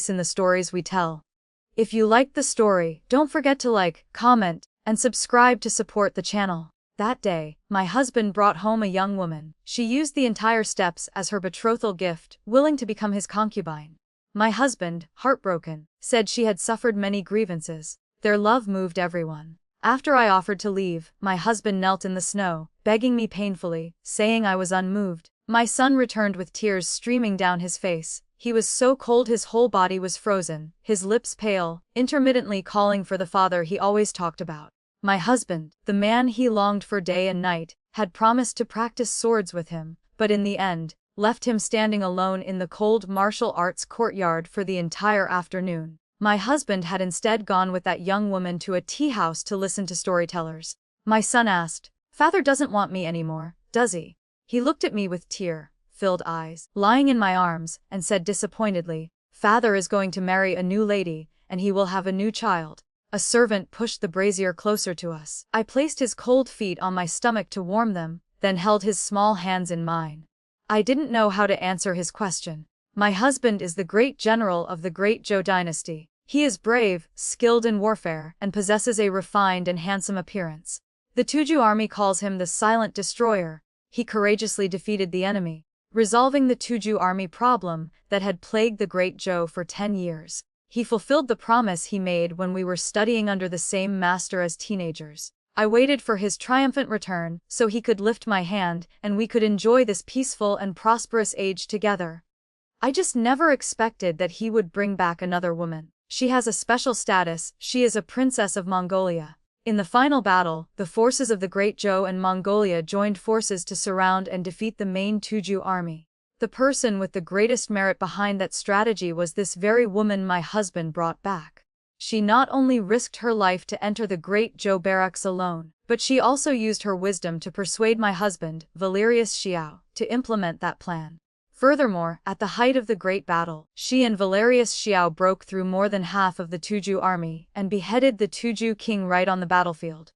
in the stories we tell. If you liked the story, don't forget to like, comment, and subscribe to support the channel. That day, my husband brought home a young woman. She used the entire steps as her betrothal gift, willing to become his concubine. My husband, heartbroken, said she had suffered many grievances. Their love moved everyone. After I offered to leave, my husband knelt in the snow, begging me painfully, saying I was unmoved. My son returned with tears streaming down his face. He was so cold his whole body was frozen, his lips pale, intermittently calling for the father he always talked about. My husband, the man he longed for day and night, had promised to practice swords with him, but in the end, left him standing alone in the cold martial arts courtyard for the entire afternoon. My husband had instead gone with that young woman to a tea house to listen to storytellers. My son asked, "Father doesn't want me anymore, does he?" He looked at me with tear-filled eyes, lying in my arms, and said disappointedly, "Father is going to marry a new lady, and he will have a new child." A servant pushed the brazier closer to us. I placed his cold feet on my stomach to warm them, then held his small hands in mine. I didn't know how to answer his question. My husband is the great general of the Great Zhou dynasty. He is brave, skilled in warfare, and possesses a refined and handsome appearance. The Tuju army calls him the Silent Destroyer. He courageously defeated the enemy, resolving the Tuju army problem that had plagued the Great Zhou for 10 years. He fulfilled the promise he made when we were studying under the same master as teenagers. I waited for his triumphant return so he could lift my hand and we could enjoy this peaceful and prosperous age together. I just never expected that he would bring back another woman. She has a special status, she is a princess of Mongolia. In the final battle, the forces of the Great Zhou and Mongolia joined forces to surround and defeat the main Tuju army. The person with the greatest merit behind that strategy was this very woman my husband brought back. She not only risked her life to enter the Great Zhou barracks alone, but she also used her wisdom to persuade my husband, Valerius Xiao, to implement that plan. Furthermore, at the height of the great battle, she and Valerius Xiao broke through more than half of the Tuju army and beheaded the Tuju king right on the battlefield.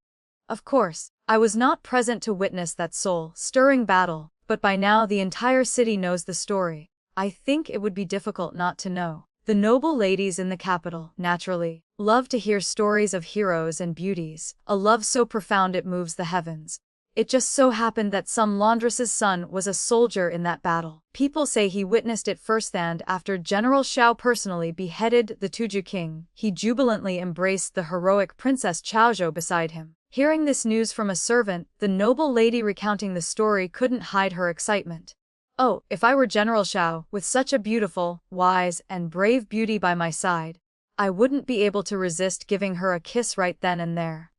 Of course, I was not present to witness that soul-stirring battle, but by now the entire city knows the story. I think it would be difficult not to know. The noble ladies in the capital, naturally, love to hear stories of heroes and beauties, a love so profound it moves the heavens. It just so happened that some laundress's son was a soldier in that battle. People say he witnessed it firsthand after General Xiao personally beheaded the Tuju king. He jubilantly embraced the heroic Princess Xiaozhou beside him. Hearing this news from a servant, the noble lady recounting the story couldn't hide her excitement. "Oh, if I were General Xiao, with such a beautiful, wise, and brave beauty by my side, I wouldn't be able to resist giving her a kiss right then and there."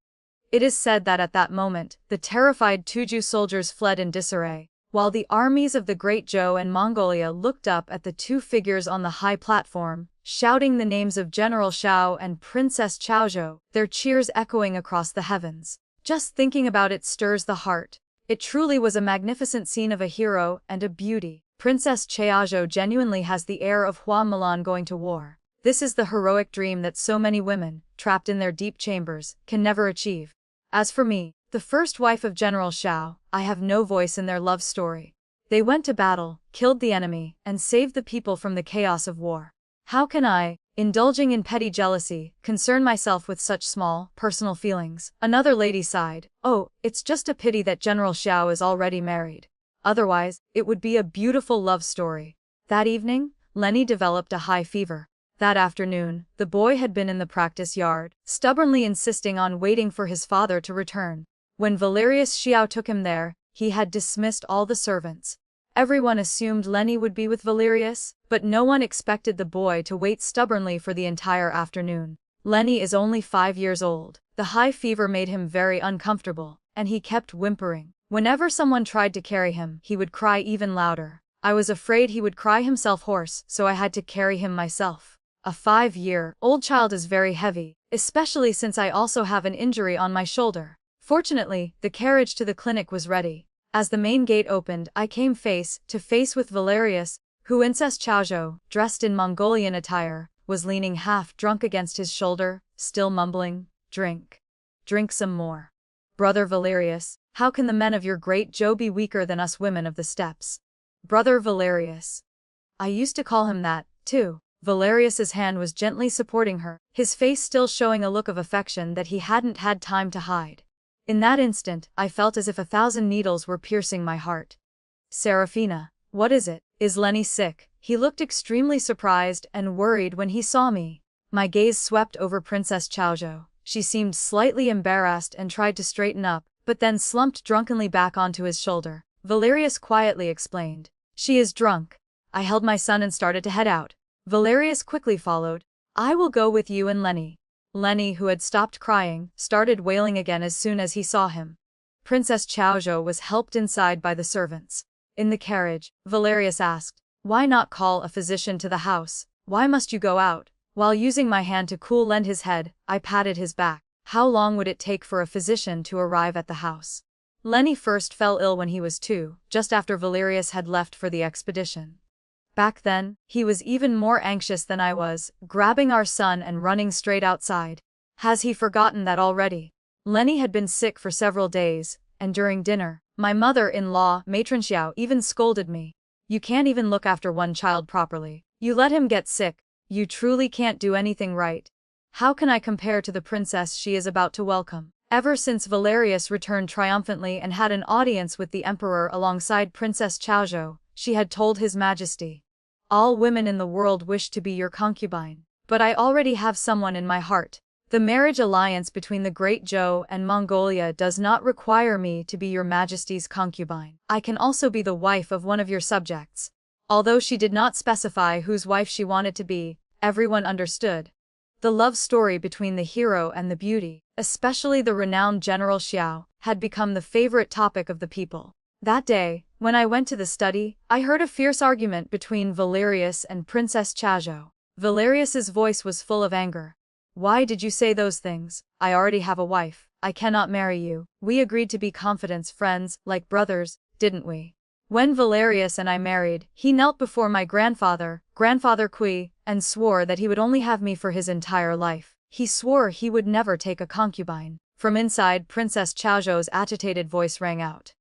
It is said that at that moment, the terrified Tuju soldiers fled in disarray, while the armies of the Great Zhou and Mongolia looked up at the two figures on the high platform, shouting the names of General Xiao and Princess Xiaozhou, their cheers echoing across the heavens. Just thinking about it stirs the heart. It truly was a magnificent scene of a hero and a beauty. Princess Xiaozhou genuinely has the air of Hua Milan going to war. This is the heroic dream that so many women, trapped in their deep chambers, can never achieve. As for me, the first wife of General Xiao, I have no voice in their love story. They went to battle, killed the enemy, and saved the people from the chaos of war. How can I, indulging in petty jealousy, concern myself with such small, personal feelings? Another lady sighed. "Oh, it's just a pity that General Xiao is already married. Otherwise, it would be a beautiful love story." That evening, Lenny developed a high fever. That afternoon, the boy had been in the practice yard, stubbornly insisting on waiting for his father to return. When Valerius Xiao took him there, he had dismissed all the servants. Everyone assumed Lenny would be with Valerius, but no one expected the boy to wait stubbornly for the entire afternoon. Lenny is only 5 years old. The high fever made him very uncomfortable, and he kept whimpering. Whenever someone tried to carry him, he would cry even louder. I was afraid he would cry himself hoarse, so I had to carry him myself. A 5-year-old child is very heavy, especially since I also have an injury on my shoulder. Fortunately, the carriage to the clinic was ready. As the main gate opened, I came face to face with Valerius, who Princess Xiaozhou, dressed in Mongolian attire, was leaning half-drunk against his shoulder, still mumbling, "Drink. Drink some more. Brother Valerius, how can the men of your Great Zhou be weaker than us women of the steppes?" Brother Valerius. I used to call him that, too. Valerius's hand was gently supporting her, his face still showing a look of affection that he hadn't had time to hide. In that instant, I felt as if 1,000 needles were piercing my heart. Serafina, what is it? Is Lenny sick? He looked extremely surprised and worried when he saw me. My gaze swept over Princess Xiaozhou. She seemed slightly embarrassed and tried to straighten up, but then slumped drunkenly back onto his shoulder. Valerius quietly explained. She is drunk. I held my son and started to head out. Valerius quickly followed. I will go with you and Lenny. Lenny, who had stopped crying, started wailing again as soon as he saw him. Princess Xiaozhou was helped inside by the servants. In the carriage, Valerius asked, why not call a physician to the house? Why must you go out? While using my hand to lend his head, I patted his back. How long would it take for a physician to arrive at the house? Lenny first fell ill when he was 2, just after Valerius had left for the expedition. Back then, he was even more anxious than I was, grabbing our son and running straight outside. Has he forgotten that already? Lenny had been sick for several days, and during dinner, my mother-in-law, Matron Xiao, even scolded me. You can't even look after one child properly. You let him get sick. You truly can't do anything right. How can I compare to the princess she is about to welcome? Ever since Valerius returned triumphantly and had an audience with the emperor alongside Princess Xiaozhou, she had told His Majesty, all women in the world wish to be your concubine. But I already have someone in my heart. The marriage alliance between the Great Zhou and Mongolia does not require me to be your Majesty's concubine. I can also be the wife of one of your subjects. Although she did not specify whose wife she wanted to be, everyone understood. The love story between the hero and the beauty, especially the renowned General Xiao, had become the favorite topic of the people. That day, when I went to the study, I heard a fierce argument between Valerius and Princess Xiaozhou. Valerius's voice was full of anger. Why did you say those things? I already have a wife. I cannot marry you. We agreed to be confidence friends, like brothers, didn't we? When Valerius and I married, he knelt before my grandfather, Grandfather Kui, and swore that he would only have me for his entire life. He swore he would never take a concubine. From inside, Princess Xiaozhou's agitated voice rang out.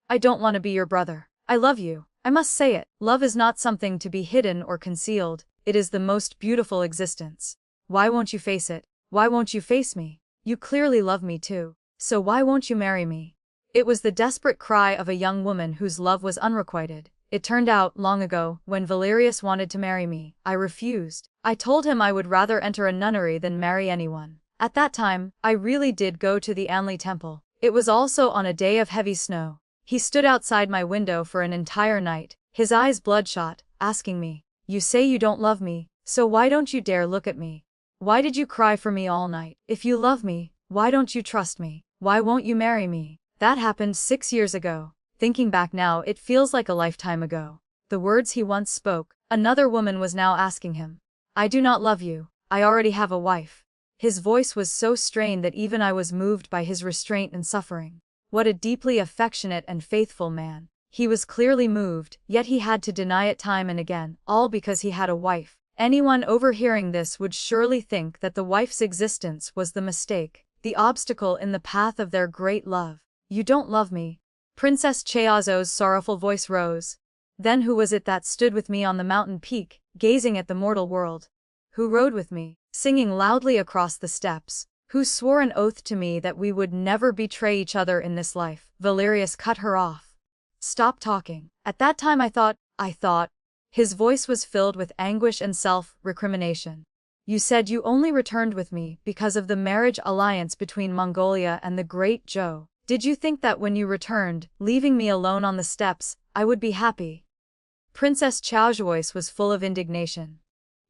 I don't want to be your brother. I love you. I must say it. Love is not something to be hidden or concealed. It is the most beautiful existence. Why won't you face it? Why won't you face me? You clearly love me too. So why won't you marry me? It was the desperate cry of a young woman whose love was unrequited. It turned out, long ago, when Valerius wanted to marry me, I refused. I told him I would rather enter a nunnery than marry anyone. At that time, I really did go to the Anli temple. It was also on a day of heavy snow. He stood outside my window for an entire night, his eyes bloodshot, asking me, you say you don't love me, so why don't you dare look at me? Why did you cry for me all night? If you love me, why don't you trust me? Why won't you marry me? That happened 6 years ago. Thinking back now, it feels like a lifetime ago. The words he once spoke, another woman was now asking him. I do not love you. I already have a wife. His voice was so strained that even I was moved by his restraint and suffering. What a deeply affectionate and faithful man. He was clearly moved, yet he had to deny it time and again, all because he had a wife. Anyone overhearing this would surely think that the wife's existence was the mistake, the obstacle in the path of their great love. You don't love me. Princess Xiaozhou's sorrowful voice rose. Then who was it that stood with me on the mountain peak, gazing at the mortal world? Who rode with me, singing loudly across the steppes? Who swore an oath to me that we would never betray each other in this life? Valerius cut her off. Stop talking. At that time I thought. His voice was filled with anguish and self-recrimination. You said you only returned with me because of the marriage alliance between Mongolia and the Great Zhou. Did you think that when you returned, leaving me alone on the steppes, I would be happy? Princess Xiao's voice was full of indignation.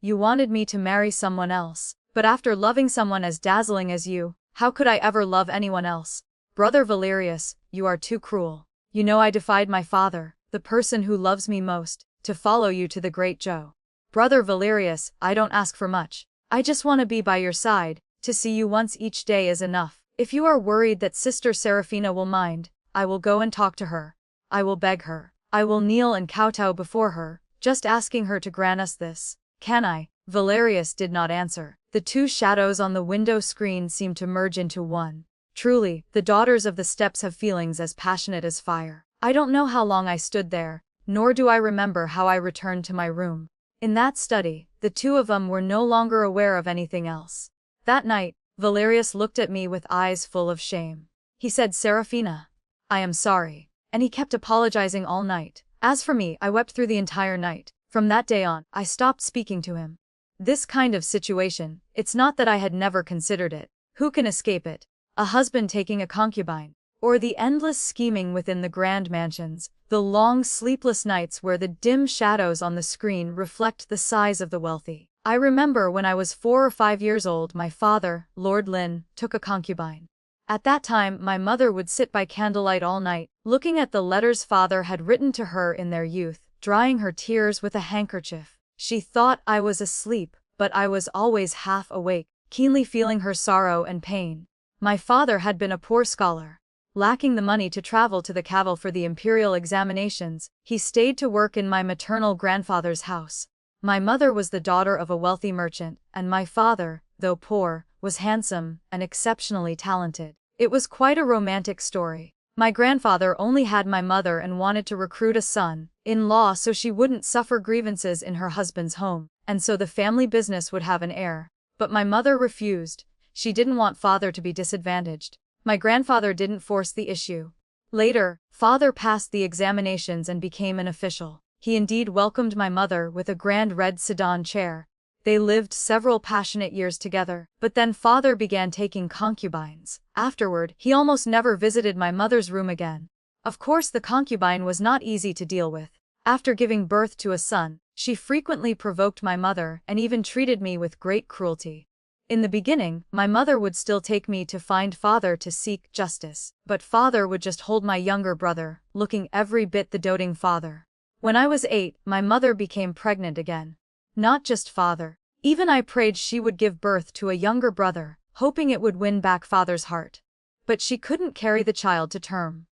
You wanted me to marry someone else, but after loving someone as dazzling as you, how could I ever love anyone else? Brother Valerius, you are too cruel. You know I defied my father, the person who loves me most, to follow you to the Great Zhou. Brother Valerius, I don't ask for much. I just want to be by your side. To see you once each day is enough. If you are worried that Sister Serafina will mind, I will go and talk to her. I will beg her. I will kneel and kowtow before her, just asking her to grant us this. Can I? Valerius did not answer. The two shadows on the window screen seemed to merge into one. Truly, the daughters of the steppes have feelings as passionate as fire. I don't know how long I stood there, nor do I remember how I returned to my room. In that study, the two of them were no longer aware of anything else. That night, Valerius looked at me with eyes full of shame. He said, "Serafina, I am sorry." And he kept apologizing all night. As for me, I wept through the entire night. From that day on, I stopped speaking to him. This kind of situation, it's not that I had never considered it. Who can escape it? A husband taking a concubine. Or the endless scheming within the grand mansions, the long sleepless nights where the dim shadows on the screen reflect the size of the wealthy. I remember when I was 4 or 5 years old, my father, Lord Lynn, took a concubine. At that time, my mother would sit by candlelight all night, looking at the letters father had written to her in their youth, drying her tears with a handkerchief. She thought I was asleep, but I was always half awake, keenly feeling her sorrow and pain. My father had been a poor scholar. Lacking the money to travel to the capital for the imperial examinations, he stayed to work in my maternal grandfather's house. My mother was the daughter of a wealthy merchant, and my father, though poor, was handsome and exceptionally talented. It was quite a romantic story. My grandfather only had my mother and wanted to recruit a son-in-law so she wouldn't suffer grievances in her husband's home, and so the family business would have an heir. But my mother refused. She didn't want father to be disadvantaged. My grandfather didn't force the issue. Later, father passed the examinations and became an official. He indeed welcomed my mother with a grand red sedan chair. They lived several passionate years together, but then father began taking concubines. Afterward, he almost never visited my mother's room again. Of course, the concubine was not easy to deal with. After giving birth to a son, she frequently provoked my mother and even treated me with great cruelty. In the beginning, my mother would still take me to find father to seek justice, but father would just hold my younger brother, looking every bit the doting father. When I was 8, my mother became pregnant again. Not just father. Even I prayed she would give birth to a younger brother, hoping it would win back father's heart. But she couldn't carry the child to term.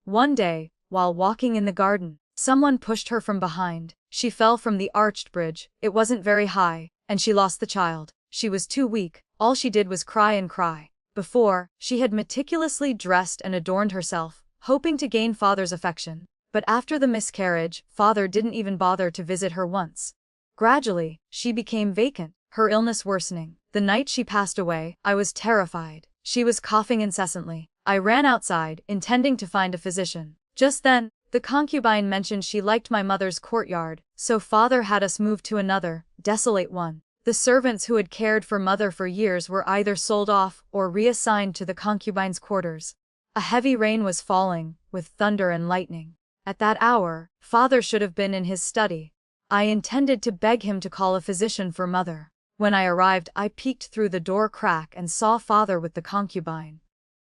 One day, while walking in the garden, someone pushed her from behind. She fell from the arched bridge, it wasn't very high, and she lost the child. She was too weak, all she did was cry and cry. Before, she had meticulously dressed and adorned herself, hoping to gain father's affection. But after the miscarriage, father didn't even bother to visit her once. Gradually, she became vacant, her illness worsening. The night she passed away, I was terrified. She was coughing incessantly. I ran outside, intending to find a physician. Just then, the concubine mentioned she liked my mother's courtyard, so father had us move to another, desolate one. The servants who had cared for mother for years were either sold off or reassigned to the concubine's quarters. A heavy rain was falling, with thunder and lightning. At that hour, father should have been in his study. I intended to beg him to call a physician for mother. When I arrived, I peeked through the door crack and saw father with the concubine.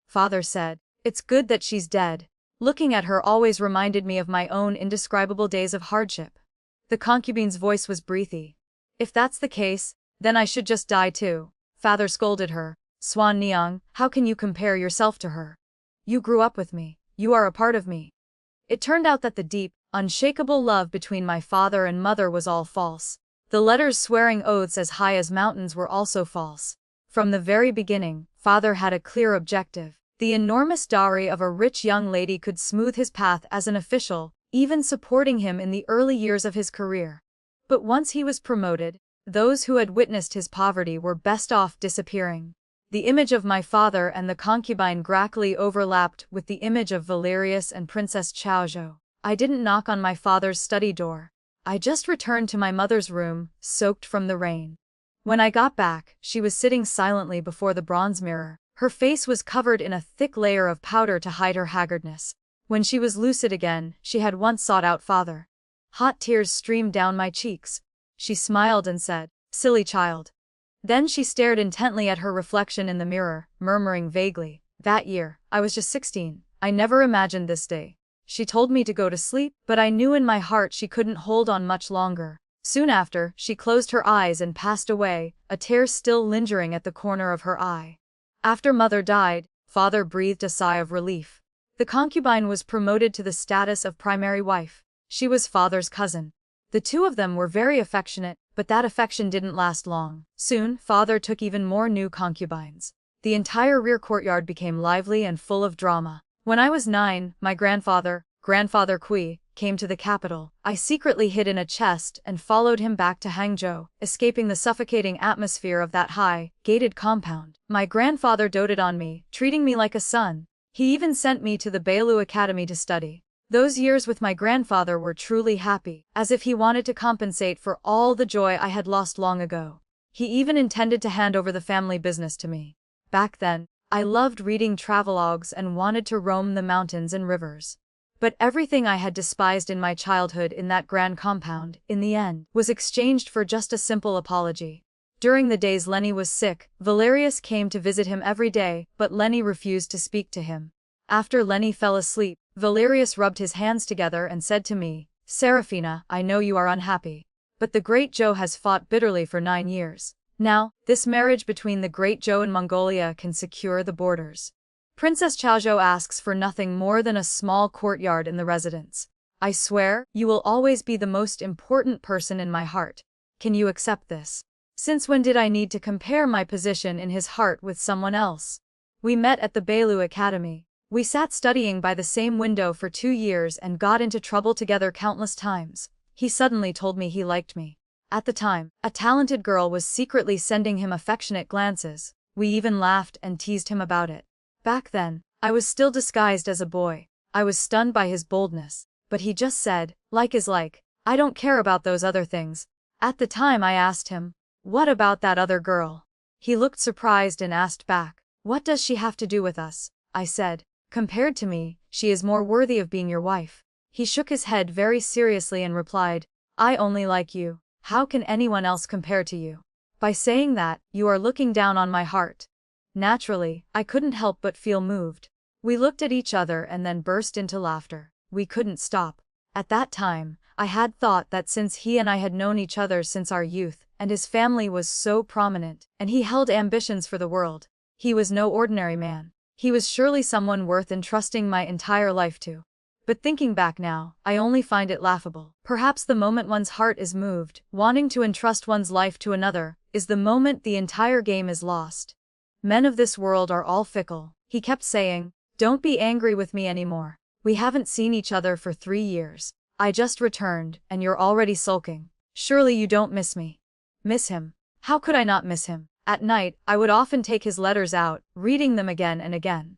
Father said, "It's good that she's dead." Looking at her always reminded me of my own indescribable days of hardship. The concubine's voice was breathy. "If that's the case, then I should just die too." Father scolded her. "Swan Niang, how can you compare yourself to her? You grew up with me. You are a part of me." It turned out that the deep, unshakable love between my father and mother was all false. The letters swearing oaths as high as mountains were also false. From the very beginning, father had a clear objective. The enormous dowry of a rich young lady could smooth his path as an official, even supporting him in the early years of his career. But once he was promoted, those who had witnessed his poverty were best off disappearing. The image of my father and the concubine gradually overlapped with the image of Valerius and Princess Xiaozhou. I didn't knock on my father's study door. I just returned to my mother's room, soaked from the rain. When I got back, she was sitting silently before the bronze mirror. Her face was covered in a thick layer of powder to hide her haggardness. When she was lucid again, she had once sought out father. Hot tears streamed down my cheeks. She smiled and said, "Silly child." Then she stared intently at her reflection in the mirror, murmuring vaguely, "That year, I was just 16. I never imagined this day." She told me to go to sleep, but I knew in my heart she couldn't hold on much longer. Soon after, she closed her eyes and passed away, a tear still lingering at the corner of her eye. After mother died, father breathed a sigh of relief. The concubine was promoted to the status of primary wife. She was father's cousin. The two of them were very affectionate, but that affection didn't last long. Soon, father took even more new concubines. The entire rear courtyard became lively and full of drama. When I was 9, my grandfather, Grandfather Kui, came to the capital. I secretly hid in a chest and followed him back to Hangzhou, escaping the suffocating atmosphere of that high, gated compound. My grandfather doted on me, treating me like a son. He even sent me to the Bailu Academy to study. Those years with my grandfather were truly happy, as if he wanted to compensate for all the joy I had lost long ago. He even intended to hand over the family business to me. Back then, I loved reading travelogues and wanted to roam the mountains and rivers. But everything I had despised in my childhood in that grand compound, in the end, was exchanged for just a simple apology. During the days Lenny was sick, Valerius came to visit him every day, but Lenny refused to speak to him. After Lenny fell asleep, Valerius rubbed his hands together and said to me, "Serafina, I know you are unhappy. But the great Zhou has fought bitterly for 9 years. Now, this marriage between the great Zhou and Mongolia can secure the borders. Princess Chaozhou asks for nothing more than a small courtyard in the residence. I swear, you will always be the most important person in my heart. Can you accept this? Since when did I need to compare my position in his heart with someone else?" We met at the Bailu Academy. We sat studying by the same window for 2 years and got into trouble together countless times. He suddenly told me he liked me. At the time, a talented girl was secretly sending him affectionate glances. We even laughed and teased him about it. Back then, I was still disguised as a boy. I was stunned by his boldness. But he just said, "Like is like. I don't care about those other things." At the time I asked him, "What about that other girl?" He looked surprised and asked back, "What does she have to do with us?" I said, "Compared to me, she is more worthy of being your wife." He shook his head very seriously and replied, "I only like you. How can anyone else compare to you? By saying that, you are looking down on my heart." Naturally, I couldn't help but feel moved. We looked at each other and then burst into laughter. We couldn't stop. At that time, I had thought that since he and I had known each other since our youth, and his family was so prominent, and he held ambitions for the world, he was no ordinary man. He was surely someone worth entrusting my entire life to. But thinking back now, I only find it laughable. Perhaps the moment one's heart is moved, wanting to entrust one's life to another, is the moment the entire game is lost. Men of this world are all fickle. He kept saying, "Don't be angry with me anymore. We haven't seen each other for 3 years. I just returned, and you're already sulking. Surely you don't miss me." Miss him? How could I not miss him? At night, I would often take his letters out, reading them again and again.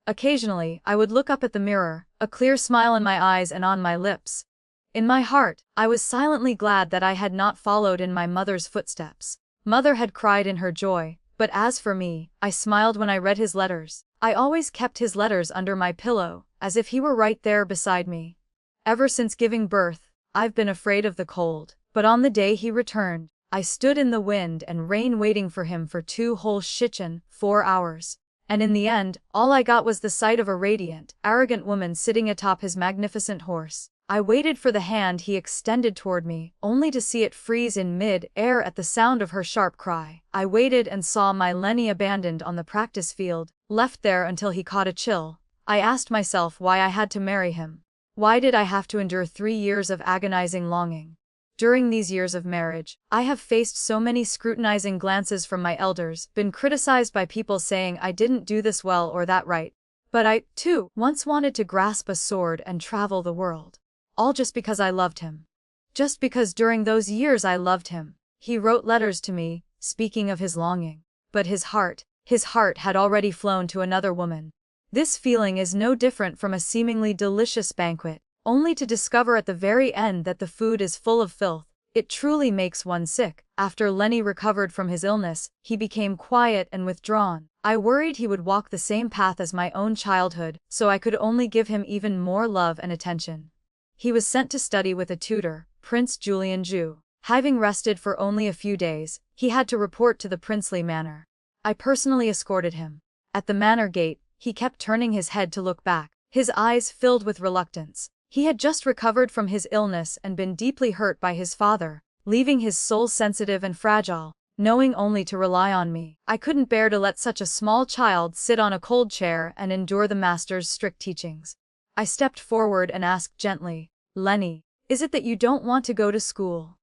Occasionally, I would look up at the mirror, a clear smile in my eyes and on my lips. In my heart, I was silently glad that I had not followed in my mother's footsteps. Mother had cried in her joy, but as for me, I smiled when I read his letters. I always kept his letters under my pillow, as if he were right there beside me. Ever since giving birth, I've been afraid of the cold, but on the day he returned, I stood in the wind and rain waiting for him for 2 whole shichen, 4 hours. And in the end, all I got was the sight of a radiant, arrogant woman sitting atop his magnificent horse. I waited for the hand he extended toward me, only to see it freeze in mid-air at the sound of her sharp cry. I waited and saw my Lenny abandoned on the practice field, left there until he caught a chill. I asked myself why I had to marry him. Why did I have to endure 3 years of agonizing longing? During these years of marriage, I have faced so many scrutinizing glances from my elders, been criticized by people saying I didn't do this well or that right. But I, too, once wanted to grasp a sword and travel the world. All just because I loved him. Just because during those years I loved him. He wrote letters to me, speaking of his longing. But his heart had already flown to another woman. This feeling is no different from a seemingly delicious banquet, only to discover at the very end that the food is full of filth. It truly makes one sick. After Lenny recovered from his illness, he became quiet and withdrawn. I worried he would walk the same path as my own childhood, so I could only give him even more love and attention. He was sent to study with a tutor, Prince Julian Zhu. Having rested for only a few days, he had to report to the princely manor. I personally escorted him. At the manor gate, he kept turning his head to look back, his eyes filled with reluctance. He had just recovered from his illness and been deeply hurt by his father, leaving his soul sensitive and fragile, knowing only to rely on me. I couldn't bear to let such a small child sit on a cold chair and endure the master's strict teachings. I stepped forward and asked gently, "Lenny, is it that you don't want to go to school?"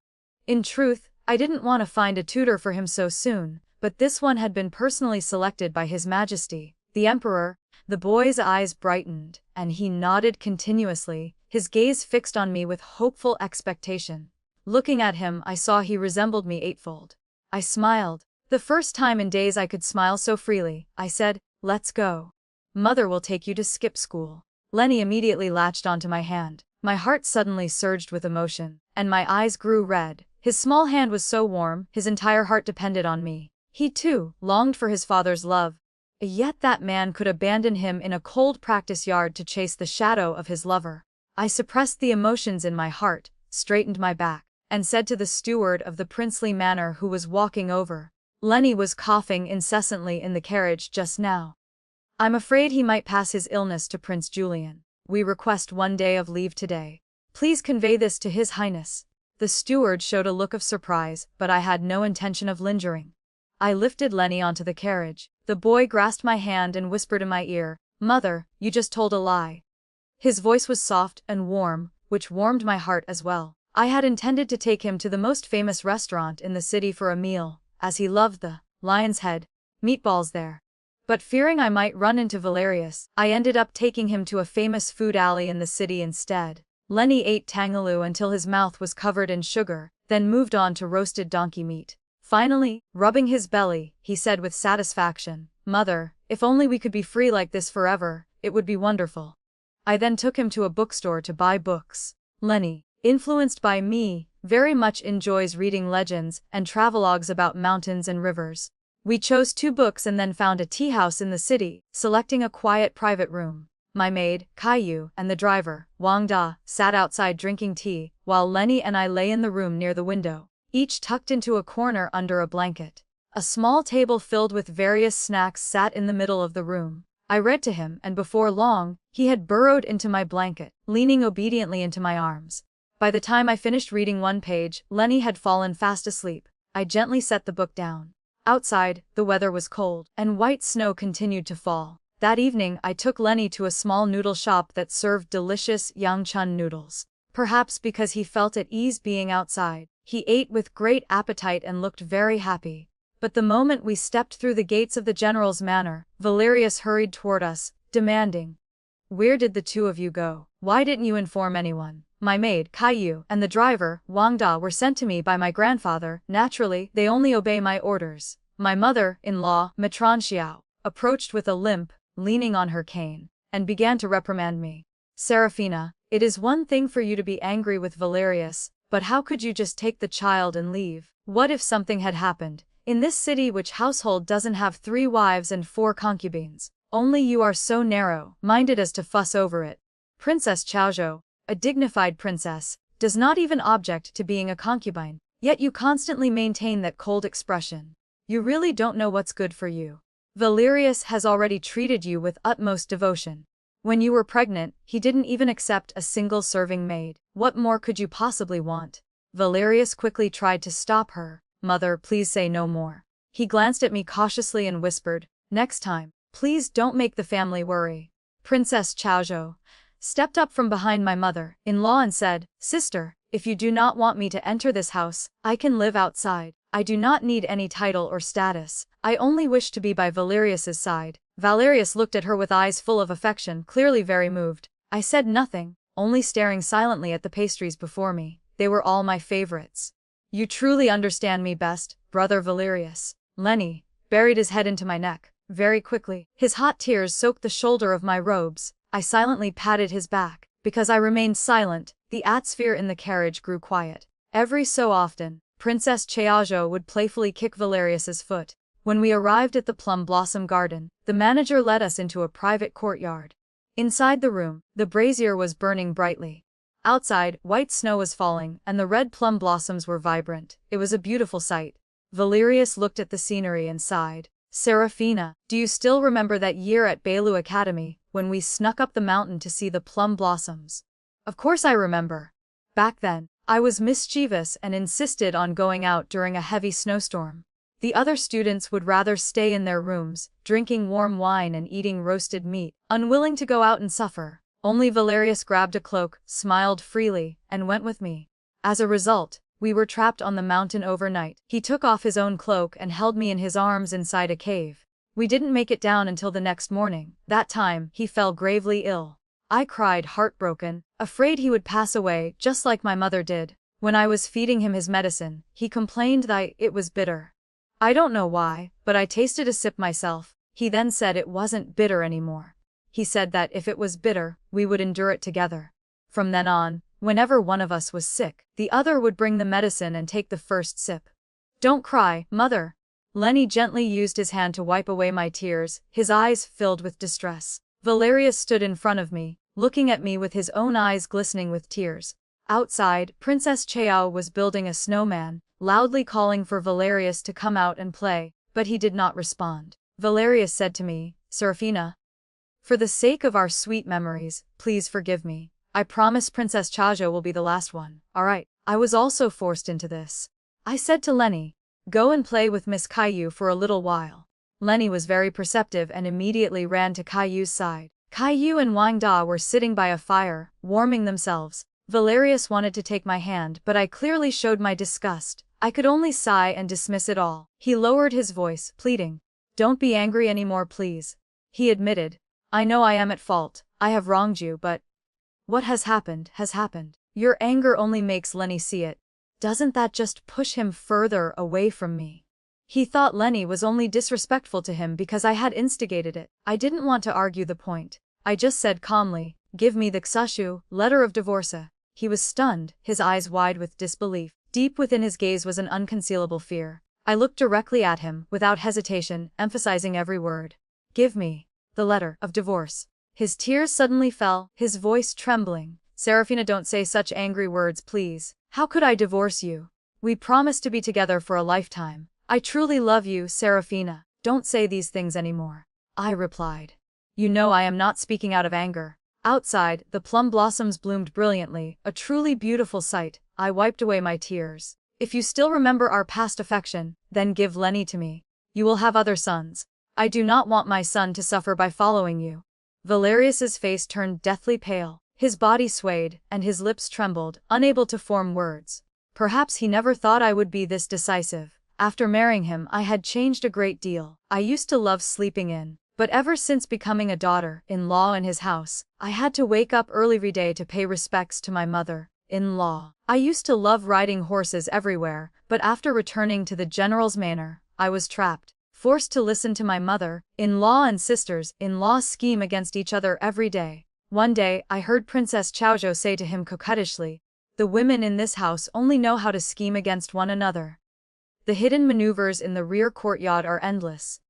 In truth, I didn't want to find a tutor for him so soon, but this one had been personally selected by His Majesty, the Emperor. The boy's eyes brightened, and he nodded continuously, his gaze fixed on me with hopeful expectation. Looking at him, I saw he resembled me eightfold. I smiled. The first time in days I could smile so freely. I said, "Let's go. Mother will take you to skip school." Lenny immediately latched onto my hand. My heart suddenly surged with emotion, and my eyes grew red. His small hand was so warm, his entire heart depended on me. He too longed for his father's love. Yet that man could abandon him in a cold practice yard to chase the shadow of his lover. I suppressed the emotions in my heart, straightened my back, and said to the steward of the princely manor who was walking over, "Lenny was coughing incessantly in the carriage just now. I'm afraid he might pass his illness to Prince Julian. We request 1 day of leave today. Please convey this to His Highness." The steward showed a look of surprise, but I had no intention of lingering. I lifted Lenny onto the carriage. The boy grasped my hand and whispered in my ear, "Mother, you just told a lie." His voice was soft and warm, which warmed my heart as well. I had intended to take him to the most famous restaurant in the city for a meal, as he loved the lion's head meatballs there. But fearing I might run into Valerius, I ended up taking him to a famous food alley in the city instead. Lenny ate tangaloo until his mouth was covered in sugar, then moved on to roasted donkey meat. Finally, rubbing his belly, he said with satisfaction, "Mother, if only we could be free like this forever, it would be wonderful." I then took him to a bookstore to buy books. Lenny, influenced by me, very much enjoys reading legends and travelogues about mountains and rivers. We chose 2 books and then found a tea house in the city, selecting a quiet private room. My maid, Caillou, and the driver, Wang Da, sat outside drinking tea, while Lenny and I lay in the room near the window, each tucked into a corner under a blanket. A small table filled with various snacks sat in the middle of the room. I read to him, and before long, he had burrowed into my blanket, leaning obediently into my arms. By the time I finished reading 1 page, Lenny had fallen fast asleep. I gently set the book down. Outside, the weather was cold, and white snow continued to fall. That evening, I took Lenny to a small noodle shop that served delicious Xianxia noodles. Perhaps because he felt at ease being outside, he ate with great appetite and looked very happy. But the moment we stepped through the gates of the general's manor, Valerius hurried toward us, demanding, "Where did the 2 of you go? Why didn't you inform anyone?" My maid, Caillou, and the driver, Wang Da, were sent to me by my grandfather. Naturally, they only obey my orders. My mother-in-law, Matron Xiao, approached with a limp, leaning on her cane, and began to reprimand me. "Serafina, it is one thing for you to be angry with Valerius, but how could you just take the child and leave? What if something had happened? In this city, which household doesn't have 3 wives and 4 concubines? Only you are so narrow-minded as to fuss over it. Princess Xiaozhou, a dignified princess, does not even object to being a concubine, yet you constantly maintain that cold expression. You really don't know what's good for you. Valerius has already treated you with utmost devotion. When you were pregnant, he didn't even accept a single serving maid. What more could you possibly want?" Valerius quickly tried to stop her. "Mother, please say no more." He glanced at me cautiously and whispered, "Next time, please don't make the family worry." Princess Xiaozhou stepped up from behind my mother-in-law and said, "Sister, if you do not want me to enter this house, I can live outside. I do not need any title or status. I only wish to be by Valerius's side." Valerius looked at her with eyes full of affection, clearly very moved. I said nothing, only staring silently at the pastries before me. They were all my favorites. "You truly understand me best, brother Valerius." Lenny buried his head into my neck. Very quickly, his hot tears soaked the shoulder of my robes. I silently patted his back. Because I remained silent, the atmosphere in the carriage grew quiet. Every so often, Princess Xiaozhou would playfully kick Valerius's foot. When we arrived at the plum blossom garden, the manager led us into a private courtyard. Inside the room, the brazier was burning brightly. Outside, white snow was falling, and the red plum blossoms were vibrant. It was a beautiful sight. Valerius looked at the scenery and sighed. "Serafina, do you still remember that year at Bailu Academy, when we snuck up the mountain to see the plum blossoms?" "Of course I remember. Back then, I was mischievous and insisted on going out during a heavy snowstorm. The other students would rather stay in their rooms, drinking warm wine and eating roasted meat, unwilling to go out and suffer. Only Valerius grabbed a cloak, smiled freely, and went with me. As a result, we were trapped on the mountain overnight. He took off his own cloak and held me in his arms inside a cave. We didn't make it down until the next morning. That time, he fell gravely ill. I cried, heartbroken, afraid he would pass away just like my mother did. When I was feeding him his medicine, he complained that it was bitter. I don't know why, but I tasted a sip myself. He then said it wasn't bitter anymore. He said that if it was bitter, we would endure it together. From then on, whenever one of us was sick, the other would bring the medicine and take the first sip. Don't cry, mother. Lenny gently used his hand to wipe away my tears, his eyes filled with distress. Valerius stood in front of me, looking at me with his own eyes glistening with tears. Outside, Princess Chao was building a snowman, loudly calling for Valerius to come out and play, but he did not respond. Valerius said to me, Serafina, for the sake of our sweet memories, please forgive me. I promise Princess Chao will be the last one. Alright, I was also forced into this. I said to Lenny, go and play with Miss Caillou for a little while. Lenny was very perceptive and immediately ran to Caillou's side. Caillou and Wang Da were sitting by a fire, warming themselves. Valerius wanted to take my hand, but I clearly showed my disgust. I could only sigh and dismiss it all. He lowered his voice, pleading, don't be angry anymore, please. He admitted, I know I am at fault, I have wronged you, but what has happened has happened. Your anger only makes Lenny see it. Doesn't that just push him further away from me? He thought Lenny was only disrespectful to him because I had instigated it. I didn't want to argue the point. I just said calmly, give me the Xushu, letter of divorce. He was stunned, his eyes wide with disbelief. Deep within his gaze was an unconcealable fear. I looked directly at him, without hesitation, emphasizing every word. Give me the letter of divorce. His tears suddenly fell, his voice trembling. Serafina, don't say such angry words, please. How could I divorce you? We promised to be together for a lifetime. I truly love you, Serafina. Don't say these things anymore. I replied. You know I am not speaking out of anger. Outside, the plum blossoms bloomed brilliantly, a truly beautiful sight. I wiped away my tears. If you still remember our past affection, then give Lenny to me. You will have other sons. I do not want my son to suffer by following you. Valerius's face turned deathly pale. His body swayed, and his lips trembled, unable to form words. Perhaps he never thought I would be this decisive. After marrying him, I had changed a great deal. I used to love sleeping in, but ever since becoming a daughter-in-law in his house, I had to wake up early every day to pay respects to my mother-in-law. I used to love riding horses everywhere, but after returning to the general's manor, I was trapped, forced to listen to my mother-in-law and sisters-in-law scheme against each other every day. One day, I heard Princess Chaozhou say to him coquettishly, the women in this house only know how to scheme against one another. The hidden maneuvers in the rear courtyard are endless.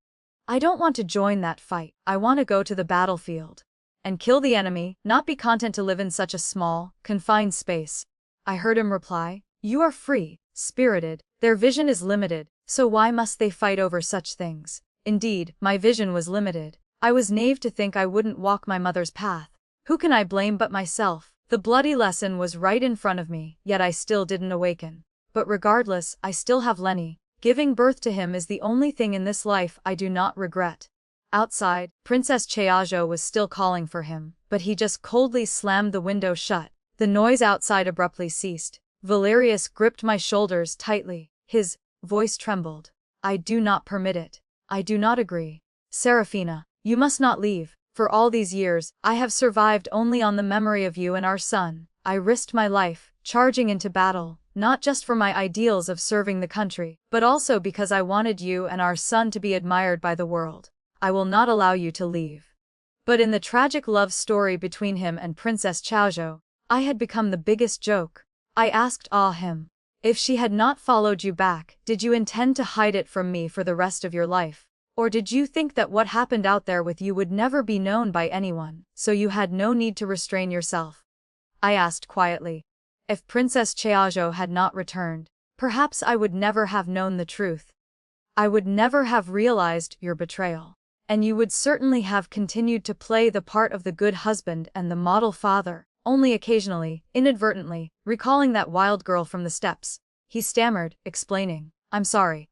I don't want to join that fight. I want to go to the battlefield and kill the enemy, not be content to live in such a small, confined space. I heard him reply, you are free, spirited, their vision is limited, so why must they fight over such things? Indeed, my vision was limited. I was naive to think I wouldn't walk my mother's path. Who can I blame but myself? The bloody lesson was right in front of me, yet I still didn't awaken. But regardless, I still have Lenny. Giving birth to him is the only thing in this life I do not regret. Outside, Princess Chaozhou was still calling for him, but he just coldly slammed the window shut. The noise outside abruptly ceased. Valerius gripped my shoulders tightly. His voice trembled. I do not permit it. I do not agree. Serafina, you must not leave. For all these years, I have survived only on the memory of you and our son. I risked my life, charging into battle, not just for my ideals of serving the country, but also because I wanted you and our son to be admired by the world. I will not allow you to leave. But in the tragic love story between him and Princess Chaozhou, I had become the biggest joke. I asked him, if she had not followed you back, did you intend to hide it from me for the rest of your life? Or did you think that what happened out there with you would never be known by anyone, so you had no need to restrain yourself? I asked quietly. If Princess Chaozhou had not returned, perhaps I would never have known the truth. I would never have realized your betrayal. And you would certainly have continued to play the part of the good husband and the model father, only occasionally, inadvertently, recalling that wild girl from the steppes. He stammered, explaining, I'm sorry.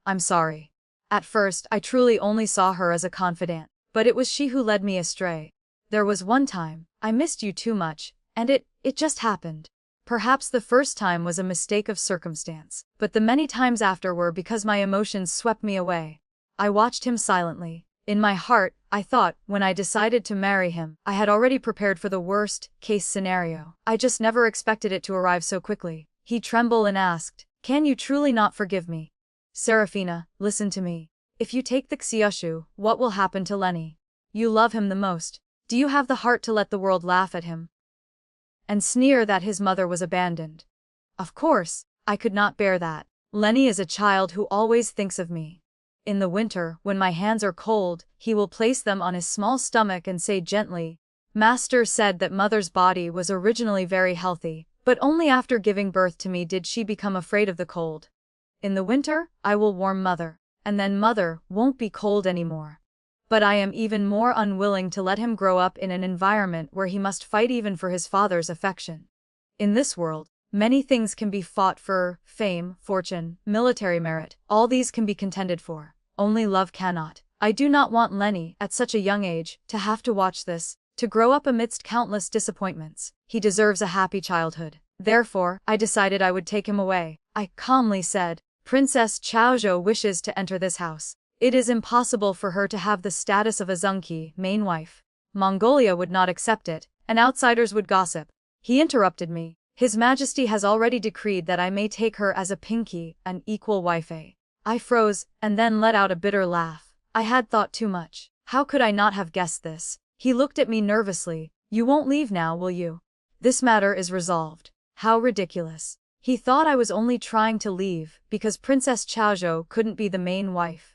At first, I truly only saw her as a confidant, but it was she who led me astray. There was one time, I missed you too much, and it just happened. Perhaps the first time was a mistake of circumstance, but the many times after were because my emotions swept me away. I watched him silently, In my heart, I thought, when I decided to marry him, I had already prepared for the worst-case scenario. I just never expected it to arrive so quickly. He trembled and asked, "Can you truly not forgive me?" "Serafina, listen to me. If you take the Xiaoshu, what will happen to Lenny? You love him the most. Do you have the heart to let the world laugh at him and sneer that his mother was abandoned?" Of course, I could not bear that. Lenny is a child who always thinks of me. In the winter, when my hands are cold, he will place them on his small stomach and say gently, "Master said that mother's body was originally very healthy, but only after giving birth to me did she become afraid of the cold. In the winter, I will warm mother, and then mother won't be cold anymore." But I am even more unwilling to let him grow up in an environment where he must fight even for his father's affection. In this world, many things can be fought for: fame, fortune, military merit. All these can be contended for. Only love cannot. I do not want Lenny, at such a young age, to have to watch this, to grow up amidst countless disappointments. He deserves a happy childhood. Therefore, I decided I would take him away. I calmly said, "Princess Xiaozhou wishes to enter this house. It is impossible for her to have the status of a Zengqi, main wife. Mongolia would not accept it, and outsiders would gossip." He interrupted me. "His Majesty has already decreed that I may take her as a pinky, an equal wife." I froze, and then let out a bitter laugh. I had thought too much. How could I not have guessed this? He looked at me nervously. "You won't leave now, will you? This matter is resolved." How ridiculous. He thought I was only trying to leave, because Princess Xiaozhou couldn't be the main wife.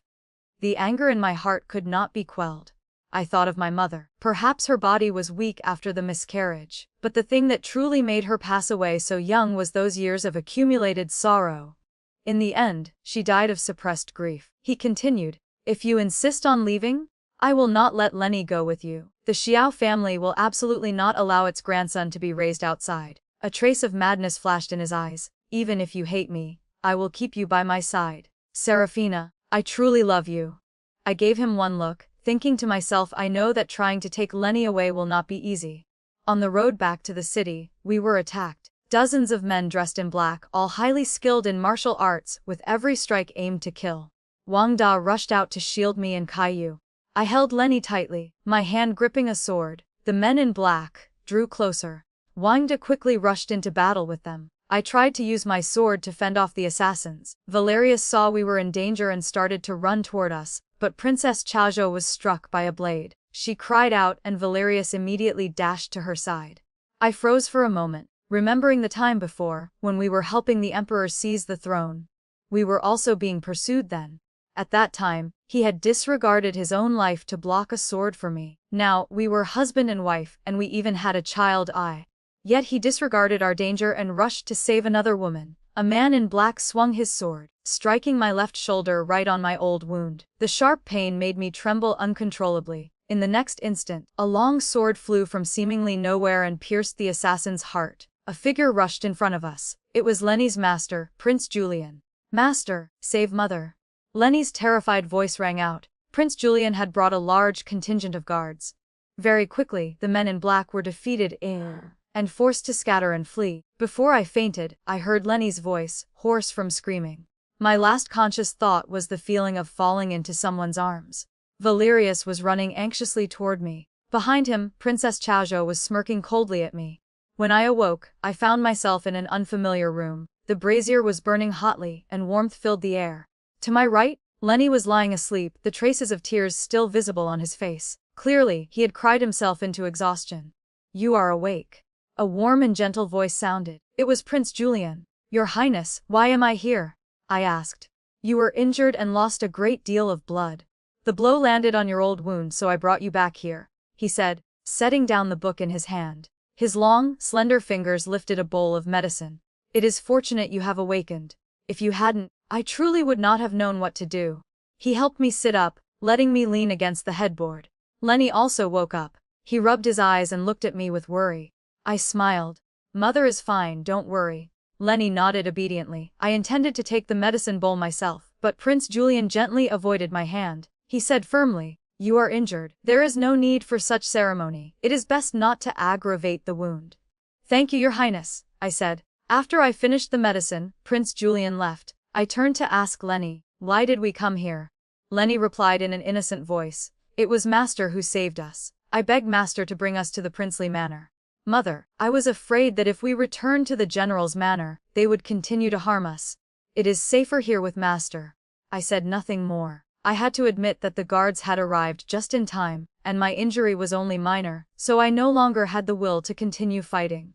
The anger in my heart could not be quelled. I thought of my mother. Perhaps her body was weak after the miscarriage, but the thing that truly made her pass away so young was those years of accumulated sorrow. In the end, she died of suppressed grief. He continued, "If you insist on leaving, I will not let Lenny go with you. The Xiao family will absolutely not allow its grandson to be raised outside." A trace of madness flashed in his eyes. "Even if you hate me, I will keep you by my side. Serafina, I truly love you." I gave him one look, thinking to myself, I know that trying to take Lenny away will not be easy. On the road back to the city, we were attacked. Dozens of men dressed in black, all highly skilled in martial arts, with every strike aimed to kill. Wang Da rushed out to shield me and Caillou. I held Lenny tightly, my hand gripping a sword. The men in black drew closer. Wang Da quickly rushed into battle with them. I tried to use my sword to fend off the assassins. Valerius saw we were in danger and started to run toward us, but Princess Xiaozhou was struck by a blade. She cried out and Valerius immediately dashed to her side. I froze for a moment, remembering the time before, when we were helping the emperor seize the throne. We were also being pursued then. At that time, he had disregarded his own life to block a sword for me. Now, we were husband and wife, and we even had a child. Yet he disregarded our danger and rushed to save another woman. A man in black swung his sword, striking my left shoulder right on my old wound. The sharp pain made me tremble uncontrollably. In the next instant, a long sword flew from seemingly nowhere and pierced the assassin's heart. A figure rushed in front of us. It was Lenny's master, Prince Julian. "Master, save mother." Lenny's terrified voice rang out. Prince Julian had brought a large contingent of guards. Very quickly, the men in black were defeated and forced to scatter and flee. Before I fainted, I heard Lenny's voice, hoarse from screaming. My last conscious thought was the feeling of falling into someone's arms. Valerius was running anxiously toward me. Behind him, Princess Xiaozhou was smirking coldly at me. When I awoke, I found myself in an unfamiliar room. The brazier was burning hotly, and warmth filled the air. To my right, Lenny was lying asleep, the traces of tears still visible on his face. Clearly, he had cried himself into exhaustion. "You are awake." A warm and gentle voice sounded. It was Prince Julian. "Your Highness, why am I here?" I asked. "You were injured and lost a great deal of blood. The blow landed on your old wound, so I brought you back here," he said, setting down the book in his hand. His long, slender fingers lifted a bowl of medicine. "It is fortunate you have awakened. If you hadn't, I truly would not have known what to do." He helped me sit up, letting me lean against the headboard. Lenny also woke up. He rubbed his eyes and looked at me with worry. I smiled. "Mother is fine, don't worry." Lenny nodded obediently. I intended to take the medicine bowl myself, but Prince Julian gently avoided my hand. He said firmly, "You are injured. There is no need for such ceremony. It is best not to aggravate the wound." "Thank you, Your Highness," I said. After I finished the medicine, Prince Julian left. I turned to ask Lenny, "Why did we come here?" Lenny replied in an innocent voice, It was Master who saved us. I begged Master to bring us to the princely manor. Mother, I was afraid that if we returned to the general's manor, they would continue to harm us. It is safer here with Master. I said nothing more. I had to admit that the guards had arrived just in time, and my injury was only minor, so I no longer had the will to continue fighting.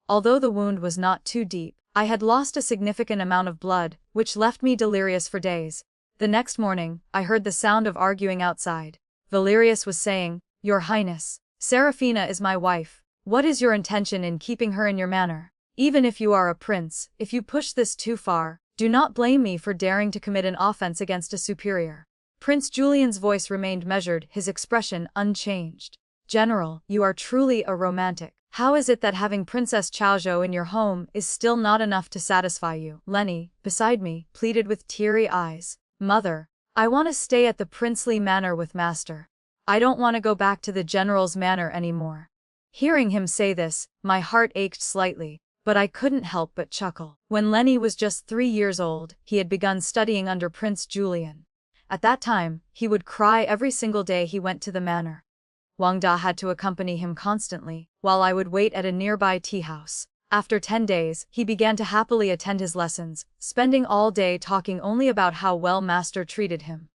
Although the wound was not too deep, I had lost a significant amount of blood, which left me delirious for days. The next morning, I heard the sound of arguing outside. Valerius was saying, "Your Highness, Seraphina is my wife. What is your intention in keeping her in your manor? Even if you are a prince, if you push this too far, do not blame me for daring to commit an offense against a superior." Prince Julian's voice remained measured, his expression unchanged. "General, you are truly a romantic. How is it that having Princess Xiaozhou in your home is still not enough to satisfy you?" Lenny, beside me, pleaded with teary eyes. "Mother, I want to stay at the princely manor with Master. I don't want to go back to the general's manor anymore." Hearing him say this, my heart ached slightly, but I couldn't help but chuckle. When Lenny was just 3 years old, he had begun studying under Prince Julian. At that time, he would cry every single day he went to the manor. Wang Da had to accompany him constantly, while I would wait at a nearby tea house. After 10 days, he began to happily attend his lessons, spending all day talking only about how well Master treated him.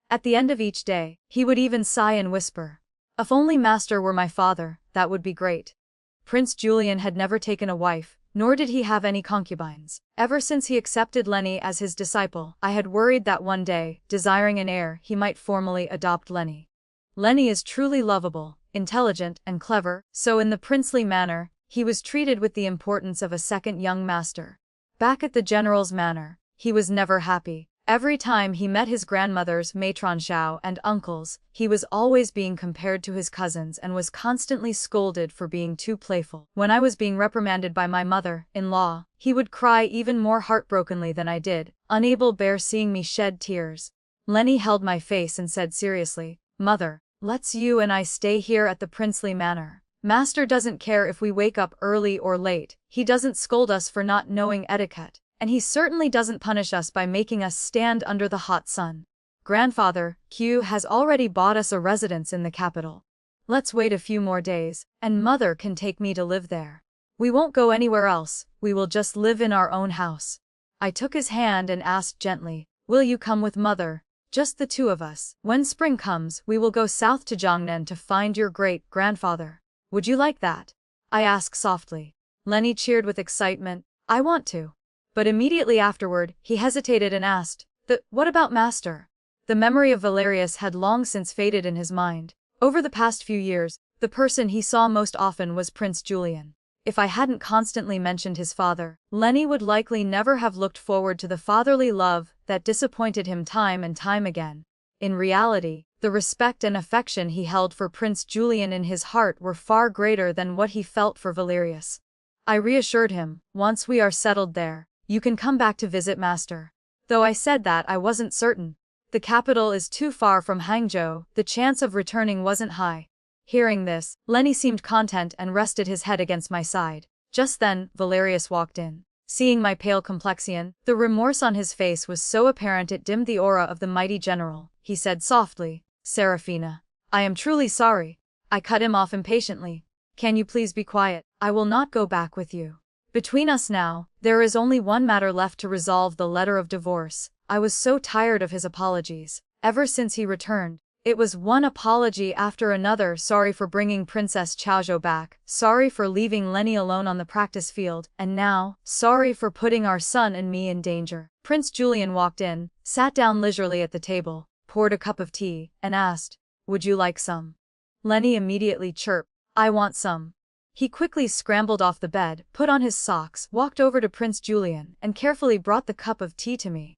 At the end of each day, he would even sigh and whisper, "If only Master were my father, that would be great." Prince Julian had never taken a wife, nor did he have any concubines. Ever since he accepted Lenny as his disciple, I had worried that one day, desiring an heir, he might formally adopt Lenny. Lenny is truly lovable, intelligent, and clever, so in the princely manor, he was treated with the importance of a second young master. Back at the general's manor, he was never happy. Every time he met his grandmother's matron Xiao and uncles, he was always being compared to his cousins and was constantly scolded for being too playful. When I was being reprimanded by my mother-in-law, he would cry even more heartbrokenly than I did, unable to bear seeing me shed tears. Lenny held my face and said seriously, "Mother, let's you and I stay here at the princely manor. Master doesn't care if we wake up early or late, he doesn't scold us for not knowing etiquette, and he certainly doesn't punish us by making us stand under the hot sun. Grandfather, Q has already bought us a residence in the capital. Let's wait a few more days, and Mother can take me to live there. We won't go anywhere else, we will just live in our own house." I took his hand and asked gently, "Will you come with Mother? Just the two of us. When spring comes, we will go south to Jiangnan to find your great-grandfather. Would you like that?" I asked softly. Lenny cheered with excitement, "I want to." But immediately afterward, he hesitated and asked, What about Master?" The memory of Valerius had long since faded in his mind. Over the past few years, the person he saw most often was Prince Julian. If I hadn't constantly mentioned his father, Lenny would likely never have looked forward to the fatherly love that disappointed him time and time again. In reality, the respect and affection he held for Prince Julian in his heart were far greater than what he felt for Valerius. I reassured him, "Once we are settled there, you can come back to visit Master." Though I said that, I wasn't certain. The capital is too far from Hangzhou, the chance of returning wasn't high. Hearing this, Lenny seemed content and rested his head against my side. Just then, Valerius walked in. Seeing my pale complexion, the remorse on his face was so apparent it dimmed the aura of the mighty general. He said softly, "Seraphina, I am truly sorry." I cut him off impatiently. "Can you please be quiet? I will not go back with you. Between us now, there is only one matter left to resolve: the letter of divorce." I was so tired of his apologies. Ever since he returned, it was one apology after another. Sorry for bringing Princess Xiaozhou back, sorry for leaving Lenny alone on the practice field, and now, sorry for putting our son and me in danger. Prince Julian walked in, sat down leisurely at the table, poured a cup of tea, and asked, "Would you like some?" Lenny immediately chirped, "I want some." He quickly scrambled off the bed, put on his socks, walked over to Prince Julian, and carefully brought the cup of tea to me.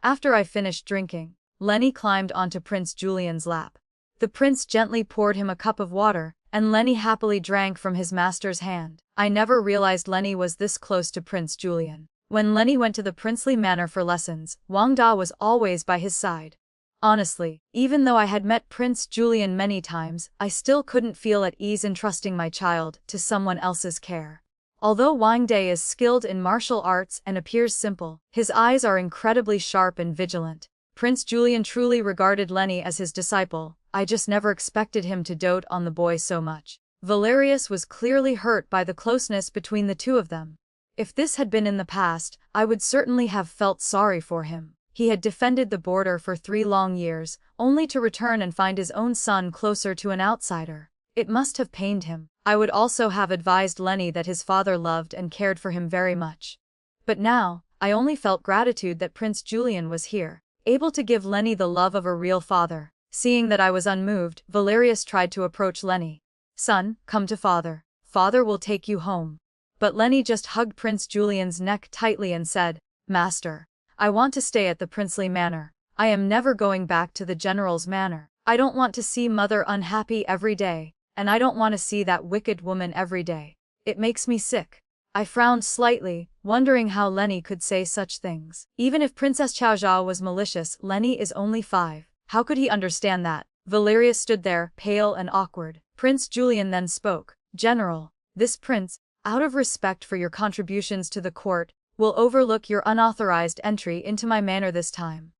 After I finished drinking, Lenny climbed onto Prince Julian's lap. The prince gently poured him a cup of water, and Lenny happily drank from his master's hand. I never realized Lenny was this close to Prince Julian. When Lenny went to the princely manor for lessons, Wang Da was always by his side. Honestly, even though I had met Prince Julian many times, I still couldn't feel at ease entrusting my child to someone else's care. Although Wang Da is skilled in martial arts and appears simple, his eyes are incredibly sharp and vigilant. Prince Julian truly regarded Lenny as his disciple. I just never expected him to dote on the boy so much. Valerius was clearly hurt by the closeness between the two of them. If this had been in the past, I would certainly have felt sorry for him. He had defended the border for 3 long years, only to return and find his own son closer to an outsider. It must have pained him. I would also have advised Lenny that his father loved and cared for him very much. But now, I only felt gratitude that Prince Julian was here, able to give Lenny the love of a real father. Seeing that I was unmoved, Valerius tried to approach Lenny. Son, come to father. Father will take you home. But Lenny just hugged Prince Julian's neck tightly and said, Master, I want to stay at the princely manor. I am never going back to the general's manor. I don't want to see mother unhappy every day, and I don't want to see that wicked woman every day. It makes me sick. I frowned slightly, wondering how Lenny could say such things. Even if Princess Xiaojia was malicious, Lenny is only 5. How could he understand that? Valerius stood there, pale and awkward. Prince Julian then spoke. General, this prince, out of respect for your contributions to the court, will overlook your unauthorized entry into my manor this time.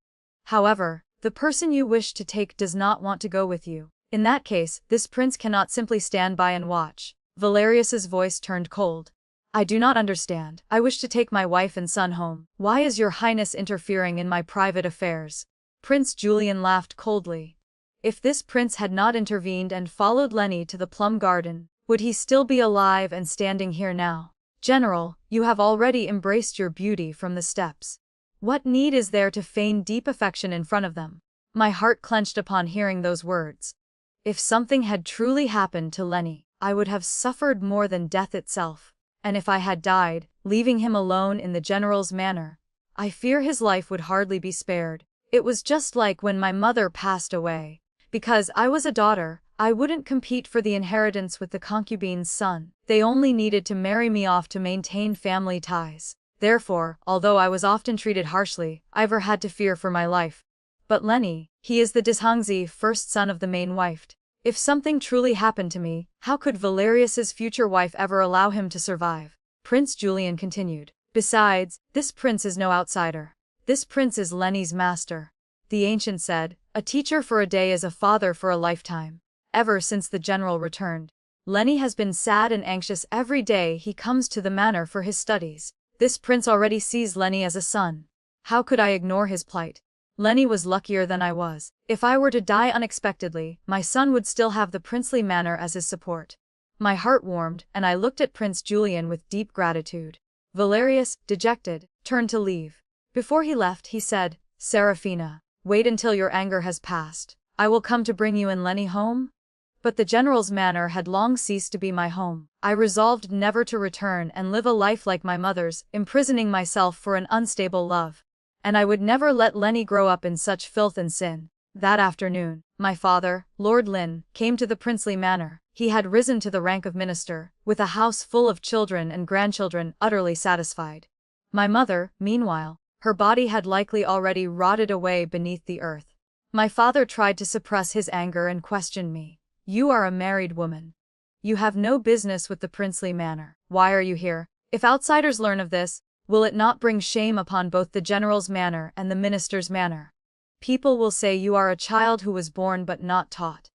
However, the person you wish to take does not want to go with you. In that case, this prince cannot simply stand by and watch. Valerius's voice turned cold. I do not understand. I wish to take my wife and son home. Why is your highness interfering in my private affairs? Prince Julian laughed coldly. If this prince had not intervened and followed Lenny to the plum garden, would he still be alive and standing here now? General, you have already embraced your beauty from the steps. What need is there to feign deep affection in front of them? My heart clenched upon hearing those words. If something had truly happened to Lenny, I would have suffered more than death itself. And if I had died, leaving him alone in the general's manor, I fear his life would hardly be spared. It was just like when my mother passed away. Because I was a daughter, I wouldn't compete for the inheritance with the concubine's son. They only needed to marry me off to maintain family ties. Therefore, although I was often treated harshly, I never had to fear for my life. But Lenny, he is the Xianxia first son of the main wife. If something truly happened to me, how could Valerius's future wife ever allow him to survive? Prince Julian continued. Besides, this prince is no outsider. This prince is Lenny's master. The ancient said, a teacher for a day is a father for a lifetime. Ever since the general returned, Lenny has been sad and anxious every day he comes to the manor for his studies. This prince already sees Lenny as a son. How could I ignore his plight? Lenny was luckier than I was. If I were to die unexpectedly, my son would still have the princely manor as his support. My heart warmed, and I looked at Prince Julian with deep gratitude. Valerius, dejected, turned to leave. Before he left, he said, Serafina, wait until your anger has passed. I will come to bring you and Lenny home. But the general's manor had long ceased to be my home. I resolved never to return and live a life like my mother's, imprisoning myself for an unstable love. And I would never let Lenny grow up in such filth and sin. That afternoon, my father, Lord Lin, came to the princely manor. He had risen to the rank of minister, with a house full of children and grandchildren, utterly satisfied. My mother, meanwhile, her body had likely already rotted away beneath the earth. My father tried to suppress his anger and questioned me. You are a married woman. You have no business with the princely manor. Why are you here? If outsiders learn of this, will it not bring shame upon both the general's manor and the minister's manor? People will say you are a child who was born but not taught.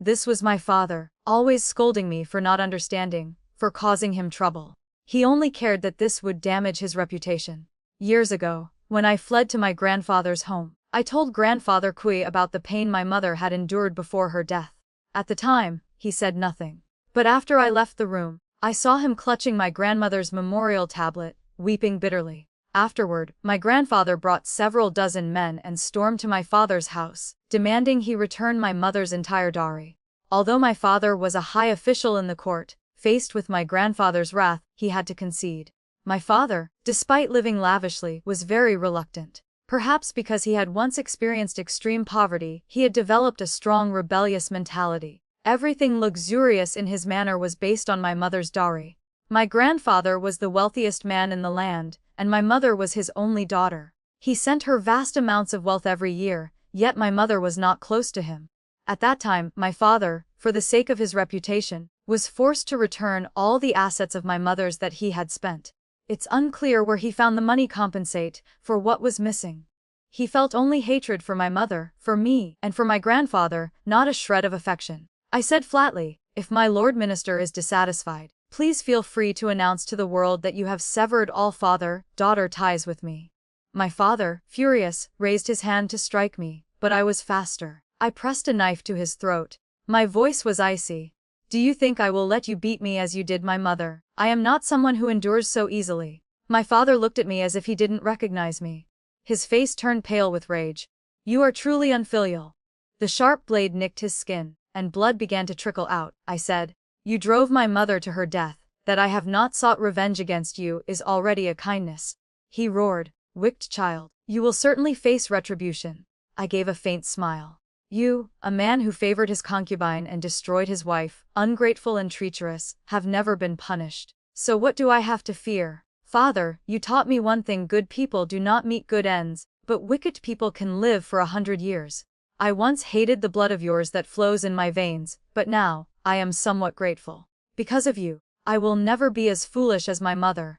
This was my father, always scolding me for not understanding, for causing him trouble. He only cared that this would damage his reputation. Years ago, when I fled to my grandfather's home, I told Grandfather Kui about the pain my mother had endured before her death. At the time, he said nothing. But after I left the room, I saw him clutching my grandmother's memorial tablet, weeping bitterly. Afterward, my grandfather brought several dozen men and stormed to my father's house, demanding he return my mother's entire dowry. Although my father was a high official in the court, faced with my grandfather's wrath, he had to concede. My father, despite living lavishly, was very reluctant. Perhaps because he had once experienced extreme poverty, he had developed a strong rebellious mentality. Everything luxurious in his manor was based on my mother's dowry. My grandfather was the wealthiest man in the land, and my mother was his only daughter. He sent her vast amounts of wealth every year, yet my mother was not close to him. At that time, my father, for the sake of his reputation, was forced to return all the assets of my mother's that he had spent. It's unclear where he found the money compensate for what was missing. He felt only hatred for my mother, for me, and for my grandfather, not a shred of affection. I said flatly, if my Lord Minister is dissatisfied, please feel free to announce to the world that you have severed all father-daughter ties with me. My father, furious, raised his hand to strike me, but I was faster. I pressed a knife to his throat. My voice was icy. Do you think I will let you beat me as you did my mother? I am not someone who endures so easily. My father looked at me as if he didn't recognize me. His face turned pale with rage. You are truly unfilial. The sharp blade nicked his skin, and blood began to trickle out. I said, you drove my mother to her death. That I have not sought revenge against you is already a kindness. He roared, wicked child, you will certainly face retribution. I gave a faint smile. You, a man who favored his concubine and destroyed his wife, ungrateful and treacherous, have never been punished. So what do I have to fear? Father, you taught me one thing: good people do not meet good ends, but wicked people can live for 100 years. I once hated the blood of yours that flows in my veins, but now, I am somewhat grateful. Because of you, I will never be as foolish as my mother.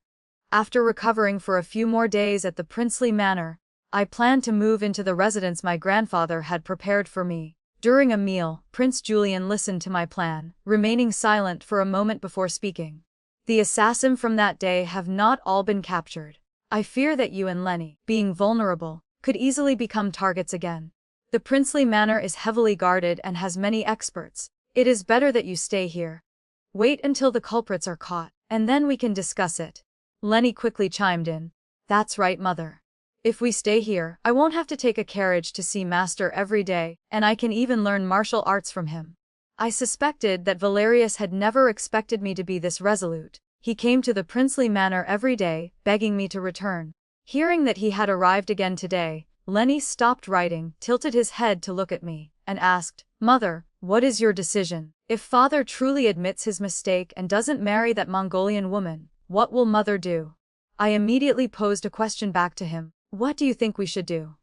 After recovering for a few more days at the princely manor, I planned to move into the residence my grandfather had prepared for me. During a meal, Prince Julian listened to my plan, remaining silent for a moment before speaking. The assassin from that day have not all been captured. I fear that you and Lenny, being vulnerable, could easily become targets again. The princely manor is heavily guarded and has many experts. It is better that you stay here. Wait until the culprits are caught, and then we can discuss it. Lenny quickly chimed in. That's right, mother. If we stay here, I won't have to take a carriage to see Master every day, and I can even learn martial arts from him. I suspected that Valerius had never expected me to be this resolute. He came to the princely manor every day, begging me to return. Hearing that he had arrived again today, Lenny stopped writing, tilted his head to look at me, and asked, Mother, what is your decision? If father truly admits his mistake and doesn't marry that Mongolian woman, what will mother do? I immediately posed a question back to him. What do you think we should do?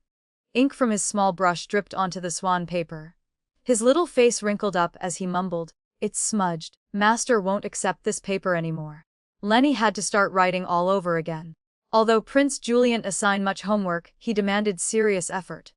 Ink from his small brush dripped onto the swan paper. His little face wrinkled up as he mumbled, It's smudged. Master won't accept this paper anymore. Lenny had to start writing all over again. Although Prince Julian assigned much homework, he demanded serious effort.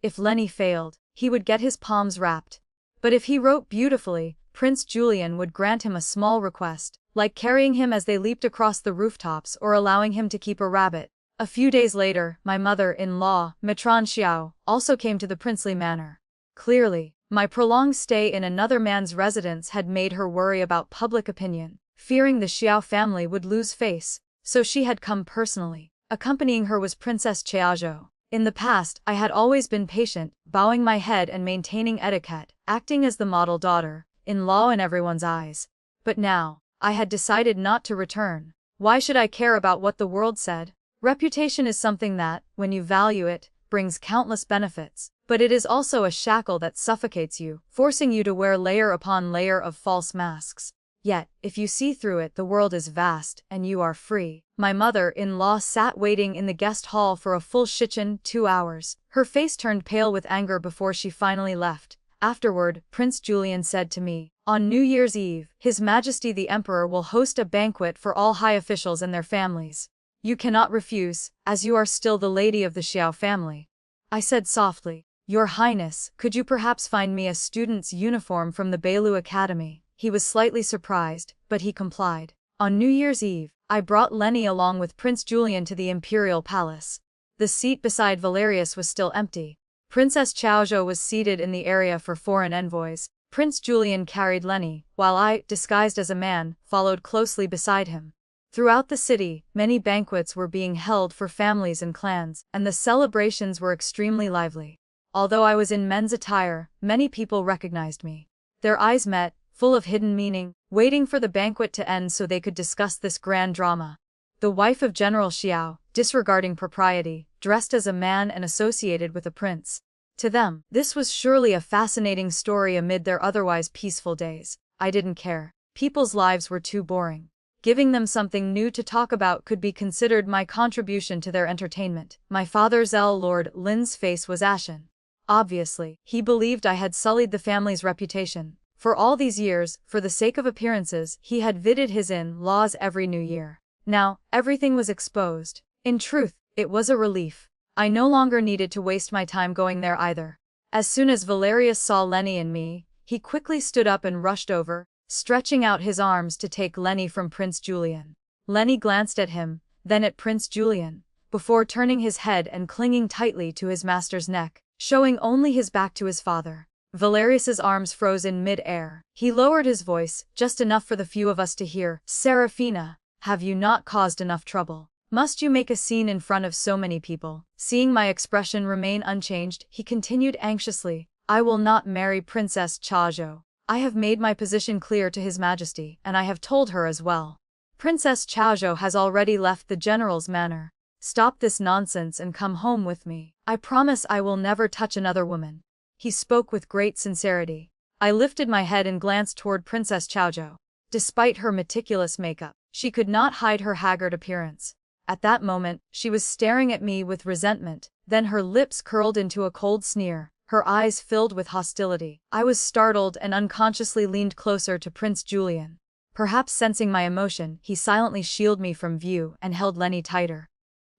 If Lenny failed, he would get his palms wrapped. But if he wrote beautifully, Prince Julian would grant him a small request, like carrying him as they leaped across the rooftops or allowing him to keep a rabbit. A few days later, my mother-in-law, Matron Xiao, also came to the princely manor. Clearly, my prolonged stay in another man's residence had made her worry about public opinion, fearing the Xiao family would lose face, so she had come personally. Accompanying her was Princess Xiaozhou. In the past, I had always been patient, bowing my head and maintaining etiquette, acting as the model daughter-in-law in everyone's eyes. But now, I had decided not to return. Why should I care about what the world said? Reputation is something that, when you value it, brings countless benefits, but it is also a shackle that suffocates you, forcing you to wear layer upon layer of false masks. Yet, if you see through it, the world is vast, and you are free. My mother-in-law sat waiting in the guest hall for a full shichen 2 hours. Her face turned pale with anger before she finally left. Afterward, Prince Julian said to me, On New Year's Eve, His Majesty the Emperor will host a banquet for all high officials and their families. You cannot refuse, as you are still the lady of the Xiao family. I said softly, Your Highness, could you perhaps find me a student's uniform from the Beilu Academy? He was slightly surprised, but he complied. On New Year's Eve, I brought Lenny along with Prince Julian to the imperial palace. The seat beside Valerius was still empty. Princess Xiaozhou was seated in the area for foreign envoys. Prince Julian carried Lenny, while I, disguised as a man, followed closely beside him. Throughout the city, many banquets were being held for families and clans, and the celebrations were extremely lively. Although I was in men's attire, many people recognized me. Their eyes met, full of hidden meaning, waiting for the banquet to end so they could discuss this grand drama. The wife of General Xiao, disregarding propriety, dressed as a man and associated with a prince. To them, this was surely a fascinating story amid their otherwise peaceful days. I didn't care. People's lives were too boring. Giving them something new to talk about could be considered my contribution to their entertainment. My father's Lord Lin's face was ashen. Obviously, he believed I had sullied the family's reputation. For all these years, for the sake of appearances, he had visited his in-laws every new year. Now, everything was exposed. In truth, it was a relief. I no longer needed to waste my time going there either. As soon as Valerius saw Lenny and me, he quickly stood up and rushed over, stretching out his arms to take Lenny from Prince Julian. Lenny glanced at him, then at Prince Julian, before turning his head and clinging tightly to his master's neck, showing only his back to his father. Valerius's arms froze in mid-air. He lowered his voice, just enough for the few of us to hear. Serafina, have you not caused enough trouble? Must you make a scene in front of so many people? Seeing my expression remain unchanged, he continued anxiously, I will not marry Princess Xianxia. I have made my position clear to His Majesty, and I have told her as well. Princess Xianxia has already left the general's manor. Stop this nonsense and come home with me. I promise I will never touch another woman. He spoke with great sincerity. I lifted my head and glanced toward Princess Xianxia. Despite her meticulous makeup, she could not hide her haggard appearance. At that moment, she was staring at me with resentment, then her lips curled into a cold sneer, her eyes filled with hostility. I was startled and unconsciously leaned closer to Prince Julian. Perhaps sensing my emotion, he silently shielded me from view and held Lenny tighter.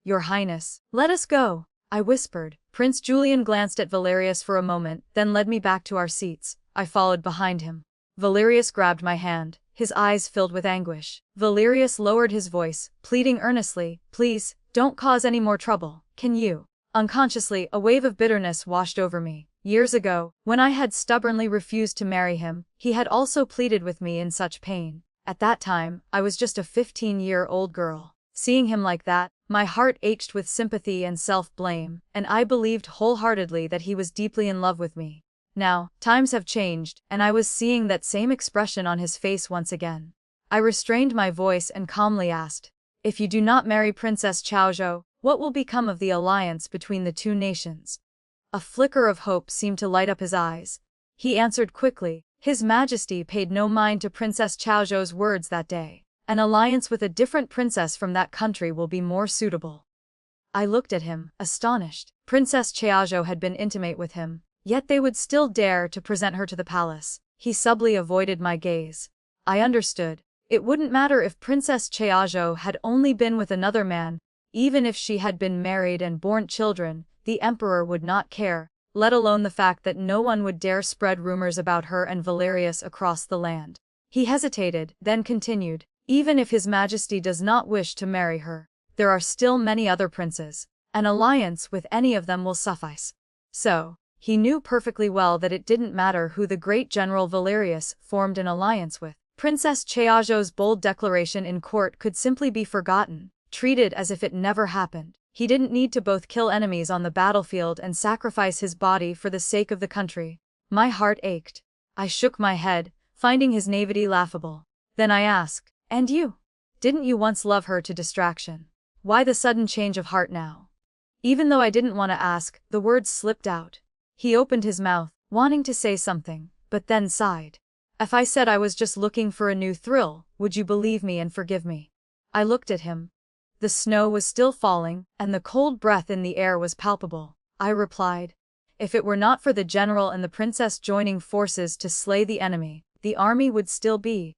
Your Highness, let us go, I whispered. Prince Julian glanced at Valerius for a moment, then led me back to our seats. I followed behind him. Valerius grabbed my hand, his eyes filled with anguish. Valerius lowered his voice, pleading earnestly, please, don't cause any more trouble, can you? Unconsciously, a wave of bitterness washed over me. Years ago, when I had stubbornly refused to marry him, he had also pleaded with me in such pain. At that time, I was just a 15-year-old girl. Seeing him like that, my heart ached with sympathy and self-blame, and I believed wholeheartedly that he was deeply in love with me. Now, times have changed, and I was seeing that same expression on his face once again. I restrained my voice and calmly asked, if you do not marry Princess Xianxia, what will become of the alliance between the two nations? A flicker of hope seemed to light up his eyes. He answered quickly, His Majesty paid no mind to Princess Xiaoxia's words that day. An alliance with a different princess from that country will be more suitable. I looked at him, astonished. Princess Xiaoxia had been intimate with him, yet they would still dare to present her to the palace. He subtly avoided my gaze. I understood. It wouldn't matter if Princess Xiaoxia had only been with another man. Even if she had been married and borne children, the emperor would not care, let alone the fact that no one would dare spread rumors about her and Valerius across the land. He hesitated, then continued, even if His Majesty does not wish to marry her, there are still many other princes. An alliance with any of them will suffice. So, he knew perfectly well that it didn't matter who the great general Valerius formed an alliance with. Princess Xiaoxia's bold declaration in court could simply be forgotten, treated as if it never happened. He didn't need to both kill enemies on the battlefield and sacrifice his body for the sake of the country. My heart ached. I shook my head, finding his naivety laughable. Then I asked, and you? Didn't you once love her to distraction? Why the sudden change of heart now? Even though I didn't want to ask, the words slipped out. He opened his mouth, wanting to say something, but then sighed. If I said I was just looking for a new thrill, would you believe me and forgive me? I looked at him. The snow was still falling, and the cold breath in the air was palpable. I replied, if it were not for the general and the princess joining forces to slay the enemy, the army would still be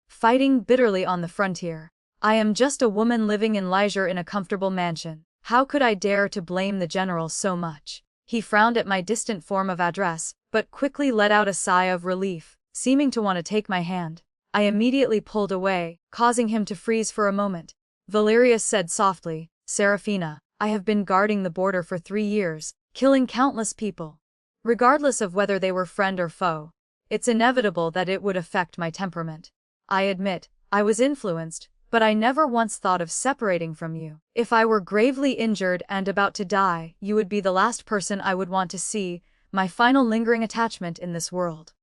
fighting bitterly on the frontier. I am just a woman living in leisure in a comfortable mansion. How could I dare to blame the general so much? He frowned at my distant form of address, but quickly let out a sigh of relief, seeming to want to take my hand. I immediately pulled away, causing him to freeze for a moment. Valerius said softly, Serafina, I have been guarding the border for 3 years, killing countless people. Regardless of whether they were friend or foe, it's inevitable that it would affect my temperament. I admit, I was influenced, but I never once thought of separating from you. If I were gravely injured and about to die, you would be the last person I would want to see, my final lingering attachment in this world.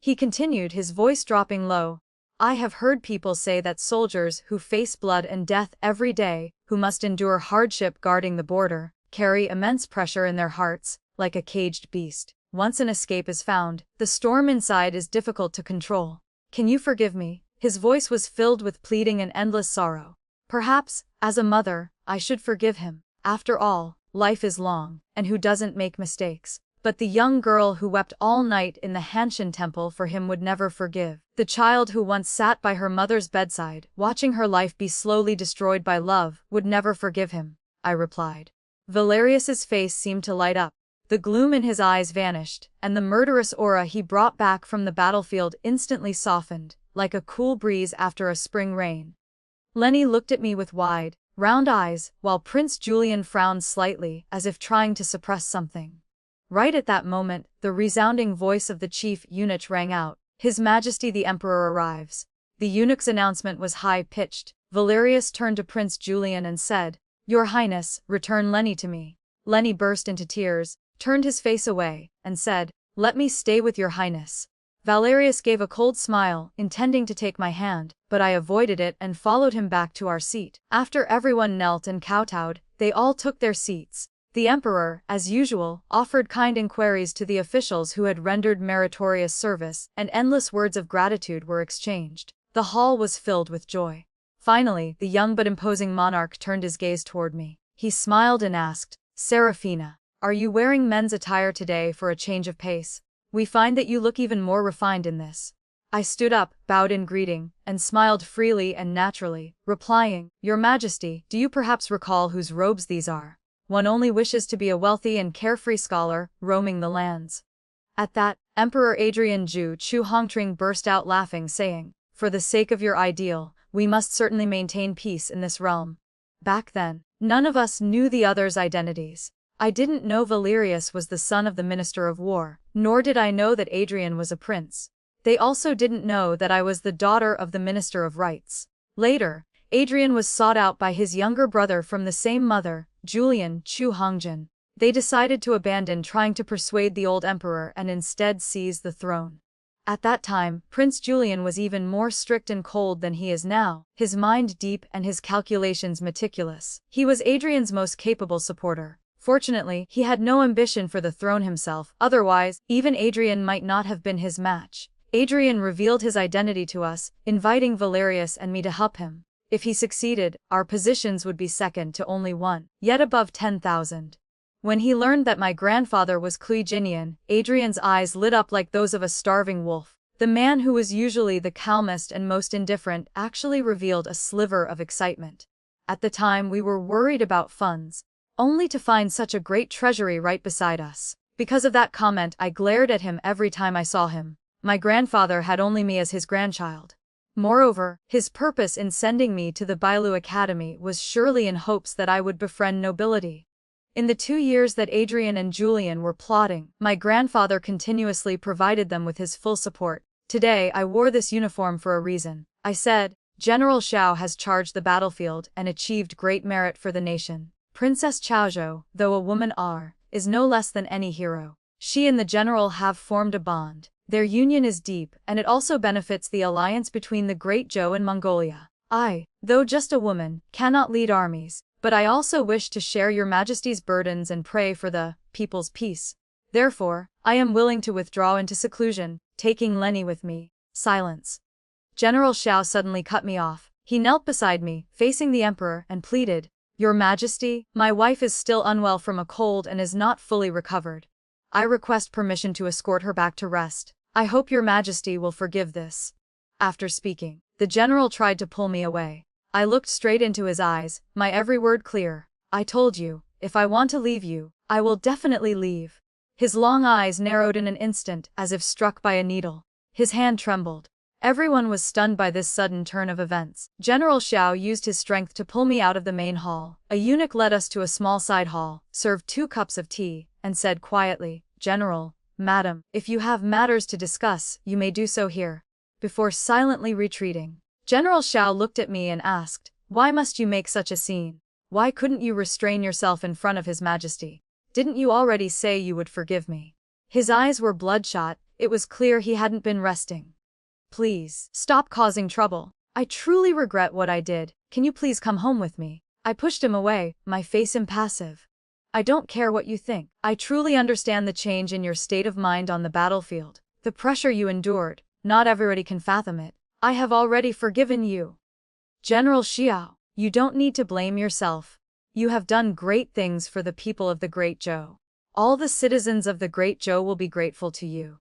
He continued, his voice dropping low. I have heard people say that soldiers who face blood and death every day, who must endure hardship guarding the border, carry immense pressure in their hearts, like a caged beast. Once an escape is found, the storm inside is difficult to control. Can you forgive me? His voice was filled with pleading and endless sorrow. Perhaps, as a mother, I should forgive him. After all, life is long, and who doesn't make mistakes? But the young girl who wept all night in the Hanshin temple for him would never forgive. The child who once sat by her mother's bedside, watching her life be slowly destroyed by love, would never forgive him, I replied. Valerius's face seemed to light up. The gloom in his eyes vanished, and the murderous aura he brought back from the battlefield instantly softened, like a cool breeze after a spring rain. Lenny looked at me with wide, round eyes, while Prince Julian frowned slightly, as if trying to suppress something. Right at that moment, the resounding voice of the chief eunuch rang out, "His Majesty the Emperor arrives." The eunuch's announcement was high-pitched. Valerius turned to Prince Julian and said, "Your Highness, return Lenny to me." Lenny burst into tears, turned his face away, and said, "Let me stay with your Highness." Valerius gave a cold smile, intending to take my hand, but I avoided it and followed him back to our seat. After everyone knelt and kowtowed, they all took their seats. The Emperor, as usual, offered kind inquiries to the officials who had rendered meritorious service, and endless words of gratitude were exchanged. The hall was filled with joy. Finally, the young but imposing monarch turned his gaze toward me. He smiled and asked, "Seraphina, are you wearing men's attire today for a change of pace? We find that you look even more refined in this." I stood up, bowed in greeting, and smiled freely and naturally, replying, "Your Majesty, do you perhaps recall whose robes these are? One only wishes to be a wealthy and carefree scholar, roaming the lands." At that, Emperor Adrian Ju Chu Hongtring burst out laughing, saying, "For the sake of your ideal, we must certainly maintain peace in this realm." Back then, none of us knew the other's identities. I didn't know Valerius was the son of the Minister of War, nor did I know that Adrian was a prince. They also didn't know that I was the daughter of the Minister of Rights. Later, Adrian was sought out by his younger brother from the same mother, Julian Chu Hongjin. They decided to abandon trying to persuade the old emperor and instead seize the throne. At that time, Prince Julian was even more strict and cold than he is now, his mind deep and his calculations meticulous. He was Adrian's most capable supporter. Fortunately, he had no ambition for the throne himself, otherwise, even Adrian might not have been his match. Adrian revealed his identity to us, inviting Valerius and me to help him. If he succeeded, our positions would be second to only one, yet above 10,000. When he learned that my grandfather was Clujinian, Adrian's eyes lit up like those of a starving wolf. The man who was usually the calmest and most indifferent actually revealed a sliver of excitement. At the time we were worried about funds, only to find such a great treasury right beside us. Because of that comment, I glared at him every time I saw him. My grandfather had only me as his grandchild. Moreover, his purpose in sending me to the Bailu Academy was surely in hopes that I would befriend nobility. In the 2 years that Adrian and Julian were plotting, my grandfather continuously provided them with his full support. Today I wore this uniform for a reason. I said, "General Xiao has charged the battlefield and achieved great merit for the nation. Princess Chaozhou, though a woman is no less than any hero. She and the general have formed a bond. Their union is deep, and it also benefits the alliance between the Great Zhou and Mongolia. I, though just a woman, cannot lead armies, but I also wish to share your Majesty's burdens and pray for the people's peace. Therefore, I am willing to withdraw into seclusion, taking Lenny with me." Silence. General Xiao suddenly cut me off. He knelt beside me, facing the emperor, and pleaded, "Your Majesty, my wife is still unwell from a cold and is not fully recovered. I request permission to escort her back to rest. I hope your Majesty will forgive this." After speaking, the general tried to pull me away. I looked straight into his eyes, my every word clear. "I told you, if I want to leave you, I will definitely leave." His long eyes narrowed in an instant, as if struck by a needle. His hand trembled. Everyone was stunned by this sudden turn of events. General Xiao used his strength to pull me out of the main hall. A eunuch led us to a small side hall, served 2 cups of tea, and said quietly, "General, Madam, if you have matters to discuss, you may do so here." Before silently retreating, General Xiao looked at me and asked, "Why must you make such a scene? Why couldn't you restrain yourself in front of His Majesty? Didn't you already say you would forgive me?" His eyes were bloodshot. It was clear he hadn't been resting. "Please, stop causing trouble. I truly regret what I did. Can you please come home with me?" I pushed him away, my face impassive. "I don't care what you think. I truly understand the change in your state of mind on the battlefield. The pressure you endured, not everybody can fathom it. I have already forgiven you. General Xiao, you don't need to blame yourself. You have done great things for the people of the Great Zhou. All the citizens of the Great Zhou will be grateful to you.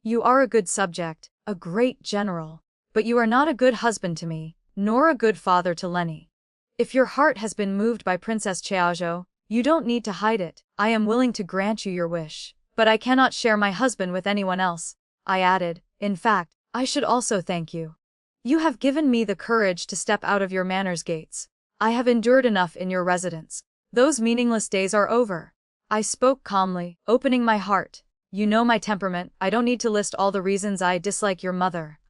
You are a good subject, a great general, but you are not a good husband to me, nor a good father to Lenny. If your heart has been moved by Princess Chaozhou, You don't need to hide it. I am willing to grant you your wish. But I cannot share my husband with anyone else. I added, in fact, I should also thank you. You have given me the courage to step out of your manor's gates. I have endured enough in your residence. Those meaningless days are over. I spoke calmly, opening my heart. You know my temperament, I don't need to list all the reasons I dislike your mother.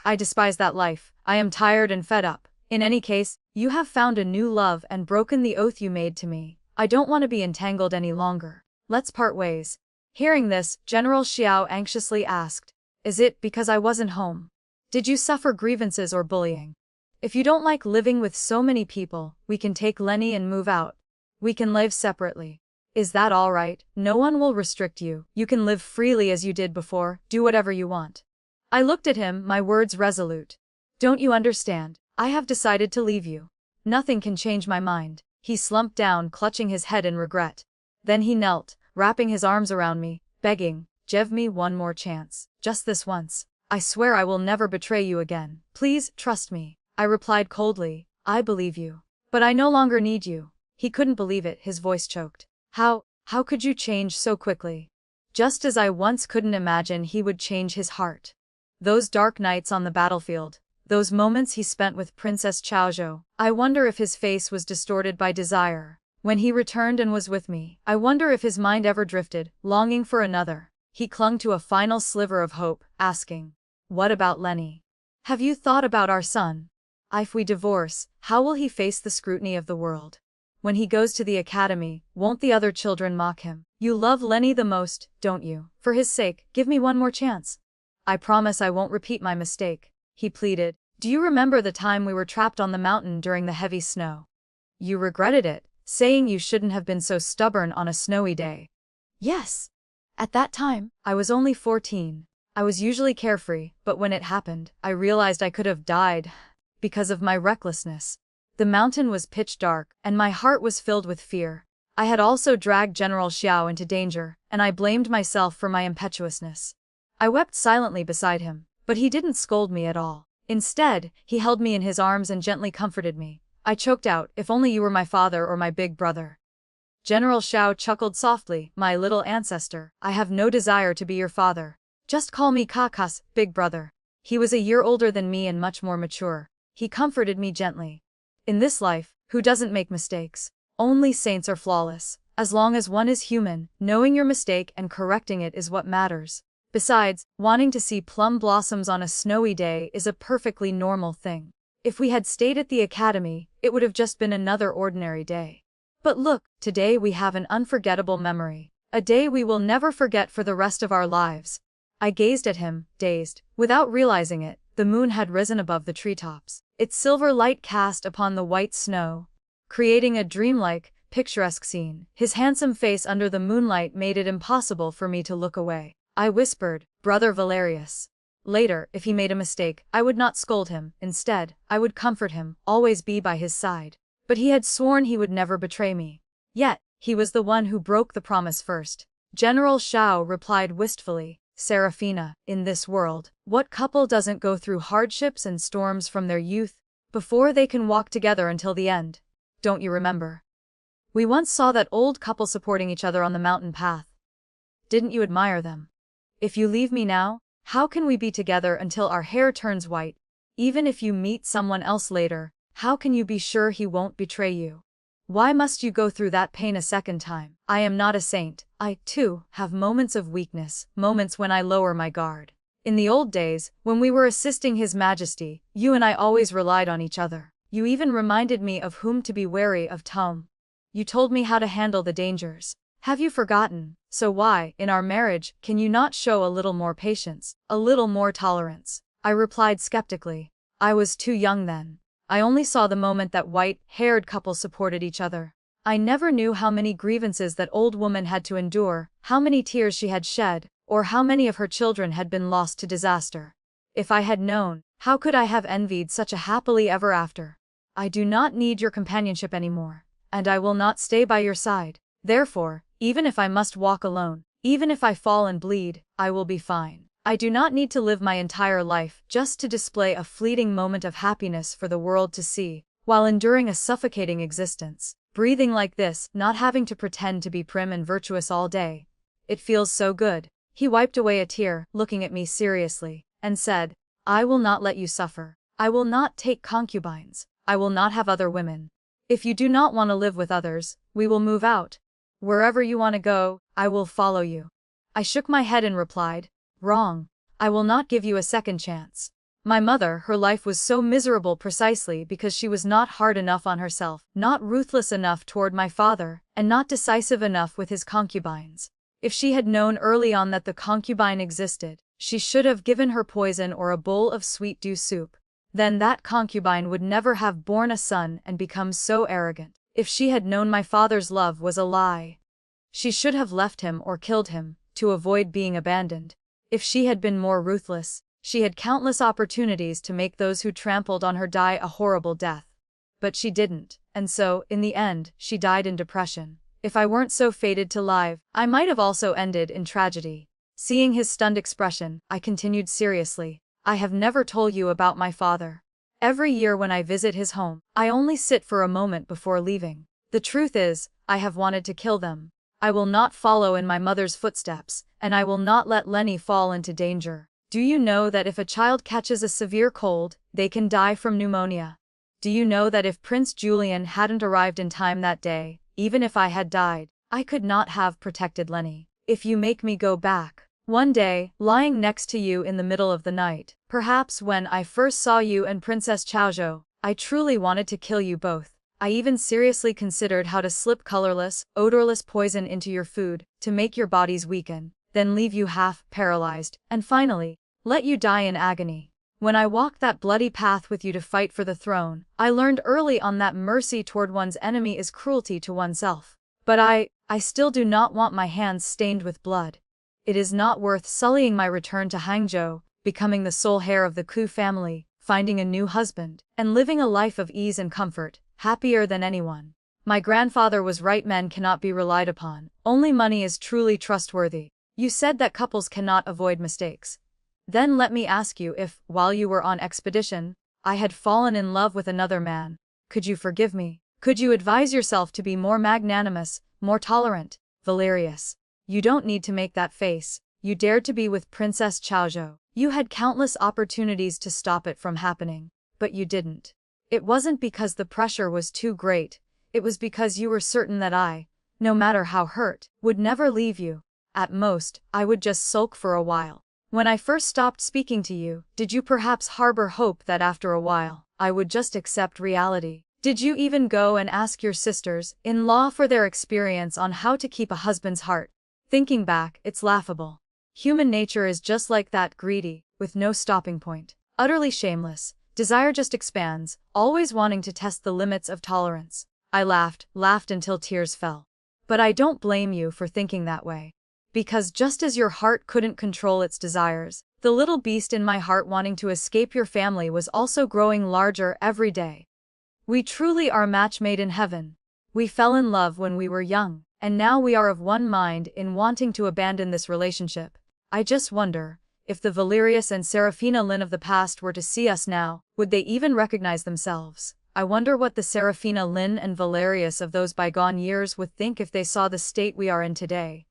I despise that life. I am tired and fed up. In any case, you have found a new love and broken the oath you made to me. I don't want to be entangled any longer. Let's part ways. Hearing this, General Xiao anxiously asked, is it because I wasn't home? Did you suffer grievances or bullying? If you don't like living with so many people, we can take Lenny and move out. We can live separately. Is that all right? No one will restrict you. You can live freely as you did before, do whatever you want. I looked at him, my words resolute. Don't you understand? I have decided to leave you. Nothing can change my mind. He slumped down, clutching his head in regret. Then he knelt, wrapping his arms around me, begging, give me one more chance. Just this once. I swear I will never betray you again. Please, trust me. I replied coldly, I believe you. But I no longer need you. He couldn't believe it, his voice choked. How could you change so quickly? Just as I once couldn't imagine he would change his heart. Those dark nights on the battlefield, those moments he spent with Princess Xiaozhou, I wonder if his face was distorted by desire. When he returned and was with me, I wonder if his mind ever drifted, longing for another. He clung to a final sliver of hope, asking, what about Lenny? Have you thought about our son? If we divorce, how will he face the scrutiny of the world? When he goes to the academy, won't the other children mock him? You love Lenny the most, don't you? For his sake, give me one more chance. I promise I won't repeat my mistake, he pleaded. Do you remember the time we were trapped on the mountain during the heavy snow? You regretted it, saying you shouldn't have been so stubborn on a snowy day. Yes. At that time, I was only 14. I was usually carefree, but when it happened, I realized I could have died because of my recklessness. The mountain was pitch dark, and my heart was filled with fear. I had also dragged General Xiao into danger, and I blamed myself for my impetuousness. I wept silently beside him, but he didn't scold me at all. Instead, he held me in his arms and gently comforted me. I choked out, if only you were my father or my big brother. General Xiao chuckled softly, my little ancestor, I have no desire to be your father. Just call me Kakas, big brother. He was a year older than me and much more mature. He comforted me gently. In this life, who doesn't make mistakes? Only saints are flawless. As long as one is human, knowing your mistake and correcting it is what matters. Besides, wanting to see plum blossoms on a snowy day is a perfectly normal thing. If we had stayed at the academy, it would have just been another ordinary day. But look, today we have an unforgettable memory. A day we will never forget for the rest of our lives. I gazed at him, dazed. Without realizing it, the moon had risen above the treetops. Its silver light cast upon the white snow, creating a dreamlike, picturesque scene. His handsome face under the moonlight made it impossible for me to look away. I whispered, Brother Valerius. Later, if he made a mistake, I would not scold him. Instead, I would comfort him, always be by his side. But he had sworn he would never betray me. Yet, he was the one who broke the promise first. General Xiao replied wistfully, Serafina, in this world, what couple doesn't go through hardships and storms from their youth before they can walk together until the end? Don't you remember? We once saw that old couple supporting each other on the mountain path. Didn't you admire them? If you leave me now, how can we be together until our hair turns white? Even if you meet someone else later, how can you be sure he won't betray you? Why must you go through that pain a second time? I am not a saint. I, too, have moments of weakness, moments when I lower my guard. In the old days, when we were assisting His Majesty, you and I always relied on each other. You even reminded me of whom to be wary of. Tom. You told me how to handle the dangers. Have you forgotten? So why, in our marriage, can you not show a little more patience, a little more tolerance? I replied skeptically. I was too young then. I only saw the moment that white-haired couple supported each other. I never knew how many grievances that old woman had to endure, how many tears she had shed, or how many of her children had been lost to disaster. If I had known, how could I have envied such a happily ever after? I do not need your companionship anymore, and I will not stay by your side. Therefore, even if I must walk alone, even if I fall and bleed, I will be fine. I do not need to live my entire life just to display a fleeting moment of happiness for the world to see, while enduring a suffocating existence. Breathing like this, not having to pretend to be prim and virtuous all day. It feels so good. He wiped away a tear, looking at me seriously, and said, I will not let you suffer. I will not take concubines. I will not have other women. If you do not want to live with others, we will move out. Wherever you want to go, I will follow you. I shook my head and replied, wrong. I will not give you a second chance. My mother, her life was so miserable precisely because she was not hard enough on herself, not ruthless enough toward my father, and not decisive enough with his concubines. If she had known early on that the concubine existed, she should have given her poison or a bowl of sweet dew soup. Then that concubine would never have borne a son and become so arrogant. If she had known my father's love was a lie, she should have left him or killed him, to avoid being abandoned. If she had been more ruthless, she had countless opportunities to make those who trampled on her die a horrible death. But she didn't, and so, in the end, she died in depression. If I weren't so fated to live, I might have also ended in tragedy. Seeing his stunned expression, I continued seriously, I have never told you about my father. Every year when I visit his home, I only sit for a moment before leaving. The truth is, I have wanted to kill them. I will not follow in my mother's footsteps, and I will not let Lenny fall into danger. Do you know that if a child catches a severe cold, they can die from pneumonia? Do you know that if Prince Julian hadn't arrived in time that day, even if I had died, I could not have protected Lenny? If you make me go back, one day, lying next to you in the middle of the night, perhaps when I first saw you and Princess Xiaozhou, I truly wanted to kill you both. I even seriously considered how to slip colorless, odorless poison into your food, to make your bodies weaken, then leave you half paralyzed, and finally, let you die in agony. When I walked that bloody path with you to fight for the throne, I learned early on that mercy toward one's enemy is cruelty to oneself. But I still do not want my hands stained with blood. It is not worth sullying my return to Hangzhou, becoming the sole heir of the Ku family, finding a new husband, and living a life of ease and comfort, happier than anyone. My grandfather was right, men cannot be relied upon, only money is truly trustworthy. You said that couples cannot avoid mistakes. Then let me ask you if, while you were on expedition, I had fallen in love with another man, could you forgive me? Could you advise yourself to be more magnanimous, more tolerant? Valerius, you don't need to make that face. You dared to be with Princess Xiaozhou. You had countless opportunities to stop it from happening, but you didn't. It wasn't because the pressure was too great, it was because you were certain that I, no matter how hurt, would never leave you. At most, I would just sulk for a while. When I first stopped speaking to you, did you perhaps harbor hope that after a while, I would just accept reality? Did you even go and ask your sisters-in-law for their experience on how to keep a husband's heart? Thinking back, it's laughable. Human nature is just like that, greedy, with no stopping point. Utterly shameless, desire just expands, always wanting to test the limits of tolerance. I laughed until tears fell. But I don't blame you for thinking that way. Because just as your heart couldn't control its desires, the little beast in my heart wanting to escape your family was also growing larger every day. We truly are match made in heaven. We fell in love when we were young, and now we are of one mind in wanting to abandon this relationship. I just wonder, if the Valerius and Serafina Lin of the past were to see us now, would they even recognize themselves? I wonder what the Serafina Lin and Valerius of those bygone years would think if they saw the state we are in today.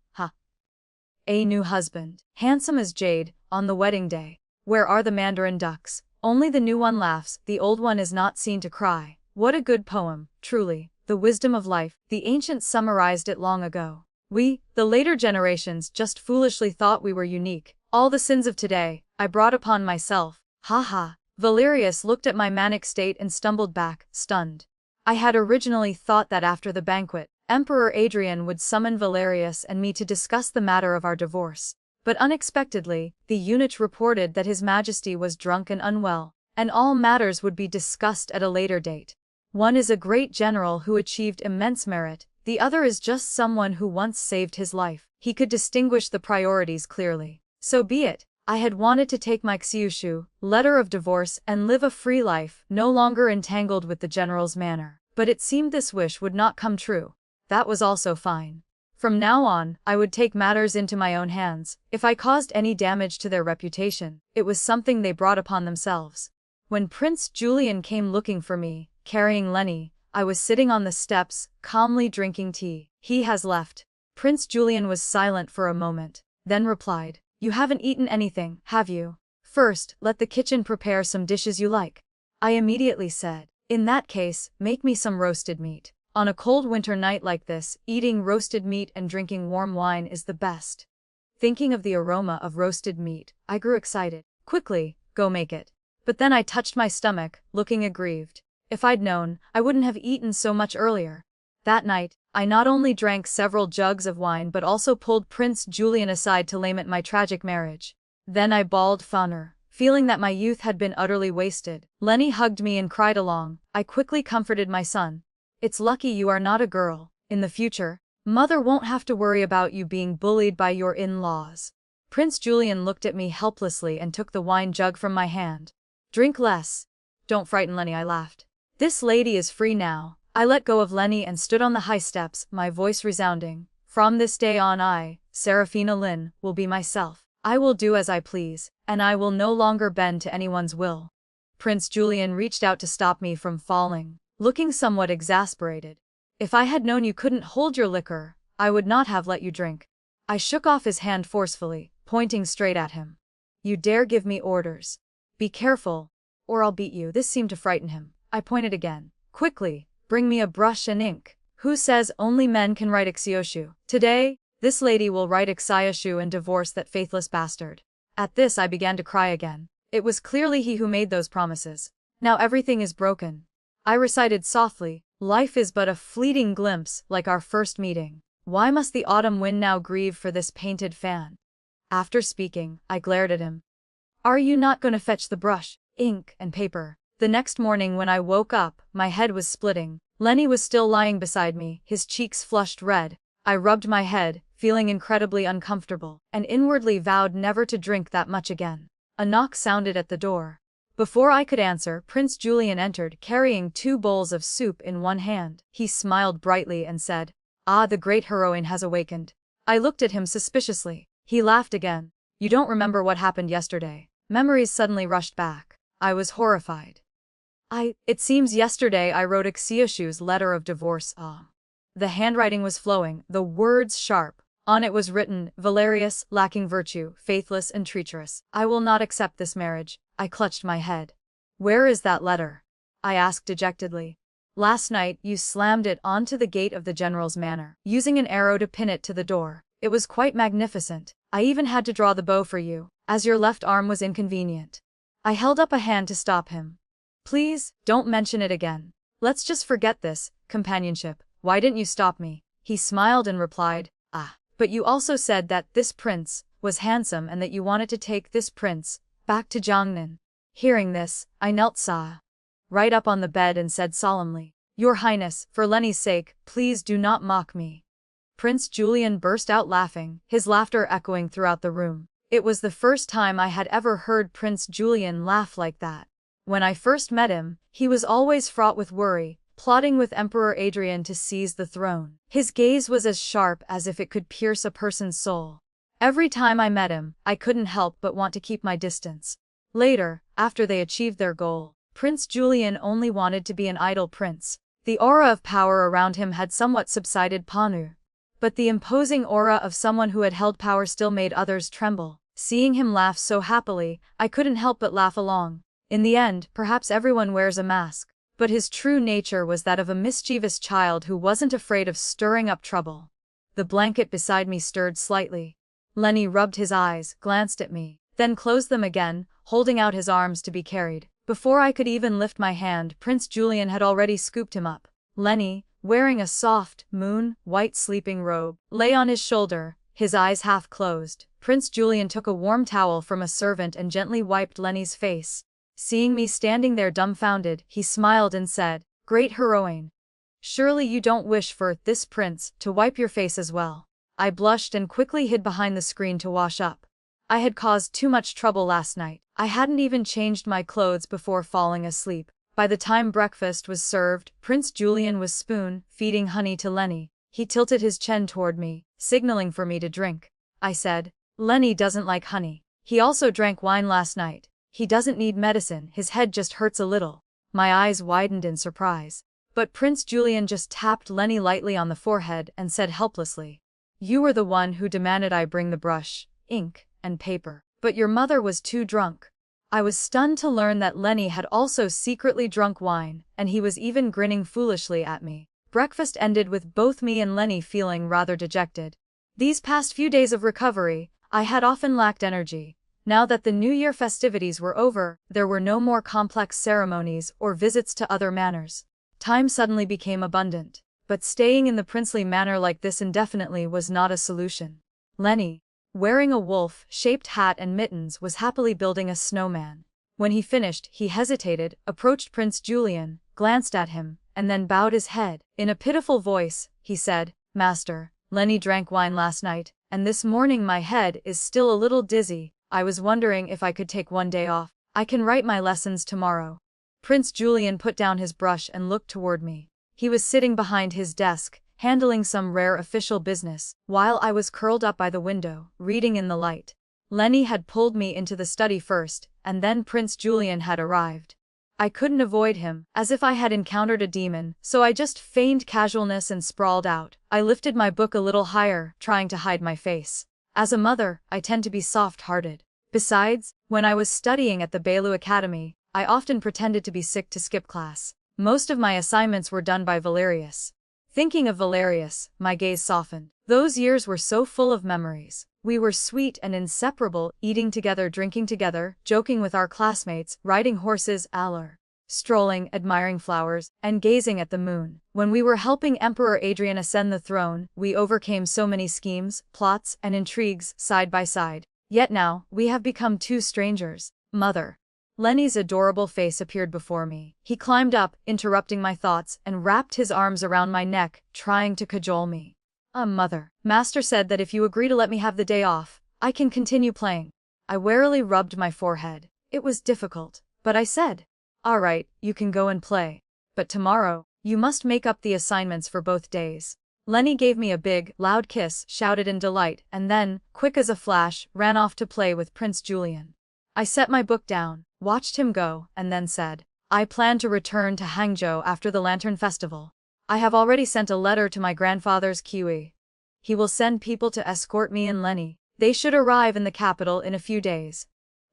A new husband, handsome as jade, on the wedding day. Where are the mandarin ducks? Only the new one laughs, the old one is not seen to cry. What a good poem, truly, the wisdom of life. The ancients summarized it long ago. We, the later generations, just foolishly thought we were unique. All the sins of today, I brought upon myself. Ha ha. Valerius looked at my manic state and stumbled back, stunned. I had originally thought that after the banquet, Emperor Adrian would summon Valerius and me to discuss the matter of our divorce. But unexpectedly, the eunuch reported that His Majesty was drunk and unwell, and all matters would be discussed at a later date. One is a great general who achieved immense merit, the other is just someone who once saved his life. He could distinguish the priorities clearly. So be it. I had wanted to take my Xiushu, letter of divorce, and live a free life, no longer entangled with the general's manor. But it seemed this wish would not come true. That was also fine. From now on, I would take matters into my own hands. If I caused any damage to their reputation, it was something they brought upon themselves. When Prince Julian came looking for me, carrying Lenny, I was sitting on the steps, calmly drinking tea. He has left. Prince Julian was silent for a moment, then replied, "You haven't eaten anything, have you? First, let the kitchen prepare some dishes you like." I immediately said, "In that case, make me some roasted meat. On a cold winter night like this, eating roasted meat and drinking warm wine is the best." Thinking of the aroma of roasted meat, I grew excited. "Quickly, go make it." But then I touched my stomach, looking aggrieved. If I'd known, I wouldn't have eaten so much earlier. That night, I not only drank several jugs of wine but also pulled Prince Julian aside to lament my tragic marriage. Then I bawled thunder, feeling that my youth had been utterly wasted. Lenny hugged me and cried along. I quickly comforted my son. "It's lucky you are not a girl. In the future, Mother won't have to worry about you being bullied by your in-laws." Prince Julian looked at me helplessly and took the wine jug from my hand. "Drink less. Don't frighten Lenny," I laughed. "This lady is free now." I let go of Lenny and stood on the high steps, my voice resounding. "From this day on I, Serafina Lin, will be myself. I will do as I please, and I will no longer bend to anyone's will." Prince Julian reached out to stop me from falling, looking somewhat exasperated. "If I had known you couldn't hold your liquor, I would not have let you drink." I shook off his hand forcefully, pointing straight at him. "You dare give me orders? Be careful, or I'll beat you." This seemed to frighten him. I pointed again. "Quickly, bring me a brush and ink." "Who says only men can write Xiaoxiu? Today, this lady will write Xiaoxiu and divorce that faithless bastard." At this I began to cry again. It was clearly he who made those promises. Now everything is broken. I recited softly, "Life is but a fleeting glimpse, like our first meeting. Why must the autumn wind now grieve for this painted fan?" After speaking, I glared at him. "Are you not going to fetch the brush, ink, and paper?" The next morning when I woke up, my head was splitting. Lenny was still lying beside me, his cheeks flushed red. I rubbed my head, feeling incredibly uncomfortable, and inwardly vowed never to drink that much again. A knock sounded at the door. Before I could answer, Prince Julian entered, carrying 2 bowls of soup in one hand. He smiled brightly and said, "Ah, the great heroine has awakened." I looked at him suspiciously. He laughed again. "You don't remember what happened yesterday?" Memories suddenly rushed back. I was horrified. It seems yesterday I wrote Xiaoxiu's letter of divorce. The handwriting was flowing, the words sharp. On it was written, "Valerius, lacking virtue, faithless and treacherous. I will not accept this marriage." I clutched my head. "Where is that letter?" I asked dejectedly. "Last night, you slammed it onto the gate of the general's manor, using an arrow to pin it to the door. It was quite magnificent. I even had to draw the bow for you, as your left arm was inconvenient." I held up a hand to stop him. "Please, don't mention it again. Let's just forget this companionship. Why didn't you stop me?" He smiled and replied, But you also said that this prince was handsome and that you wanted to take this prince back to Jiangnan." Hearing this, I knelt right up on the bed and said solemnly, "Your Highness, for Lenny's sake, please do not mock me." Prince Julian burst out laughing, his laughter echoing throughout the room. It was the first time I had ever heard Prince Julian laugh like that. When I first met him, he was always fraught with worry, plotting with Emperor Adrian to seize the throne. His gaze was as sharp as if it could pierce a person's soul. Every time I met him, I couldn't help but want to keep my distance. Later, after they achieved their goal, Prince Julian only wanted to be an idle prince. The aura of power around him had somewhat subsided, but the imposing aura of someone who had held power still made others tremble. Seeing him laugh so happily, I couldn't help but laugh along. In the end, perhaps everyone wears a mask, but his true nature was that of a mischievous child who wasn't afraid of stirring up trouble. The blanket beside me stirred slightly. Lenny rubbed his eyes, glanced at me, then closed them again, holding out his arms to be carried. Before I could even lift my hand, Prince Julian had already scooped him up. Lenny, wearing a soft, moon-white sleeping robe, lay on his shoulder, his eyes half closed. Prince Julian took a warm towel from a servant and gently wiped Lenny's face. Seeing me standing there dumbfounded, he smiled and said, "Great heroine. Surely you don't wish for this prince to wipe your face as well." I blushed and quickly hid behind the screen to wash up. I had caused too much trouble last night. I hadn't even changed my clothes before falling asleep. By the time breakfast was served, Prince Julian was spoon-feeding honey to Lenny. He tilted his chin toward me, signaling for me to drink. I said, "Lenny doesn't like honey. He also drank wine last night. He doesn't need medicine, his head just hurts a little." My eyes widened in surprise. But Prince Julian just tapped Lenny lightly on the forehead and said helplessly, "You were the one who demanded I bring the brush, ink, and paper. But your mother was too drunk." I was stunned to learn that Lenny had also secretly drunk wine, and he was even grinning foolishly at me. Breakfast ended with both me and Lenny feeling rather dejected. These past few days of recovery, I had often lacked energy. Now that the New Year festivities were over, there were no more complex ceremonies or visits to other manors. Time suddenly became abundant. But staying in the princely manor like this indefinitely was not a solution. Lenny, wearing a wolf-shaped hat and mittens, was happily building a snowman. When he finished, he hesitated, approached Prince Julian, glanced at him, and then bowed his head. In a pitiful voice, he said, "Master, Lenny drank wine last night, and this morning my head is still a little dizzy. I was wondering if I could take one day off. I can write my lessons tomorrow." Prince Julian put down his brush and looked toward me. He was sitting behind his desk, handling some rare official business, while I was curled up by the window, reading in the light. Lenny had pulled me into the study first, and then Prince Julian had arrived. I couldn't avoid him, as if I had encountered a demon, so I just feigned casualness and sprawled out. I lifted my book a little higher, trying to hide my face. As a mother, I tend to be soft-hearted. Besides, when I was studying at the Bailu Academy, I often pretended to be sick to skip class. Most of my assignments were done by Valerius. Thinking of Valerius, my gaze softened. Those years were so full of memories. We were sweet and inseparable, eating together, drinking together, joking with our classmates, riding horses, strolling, admiring flowers, and gazing at the moon. When we were helping Emperor Adrian ascend the throne, we overcame so many schemes, plots, and intrigues, side by side. Yet now, we have become two strangers. Mother. Lenny's adorable face appeared before me. He climbed up, interrupting my thoughts, and wrapped his arms around my neck, trying to cajole me. Mother. Master said that if you agree to let me have the day off, I can continue playing." I warily rubbed my forehead. It was difficult, but I said, "All right, you can go and play. But tomorrow, you must make up the assignments for both days." Lenny gave me a big, loud kiss, shouted in delight, and then, quick as a flash, ran off to play with Prince Julian. I set my book down, watched him go, and then said, "I plan to return to Hangzhou after the Lantern Festival. I have already sent a letter to my grandfather's kiwi. He will send people to escort me and Lenny. They should arrive in the capital in a few days."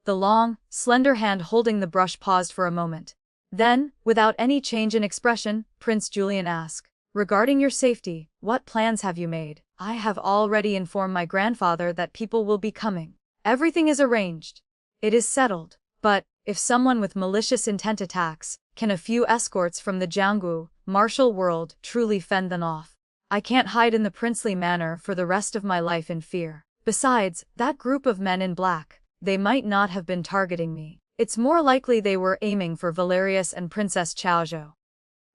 The long, slender hand holding the brush paused for a moment. Then, without any change in expression, Prince Julian asked, "Regarding your safety, what plans have you made?" "I have already informed my grandfather that people will be coming. Everything is arranged. It is settled. But, if someone with malicious intent attacks, can a few escorts from the Jianggu, martial world, truly fend them off? I can't hide in the princely manor for the rest of my life in fear. Besides, that group of men in black, they might not have been targeting me. It's more likely they were aiming for Valerius and Princess Xiaozhou."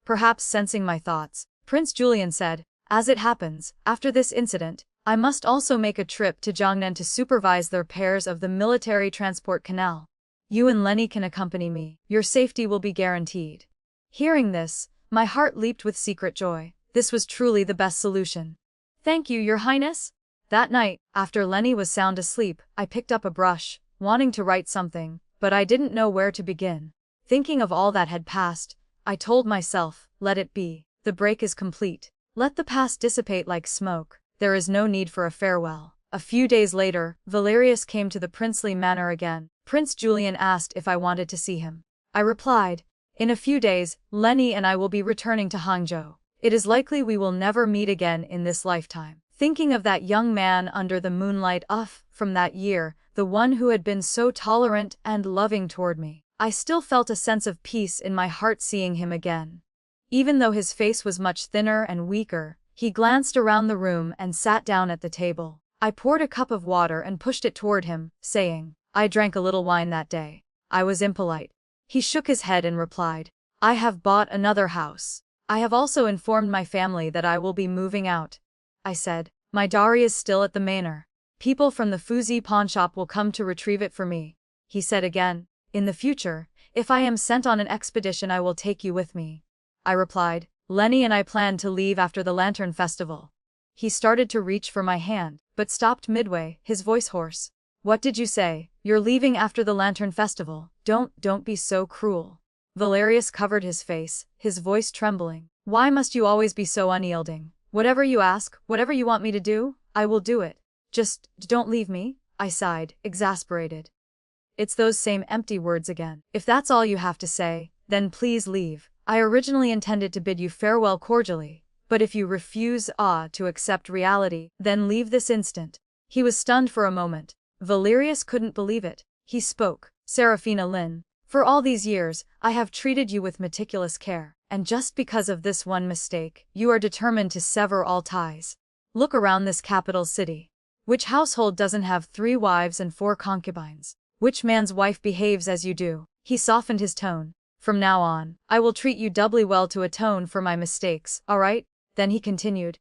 Perhaps sensing my thoughts, Prince Julian said, "As it happens, after this incident, I must also make a trip to Jiangnan to supervise the repairs of the military transport canal. You and Lenny can accompany me. Your safety will be guaranteed." Hearing this, my heart leaped with secret joy. This was truly the best solution. "Thank you, Your Highness." That night, after Lenny was sound asleep, I picked up a brush, wanting to write something, but I didn't know where to begin. Thinking of all that had passed, I told myself, let it be. The break is complete. Let the past dissipate like smoke. There is no need for a farewell. A few days later, Valerius came to the princely manor again. Prince Julian asked if I wanted to see him. I replied, "In a few days, Lenny and I will be returning to Hangzhou. It is likely we will never meet again in this lifetime." Thinking of that young man under the moonlight from that year, the one who had been so tolerant and loving toward me, I still felt a sense of peace in my heart seeing him again. Even though his face was much thinner and weaker, he glanced around the room and sat down at the table. I poured a cup of water and pushed it toward him, saying, "I drank a little wine that day. I was impolite." He shook his head and replied, "I have bought another house. I have also informed my family that I will be moving out." I said, "My diary is still at the manor. People from the Fuzi pawnshop will come to retrieve it for me." He said again, "In the future, if I am sent on an expedition I will take you with me." I replied, "Lenny and I plan to leave after the Lantern Festival." He started to reach for my hand, but stopped midway, his voice hoarse. "What did you say? You're leaving after the Lantern Festival? Don't be so cruel." Valerius covered his face, his voice trembling. Why must you always be so unyielding? Whatever you ask, whatever you want me to do, I will do it. Just, don't leave me, I sighed, exasperated. It's those same empty words again. If that's all you have to say, then please leave. I originally intended to bid you farewell cordially, but if you refuse to accept reality, then leave this instant. He was stunned for a moment. Valerius couldn't believe it. He spoke. Serafina Lin, for all these years, I have treated you with meticulous care, and just because of this one mistake, you are determined to sever all ties. Look around this capital city. Which household doesn't have 3 wives and 4 concubines? Which man's wife behaves as you do? He softened his tone. From now on, I will treat you doubly well to atone for my mistakes, all right? Then he continued.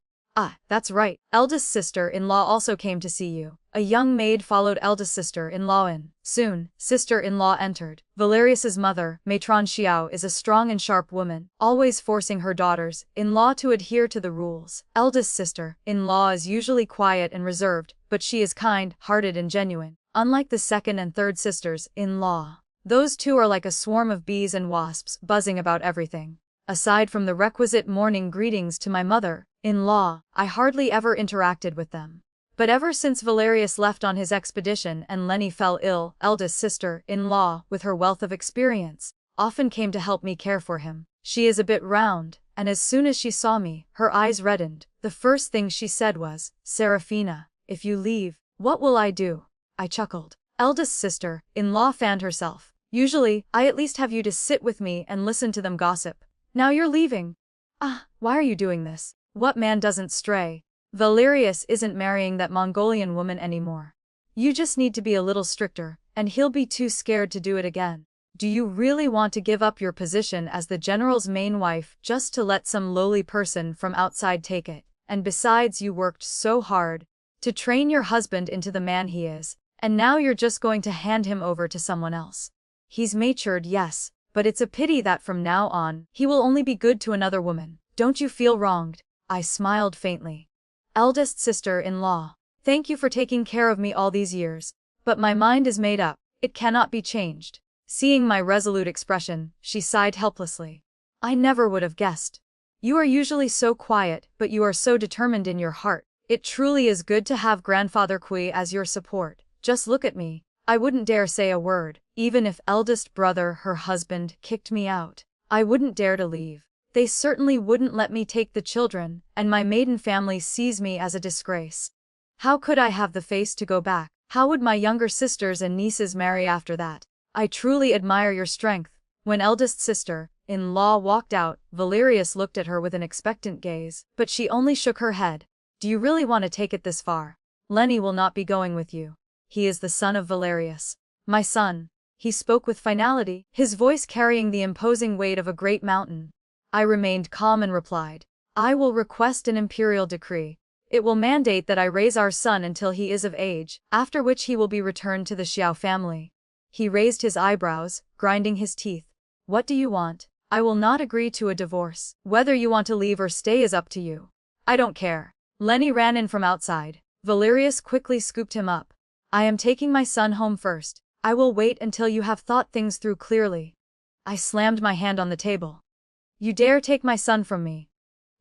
That's right. Eldest sister-in-law also came to see you. A young maid followed eldest sister-in-law in. Soon, sister-in-law entered. Valerius's mother, Matron Xiao, is a strong and sharp woman, always forcing her daughters-in-law to adhere to the rules. Eldest sister-in-law is usually quiet and reserved, but she is kind-hearted and genuine. Unlike the second and third sisters-in-law, those two are like a swarm of bees and wasps buzzing about everything. Aside from the requisite morning greetings to my mother-in-law, I hardly ever interacted with them. But ever since Valerius left on his expedition and Lenny fell ill, eldest sister-in-law, with her wealth of experience, often came to help me care for him. She is a bit round, and as soon as she saw me, her eyes reddened. The first thing she said was, "Serafina, if you leave, what will I do?" I chuckled. Eldest sister-in-law fanned herself. "Usually, I at least have you to sit with me and listen to them gossip. Now you're leaving. Why are you doing this? What man doesn't stray? Valerius isn't marrying that Mongolian woman anymore. You just need to be a little stricter, and he'll be too scared to do it again. Do you really want to give up your position as the general's main wife just to let some lowly person from outside take it? And besides, you worked so hard to train your husband into the man he is, and now you're just going to hand him over to someone else. He's matured, yes, but it's a pity that from now on, he will only be good to another woman. Don't you feel wronged?" I smiled faintly. Eldest sister-in-law, thank you for taking care of me all these years, but my mind is made up. It cannot be changed. Seeing my resolute expression, she sighed helplessly. I never would have guessed. You are usually so quiet, but you are so determined in your heart. It truly is good to have Grandfather Kui as your support. Just look at me. I wouldn't dare say a word. Even if eldest brother, her husband, kicked me out, I wouldn't dare to leave. They certainly wouldn't let me take the children, and my maiden family sees me as a disgrace. How could I have the face to go back? How would my younger sisters and nieces marry after that? I truly admire your strength. When eldest sister-in-law walked out, Valerius looked at her with an expectant gaze, but she only shook her head. Do you really want to take it this far? Lenny will not be going with you. He is the son of Valerius. My son. He spoke with finality, his voice carrying the imposing weight of a great mountain. I remained calm and replied, I will request an imperial decree. It will mandate that I raise our son until he is of age, after which he will be returned to the Xiao family. He raised his eyebrows, grinding his teeth. What do you want? I will not agree to a divorce. Whether you want to leave or stay is up to you. I don't care. Lenny ran in from outside. Valerius quickly scooped him up. I am taking my son home first. I will wait until you have thought things through clearly. I slammed my hand on the table. You dare take my son from me?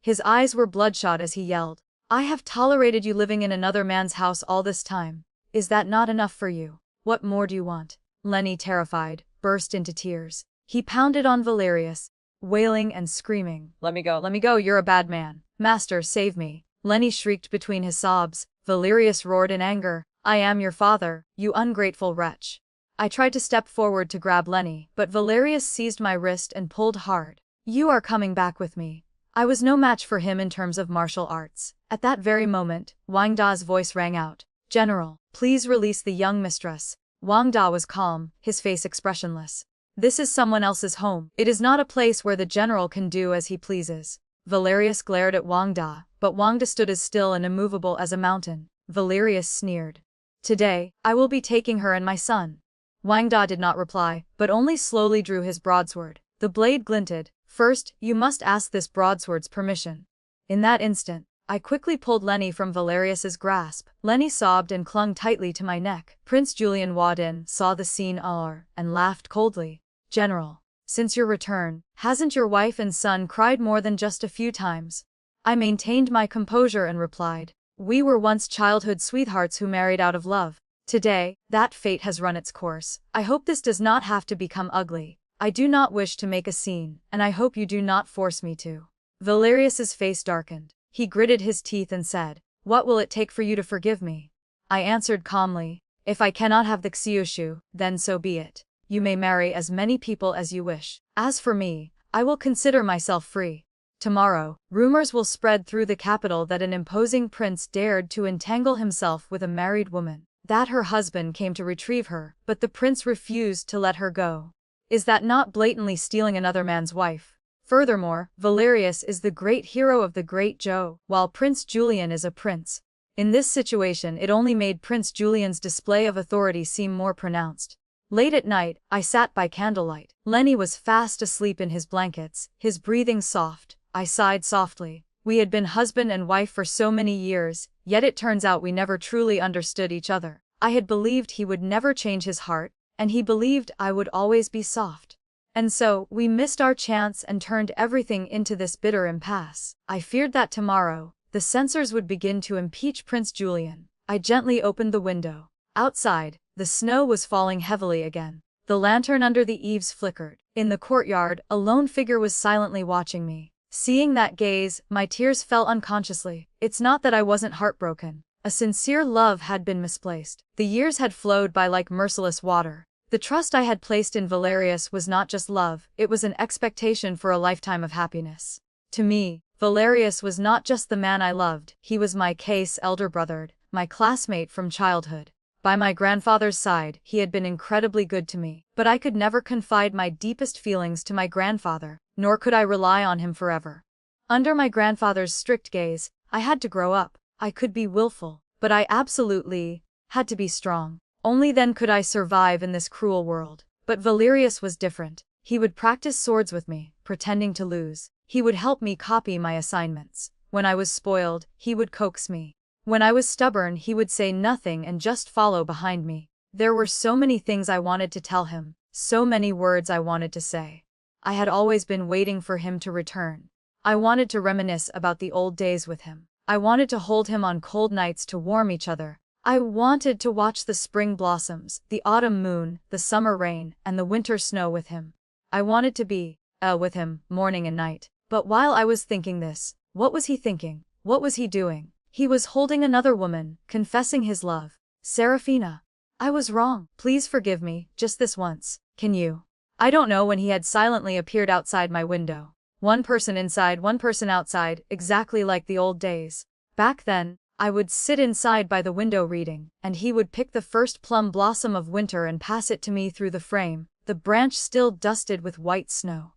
His eyes were bloodshot as he yelled. I have tolerated you living in another man's house all this time. Is that not enough for you? What more do you want? Lenny, terrified, burst into tears. He pounded on Valerius, wailing and screaming. Let me go, you're a bad man. Master, save me. Lenny shrieked between his sobs. Valerius roared in anger. I am your father, you ungrateful wretch. I tried to step forward to grab Lenny, but Valerius seized my wrist and pulled hard. You are coming back with me. I was no match for him in terms of martial arts. At that very moment, Wang Da's voice rang out. General, please release the young mistress. Wang Da was calm, his face expressionless. This is someone else's home. It is not a place where the general can do as he pleases. Valerius glared at Wang Da, but Wang Da stood as still and immovable as a mountain. Valerius sneered. Today, I will be taking her and my son. Wang Da did not reply, but only slowly drew his broadsword. The blade glinted. First, you must ask this broadsword's permission. In that instant, I quickly pulled Lenny from Valerius's grasp. Lenny sobbed and clung tightly to my neck. Prince Julian Wadin saw the scene and laughed coldly. General, Since your return, hasn't your wife and son cried more than just a few times? I maintained my composure and replied, we were once childhood sweethearts who married out of love. Today, that fate has run its course. I hope this does not have to become ugly. I do not wish to make a scene, and I hope you do not force me to. Valerius's face darkened. He gritted his teeth and said, what will it take for you to forgive me? I answered calmly, if I cannot have the Xianxia, then so be it. You may marry as many people as you wish. As for me, I will consider myself free. Tomorrow, rumors will spread through the capital that an imposing prince dared to entangle himself with a married woman, that her husband came to retrieve her, but the prince refused to let her go. Is that not blatantly stealing another man's wife? Furthermore, Valerius is the great hero of the Great Joe, while Prince Julian is a prince. In this situation, it only made Prince Julian's display of authority seem more pronounced. Late at night, I sat by candlelight. Lenny was fast asleep in his blankets, his breathing soft. I sighed softly. We had been husband and wife for so many years, yet it turns out we never truly understood each other. I had believed he would never change his heart, and he believed I would always be soft. And so, we missed our chance and turned everything into this bitter impasse. I feared that tomorrow, the censors would begin to impeach Prince Julian. I gently opened the window. Outside, the snow was falling heavily again. The lantern under the eaves flickered. In the courtyard, a lone figure was silently watching me. Seeing that gaze, my tears fell unconsciously. It's not that I wasn't heartbroken. A sincere love had been misplaced. The years had flowed by like merciless water. The trust I had placed in Valerius was not just love, it was an expectation for a lifetime of happiness. To me, Valerius was not just the man I loved, he was my elder brother, my classmate from childhood. By my grandfather's side, he had been incredibly good to me, but I could never confide my deepest feelings to my grandfather, nor could I rely on him forever. Under my grandfather's strict gaze, I had to grow up. I could be willful, but I absolutely had to be strong. Only then could I survive in this cruel world. But Valerius was different. He would practice swords with me, pretending to lose. He would help me copy my assignments. When I was spoiled, he would coax me. When I was stubborn, he would say nothing and just follow behind me. There were so many things I wanted to tell him, so many words I wanted to say. I had always been waiting for him to return. I wanted to reminisce about the old days with him. I wanted to hold him on cold nights to warm each other. I wanted to watch the spring blossoms, the autumn moon, the summer rain, and the winter snow with him. I wanted to be with him, morning and night. But while I was thinking this, what was he thinking? What was he doing? He was holding another woman, confessing his love. Serafina. I was wrong. Please forgive me, just this once. Can you? I don't know when he had silently appeared outside my window. One person inside, one person outside, exactly like the old days. Back then, I would sit inside by the window reading, and he would pick the first plum blossom of winter and pass it to me through the frame, the branch still dusted with white snow.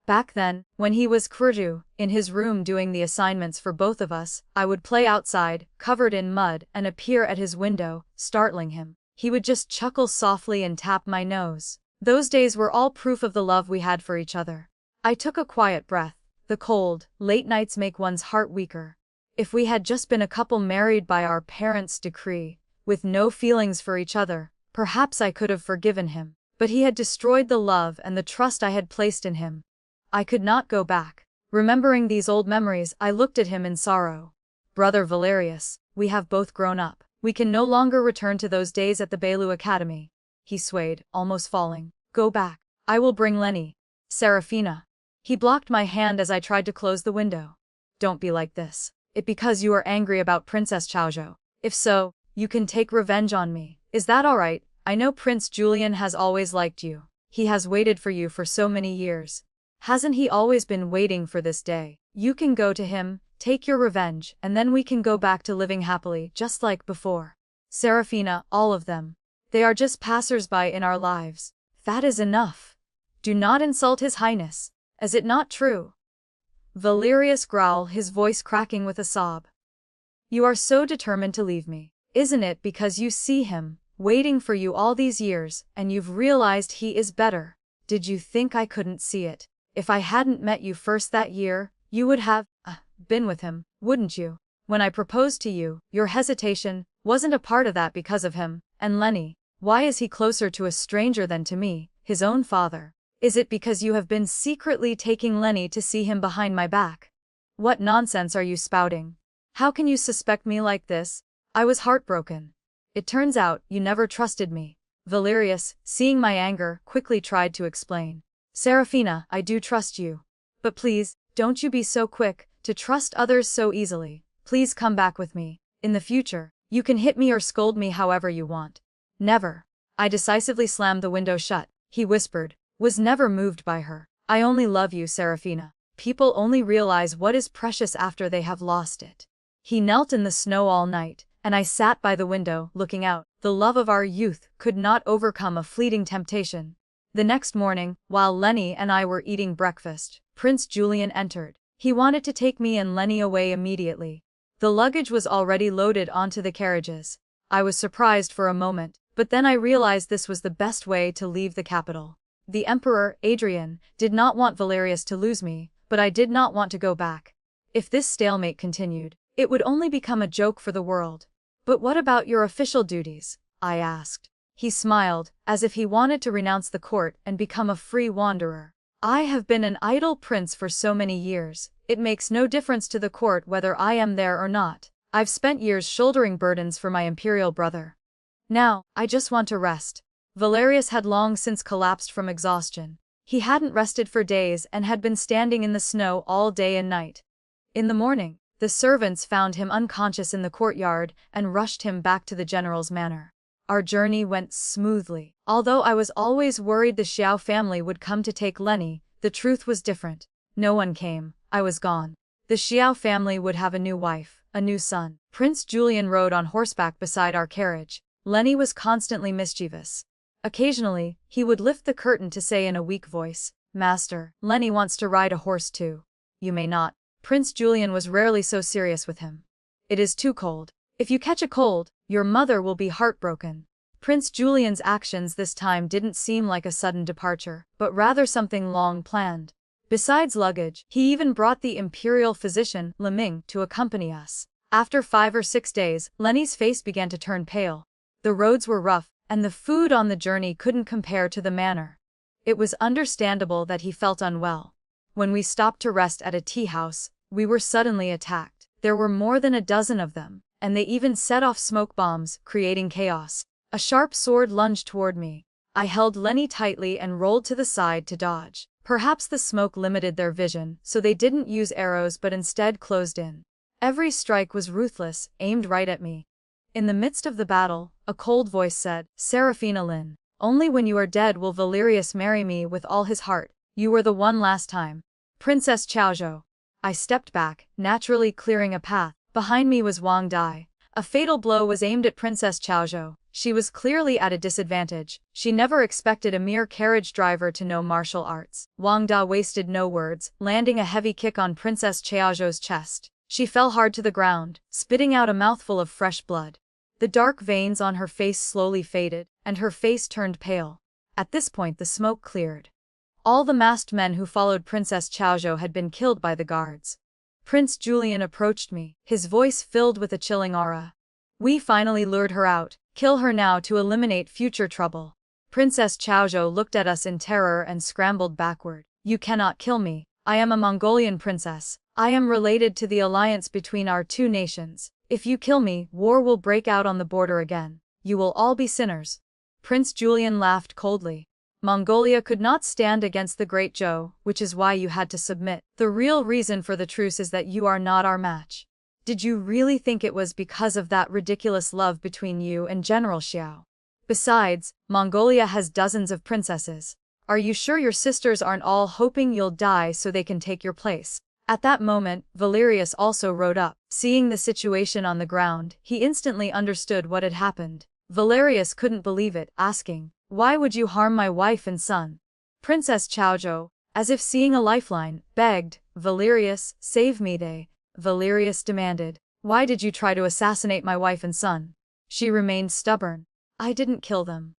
Back then, when he was Kurju, in his room doing the assignments for both of us, I would play outside, covered in mud, and appear at his window, startling him. He would just chuckle softly and tap my nose. Those days were all proof of the love we had for each other. I took a quiet breath. The cold, late nights make one's heart weaker. If we had just been a couple married by our parents' decree, with no feelings for each other, perhaps I could have forgiven him. But he had destroyed the love and the trust I had placed in him. I could not go back. Remembering these old memories, I looked at him in sorrow. Brother Valerius, we have both grown up. We can no longer return to those days at the Bailu Academy. He swayed, almost falling. Go back. I will bring Lenny. Serafina. He blocked my hand as I tried to close the window. Don't be like this. It because you are angry about Princess Xiaozhou. If so, you can take revenge on me. Is that alright? I know Prince Julian has always liked you. He has waited for you for so many years. Hasn't he always been waiting for this day? You can go to him, take your revenge, and then we can go back to living happily, just like before. Serafina, all of them. They are just passers-by in our lives. That is enough. Do not insult His Highness. Is it not true? Valerius growled, his voice cracking with a sob. You are so determined to leave me. Isn't it because you see him, waiting for you all these years, and you've realized he is better? Did you think I couldn't see it? If I hadn't met you first that year, you would have been with him, wouldn't you? When I proposed to you, your hesitation wasn't a part of that because of him. And Lenny, why is he closer to a stranger than to me, his own father? Is it because you have been secretly taking Lenny to see him behind my back? What nonsense are you spouting? How can you suspect me like this? I was heartbroken. It turns out you never trusted me. Valerius, seeing my anger, quickly tried to explain. Serafina, I do trust you. But please, don't you be so quick to trust others so easily. Please come back with me. In the future, you can hit me or scold me however you want. Never. I decisively slammed the window shut. He whispered, was never moved by her. I only love you, Serafina. People only realize what is precious after they have lost it. He knelt in the snow all night, and I sat by the window, looking out. The love of our youth could not overcome a fleeting temptation. The next morning, while Lenny and I were eating breakfast, Prince Julian entered. He wanted to take me and Lenny away immediately. The luggage was already loaded onto the carriages. I was surprised for a moment, but then I realized this was the best way to leave the capital. The Emperor, Adrian, did not want Valerius to lose me, but I did not want to go back. If this stalemate continued, it would only become a joke for the world. But what about your official duties? I asked. He smiled, as if he wanted to renounce the court and become a free wanderer. I have been an idle prince for so many years, it makes no difference to the court whether I am there or not. I've spent years shouldering burdens for my imperial brother. Now, I just want to rest. Valerius had long since collapsed from exhaustion. He hadn't rested for days and had been standing in the snow all day and night. In the morning, the servants found him unconscious in the courtyard and rushed him back to the general's manor. Our journey went smoothly. Although I was always worried the Xiao family would come to take Lenny, the truth was different. No one came. I was gone. The Xiao family would have a new wife, a new son. Prince Julian rode on horseback beside our carriage. Lenny was constantly mischievous. Occasionally, he would lift the curtain to say in a weak voice, Master, Lenny wants to ride a horse too. You may not. Prince Julian was rarely so serious with him. It is too cold. If you catch a cold, your mother will be heartbroken. Prince Julian's actions this time didn't seem like a sudden departure, but rather something long planned. Besides luggage, he even brought the imperial physician, Liming, to accompany us. After 5 or 6 days, Lenny's face began to turn pale. The roads were rough, and the food on the journey couldn't compare to the manor. It was understandable that he felt unwell. When we stopped to rest at a tea house, we were suddenly attacked. There were more than a dozen of them, and they even set off smoke bombs, creating chaos. A sharp sword lunged toward me. I held Lenny tightly and rolled to the side to dodge. Perhaps the smoke limited their vision, so they didn't use arrows but instead closed in. Every strike was ruthless, aimed right at me. In the midst of the battle, a cold voice said, Serafina Lin, only when you are dead will Valerius marry me with all his heart. You were the one last time. Princess Xiaozhou. I stepped back, naturally clearing a path. Behind me was Wang Dai. A fatal blow was aimed at Princess Xiaozhou. She was clearly at a disadvantage. She never expected a mere carriage driver to know martial arts. Wang Da wasted no words, landing a heavy kick on Princess Xiaozhou's chest. She fell hard to the ground, spitting out a mouthful of fresh blood. The dark veins on her face slowly faded, and her face turned pale. At this point the smoke cleared. All the masked men who followed Princess Xiaozhou had been killed by the guards. Prince Julian approached me, his voice filled with a chilling aura. We finally lured her out. Kill her now to eliminate future trouble. Princess Xiaozhou looked at us in terror and scrambled backward. You cannot kill me. I am a Mongolian princess. I am related to the alliance between our two nations. If you kill me, war will break out on the border again. You will all be sinners. Prince Julian laughed coldly. Mongolia could not stand against the Great Zhou, which is why you had to submit. The real reason for the truce is that you are not our match. Did you really think it was because of that ridiculous love between you and General Xiao? Besides, Mongolia has dozens of princesses. Are you sure your sisters aren't all hoping you'll die so they can take your place? At that moment, Valerius also rode up. Seeing the situation on the ground, he instantly understood what had happened. Valerius couldn't believe it, asking, why would you harm my wife and son? Princess Xiaozhou, as if seeing a lifeline, begged, Valerius, save me. Valerius demanded, why did you try to assassinate my wife and son? She remained stubborn. I didn't kill them.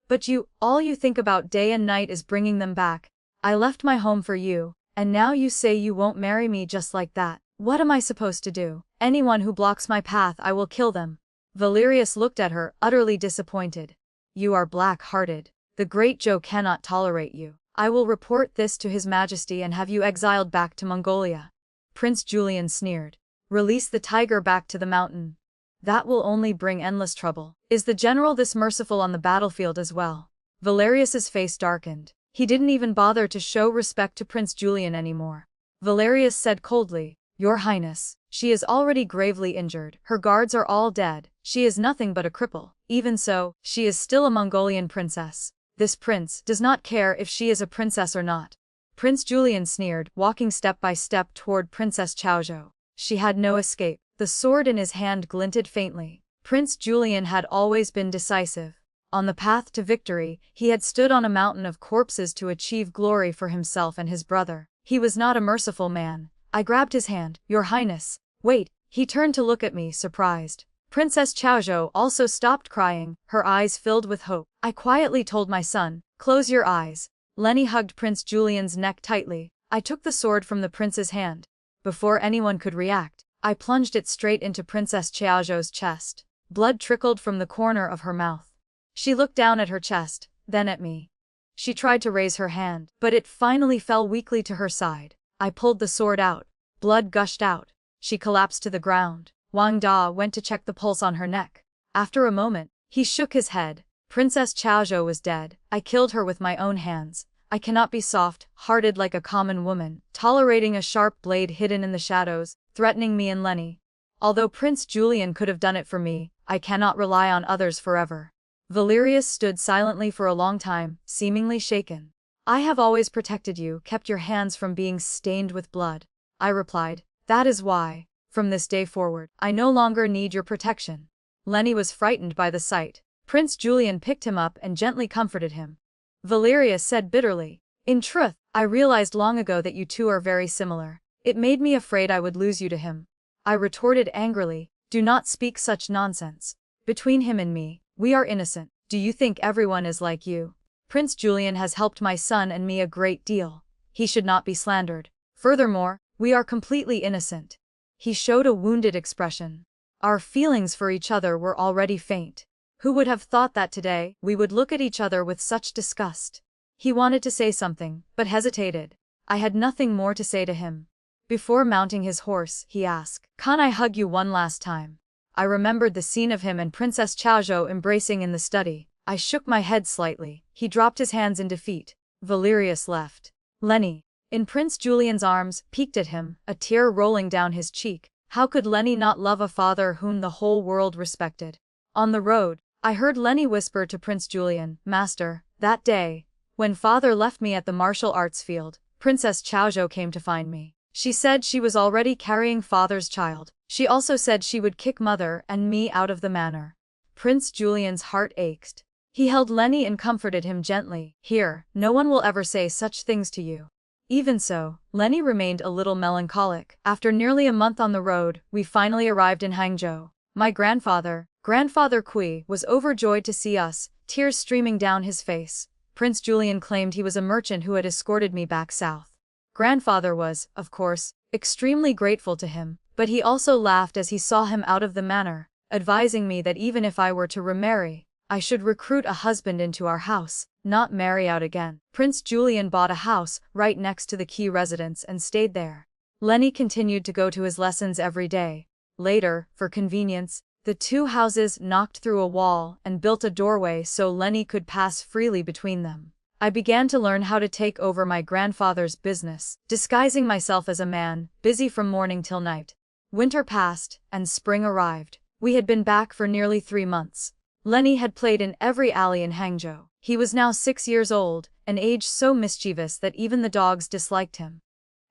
But all you think about day and night is bringing them back. I left my home for you, and now you say you won't marry me just like that. What am I supposed to do? Anyone who blocks my path I will kill them. Valerius looked at her, utterly disappointed. You are black-hearted. The Great Zhou cannot tolerate you. I will report this to His Majesty and have you exiled back to Mongolia. Prince Julian sneered. Release the tiger back to the mountain. That will only bring endless trouble. Is the general this merciful on the battlefield as well? Valerius's face darkened. He didn't even bother to show respect to Prince Julian anymore. Valerius said coldly, Your Highness, she is already gravely injured, her guards are all dead, she is nothing but a cripple. Even so, she is still a Mongolian princess. This prince does not care if she is a princess or not. Prince Julian sneered, walking step by step toward Princess Xiaozhou. She had no escape. The sword in his hand glinted faintly. Prince Julian had always been decisive. On the path to victory, he had stood on a mountain of corpses to achieve glory for himself and his brother. He was not a merciful man. I grabbed his hand. Your Highness. Wait. He turned to look at me, surprised. Princess Xiaozhou also stopped crying, her eyes filled with hope. I quietly told my son, Close your eyes. Lenny hugged Prince Julian's neck tightly. I took the sword from the prince's hand. Before anyone could react, I plunged it straight into Princess Xiaozhou's chest. Blood trickled from the corner of her mouth. She looked down at her chest, then at me. She tried to raise her hand, but it finally fell weakly to her side. I pulled the sword out. Blood gushed out. She collapsed to the ground. Wang Da went to check the pulse on her neck. After a moment, he shook his head. Princess Xiaozhou was dead. I killed her with my own hands. I cannot be soft-hearted like a common woman, tolerating a sharp blade hidden in the shadows, threatening me and Lenny. Although Prince Julian could have done it for me, I cannot rely on others forever. Valerius stood silently for a long time, seemingly shaken. I have always protected you, kept your hands from being stained with blood. I replied, That is why, from this day forward, I no longer need your protection. Lenny was frightened by the sight. Prince Julian picked him up and gently comforted him. Valerius said bitterly, In truth, I realized long ago that you two are very similar. It made me afraid I would lose you to him. I retorted angrily, Do not speak such nonsense. Between him and me, we are innocent. Do you think everyone is like you? Prince Julian has helped my son and me a great deal. He should not be slandered. Furthermore, we are completely innocent. He showed a wounded expression. Our feelings for each other were already faint. Who would have thought that today, we would look at each other with such disgust? He wanted to say something, but hesitated. I had nothing more to say to him. Before mounting his horse, he asked, Can I hug you one last time? I remembered the scene of him and Princess Xiaozhou embracing in the study. I shook my head slightly. He dropped his hands in defeat. Valerius left. Lenny, in Prince Julian's arms, peeked at him, a tear rolling down his cheek. How could Lenny not love a father whom the whole world respected? On the road, I heard Lenny whisper to Prince Julian, Master, that day, when father left me at the martial arts field, Princess Xiaozhou came to find me. She said she was already carrying father's child. She also said she would kick mother and me out of the manor. Prince Julian's heart ached. He held Lenny and comforted him gently. Here, no one will ever say such things to you. Even so, Lenny remained a little melancholic. After nearly a month on the road, we finally arrived in Hangzhou. My Grandfather Kui, was overjoyed to see us, tears streaming down his face. Prince Julian claimed he was a merchant who had escorted me back south. Grandfather was, of course, extremely grateful to him, but he also laughed as he saw him out of the manor, advising me that even if I were to remarry, I should recruit a husband into our house, not marry out again. Prince Julian bought a house right next to the key residence and stayed there. Lenny continued to go to his lessons every day. Later, for convenience, the two houses knocked through a wall and built a doorway so Lenny could pass freely between them. I began to learn how to take over my grandfather's business, disguising myself as a man, busy from morning till night. Winter passed, and spring arrived. We had been back for nearly 3 months. Lenny had played in every alley in Hangzhou. He was now 6 years old, an age so mischievous that even the dogs disliked him.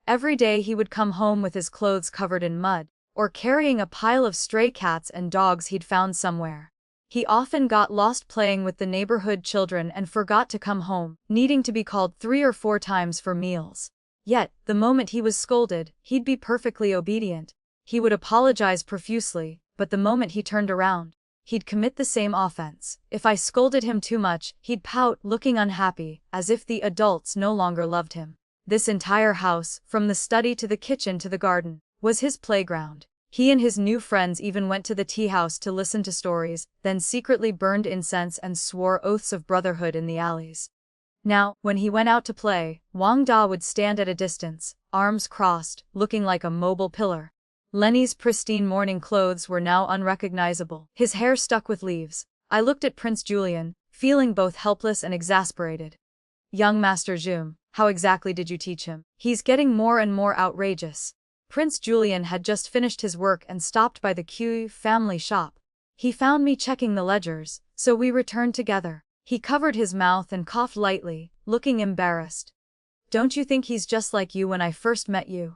Every day he would come home with his clothes covered in mud, or carrying a pile of stray cats and dogs he'd found somewhere. He often got lost playing with the neighborhood children and forgot to come home, needing to be called 3 or 4 times for meals. Yet, the moment he was scolded, he'd be perfectly obedient. He would apologize profusely, but the moment he turned around, he'd commit the same offense. If I scolded him too much, he'd pout, looking unhappy, as if the adults no longer loved him. This entire house, from the study to the kitchen to the garden, was his playground. He and his new friends even went to the tea house to listen to stories, then secretly burned incense and swore oaths of brotherhood in the alleys. Now, when he went out to play, Wang Da would stand at a distance, arms crossed, looking like a mobile pillar. Lenny's pristine morning clothes were now unrecognizable, his hair stuck with leaves. I looked at Prince Julian, feeling both helpless and exasperated. Young Master Zhum, how exactly did you teach him? He's getting more and more outrageous. Prince Julian had just finished his work and stopped by the Q family shop. He found me checking the ledgers, so we returned together. He covered his mouth and coughed lightly, looking embarrassed. Don't you think he's just like you when I first met you?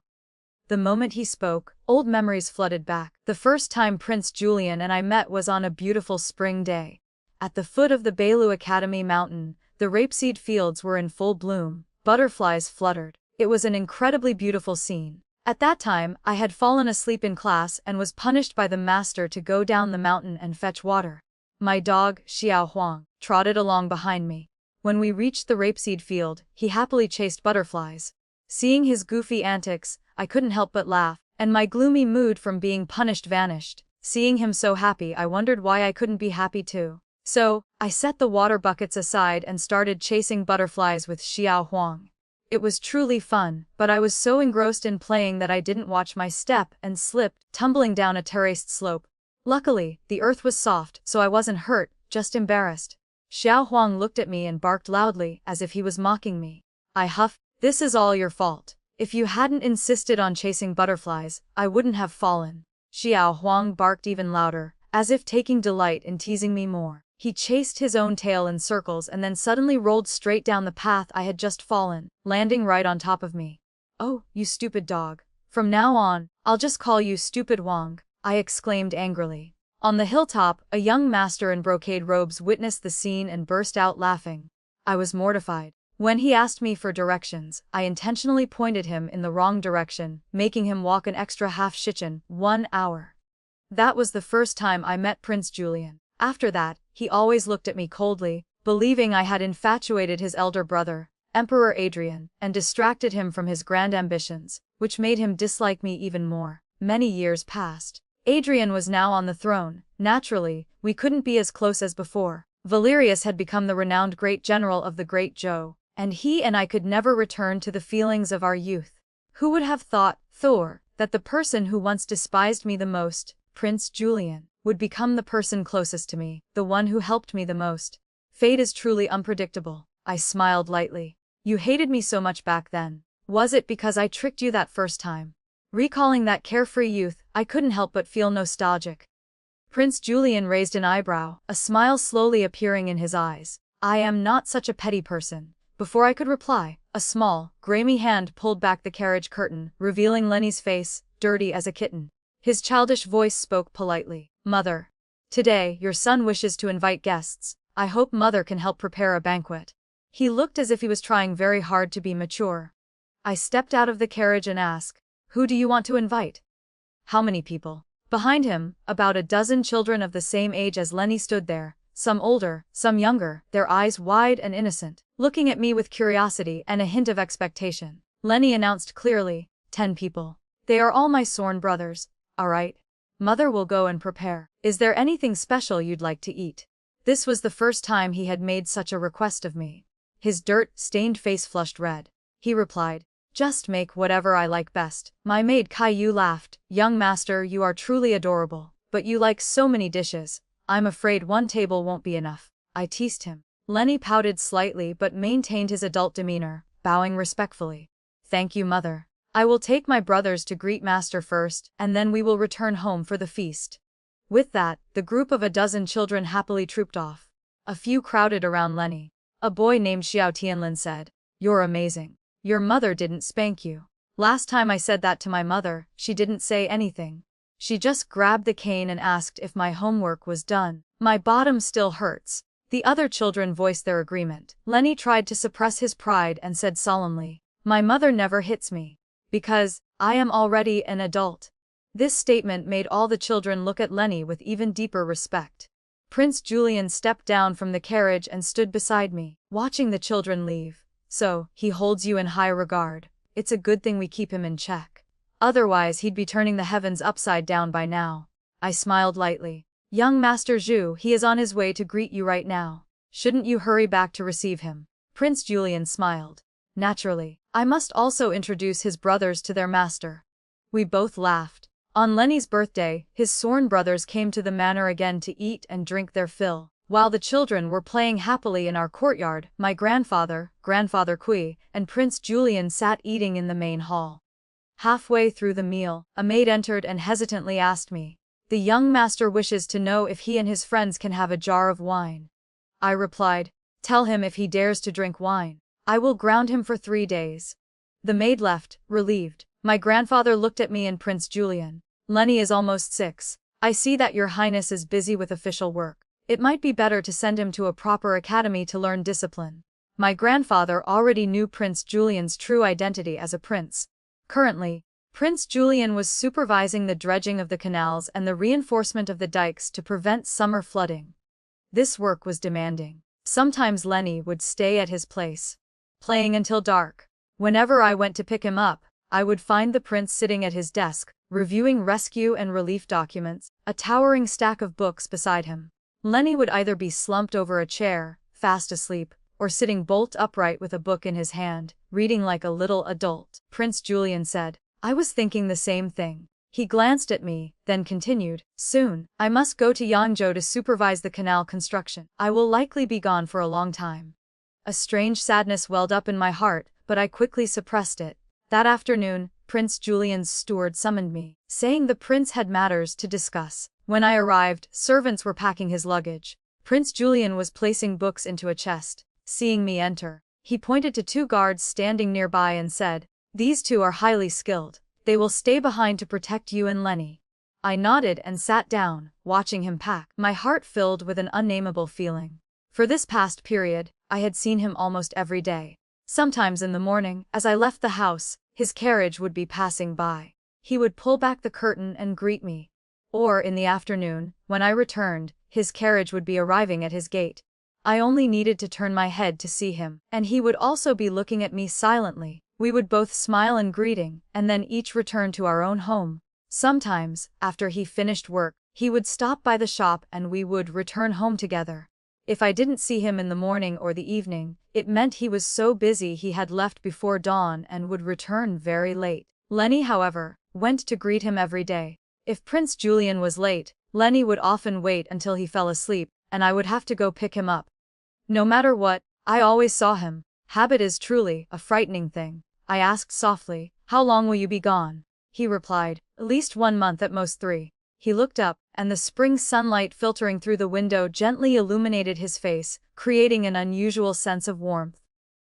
The moment he spoke, old memories flooded back. The first time Prince Julian and I met was on a beautiful spring day. At the foot of the Bailu Academy mountain, the rapeseed fields were in full bloom, butterflies fluttered. It was an incredibly beautiful scene. At that time, I had fallen asleep in class and was punished by the master to go down the mountain and fetch water. My dog, Xiao Huang, trotted along behind me. When we reached the rapeseed field, he happily chased butterflies. Seeing his goofy antics, I couldn't help but laugh, and my gloomy mood from being punished vanished. Seeing him so happy, I wondered why I couldn't be happy too. So, I set the water buckets aside and started chasing butterflies with Xiao Huang. It was truly fun, but I was so engrossed in playing that I didn't watch my step and slipped, tumbling down a terraced slope. Luckily, the earth was soft, so I wasn't hurt, just embarrassed. Xiao Huang looked at me and barked loudly, as if he was mocking me. I huffed, "This is all your fault. If you hadn't insisted on chasing butterflies, I wouldn't have fallen." Xiao Huang barked even louder, as if taking delight in teasing me more. He chased his own tail in circles and then suddenly rolled straight down the path I had just fallen, landing right on top of me. "Oh, you stupid dog. From now on, I'll just call you Stupid Wang," I exclaimed angrily. On the hilltop, a young master in brocade robes witnessed the scene and burst out laughing. I was mortified. When he asked me for directions, I intentionally pointed him in the wrong direction, making him walk an extra half shichen, 1 hour. That was the first time I met Prince Julian. After that, he always looked at me coldly, believing I had infatuated his elder brother, Emperor Adrian, and distracted him from his grand ambitions, which made him dislike me even more. Many years passed. Adrian was now on the throne. Naturally, we couldn't be as close as before. Valerius had become the renowned great general of the Great Zhou, and he and I could never return to the feelings of our youth. Who would have thought, Thor, that the person who once despised me the most, Prince Julian, would become the person closest to me, the one who helped me the most. Fate is truly unpredictable. I smiled lightly. You hated me so much back then. Was it because I tricked you that first time? Recalling that carefree youth, I couldn't help but feel nostalgic. Prince Julian raised an eyebrow, a smile slowly appearing in his eyes. I am not such a petty person. Before I could reply, a small, grimy hand pulled back the carriage curtain, revealing Lenny's face, dirty as a kitten. His childish voice spoke politely. "Mother. Today, your son wishes to invite guests. I hope Mother can help prepare a banquet." He looked as if he was trying very hard to be mature. I stepped out of the carriage and asked, "Who do you want to invite?" "How many people?" Behind him, about a dozen children of the same age as Lenny stood there, some older, some younger, their eyes wide and innocent, looking at me with curiosity and a hint of expectation. Lenny announced clearly, 10 people. They are all my sworn brothers. All right. Mother will go and prepare. Is there anything special you'd like to eat? This was the first time he had made such a request of me. His dirt-stained face flushed red. He replied, "Just make whatever I like best." My maid Caillou laughed. "Young master, you are truly adorable. But you like so many dishes. I'm afraid one table won't be enough." I teased him. Lenny pouted slightly but maintained his adult demeanor, bowing respectfully. "Thank you, Mother. I will take my brothers to greet Master first, and then we will return home for the feast." With that, the group of a dozen children happily trooped off. A few crowded around Lenny. A boy named Xiao Tianlin said, "You're amazing. Your mother didn't spank you." Last time I said that to my mother, she didn't say anything. She just grabbed the cane and asked if my homework was done. My bottom still hurts. The other children voiced their agreement. Lenny tried to suppress his pride and said solemnly, "My mother never hits me. Because I am already an adult." This statement made all the children look at Lenny with even deeper respect. Prince Julian stepped down from the carriage and stood beside me, watching the children leave. "So, he holds you in high regard. It's a good thing we keep him in check. Otherwise he'd be turning the heavens upside down by now." I smiled lightly. "Young Master Zhu, he is on his way to greet you right now. Shouldn't you hurry back to receive him?" Prince Julian smiled. Naturally, I must also introduce his brothers to their master. We both laughed. On Lenny's birthday, his sworn brothers came to the manor again to eat and drink their fill. While the children were playing happily in our courtyard, my grandfather, Grandfather Kui, and Prince Julian sat eating in the main hall. Halfway through the meal, a maid entered and hesitantly asked me, "The young master wishes to know if he and his friends can have a jar of wine." I replied, "Tell him if he dares to drink wine, I will ground him for 3 days." The maid left, relieved. My grandfather looked at me and Prince Julian. "Lenny is almost 6. I see that your highness is busy with official work. It might be better to send him to a proper academy to learn discipline." My grandfather already knew Prince Julian's true identity as a prince. Currently, Prince Julian was supervising the dredging of the canals and the reinforcement of the dikes to prevent summer flooding. This work was demanding. Sometimes Lenny would stay at his place, playing until dark. Whenever I went to pick him up, I would find the prince sitting at his desk, reviewing rescue and relief documents, a towering stack of books beside him. Lenny would either be slumped over a chair, fast asleep, or sitting bolt upright with a book in his hand, reading like a little adult. Prince Julian said, "I was thinking the same thing." He glanced at me, then continued, "Soon, I must go to Yangzhou to supervise the canal construction. I will likely be gone for a long time." A strange sadness welled up in my heart, but I quickly suppressed it. That afternoon, Prince Julian's steward summoned me, saying the prince had matters to discuss. When I arrived, servants were packing his luggage. Prince Julian was placing books into a chest. Seeing me enter, he pointed to 2 guards standing nearby and said, "These 2 are highly skilled. They will stay behind to protect you and Lenny." I nodded and sat down, watching him pack, my heart filled with an unnameable feeling. For this past period, I had seen him almost every day. Sometimes in the morning, as I left the house, his carriage would be passing by. He would pull back the curtain and greet me. Or in the afternoon, when I returned, his carriage would be arriving at his gate. I only needed to turn my head to see him, and he would also be looking at me silently. We would both smile in greeting, and then each return to our own home. Sometimes, after he finished work, he would stop by the shop and we would return home together. If I didn't see him in the morning or the evening, it meant he was so busy he had left before dawn and would return very late. Lenny, however, went to greet him every day. If Prince Julian was late, Lenny would often wait until he fell asleep, and I would have to go pick him up. No matter what, I always saw him. Habit is truly a frightening thing. I asked softly, "How long will you be gone?" He replied, "At least 1 month, at most 3. He looked up, and the spring sunlight filtering through the window gently illuminated his face, creating an unusual sense of warmth.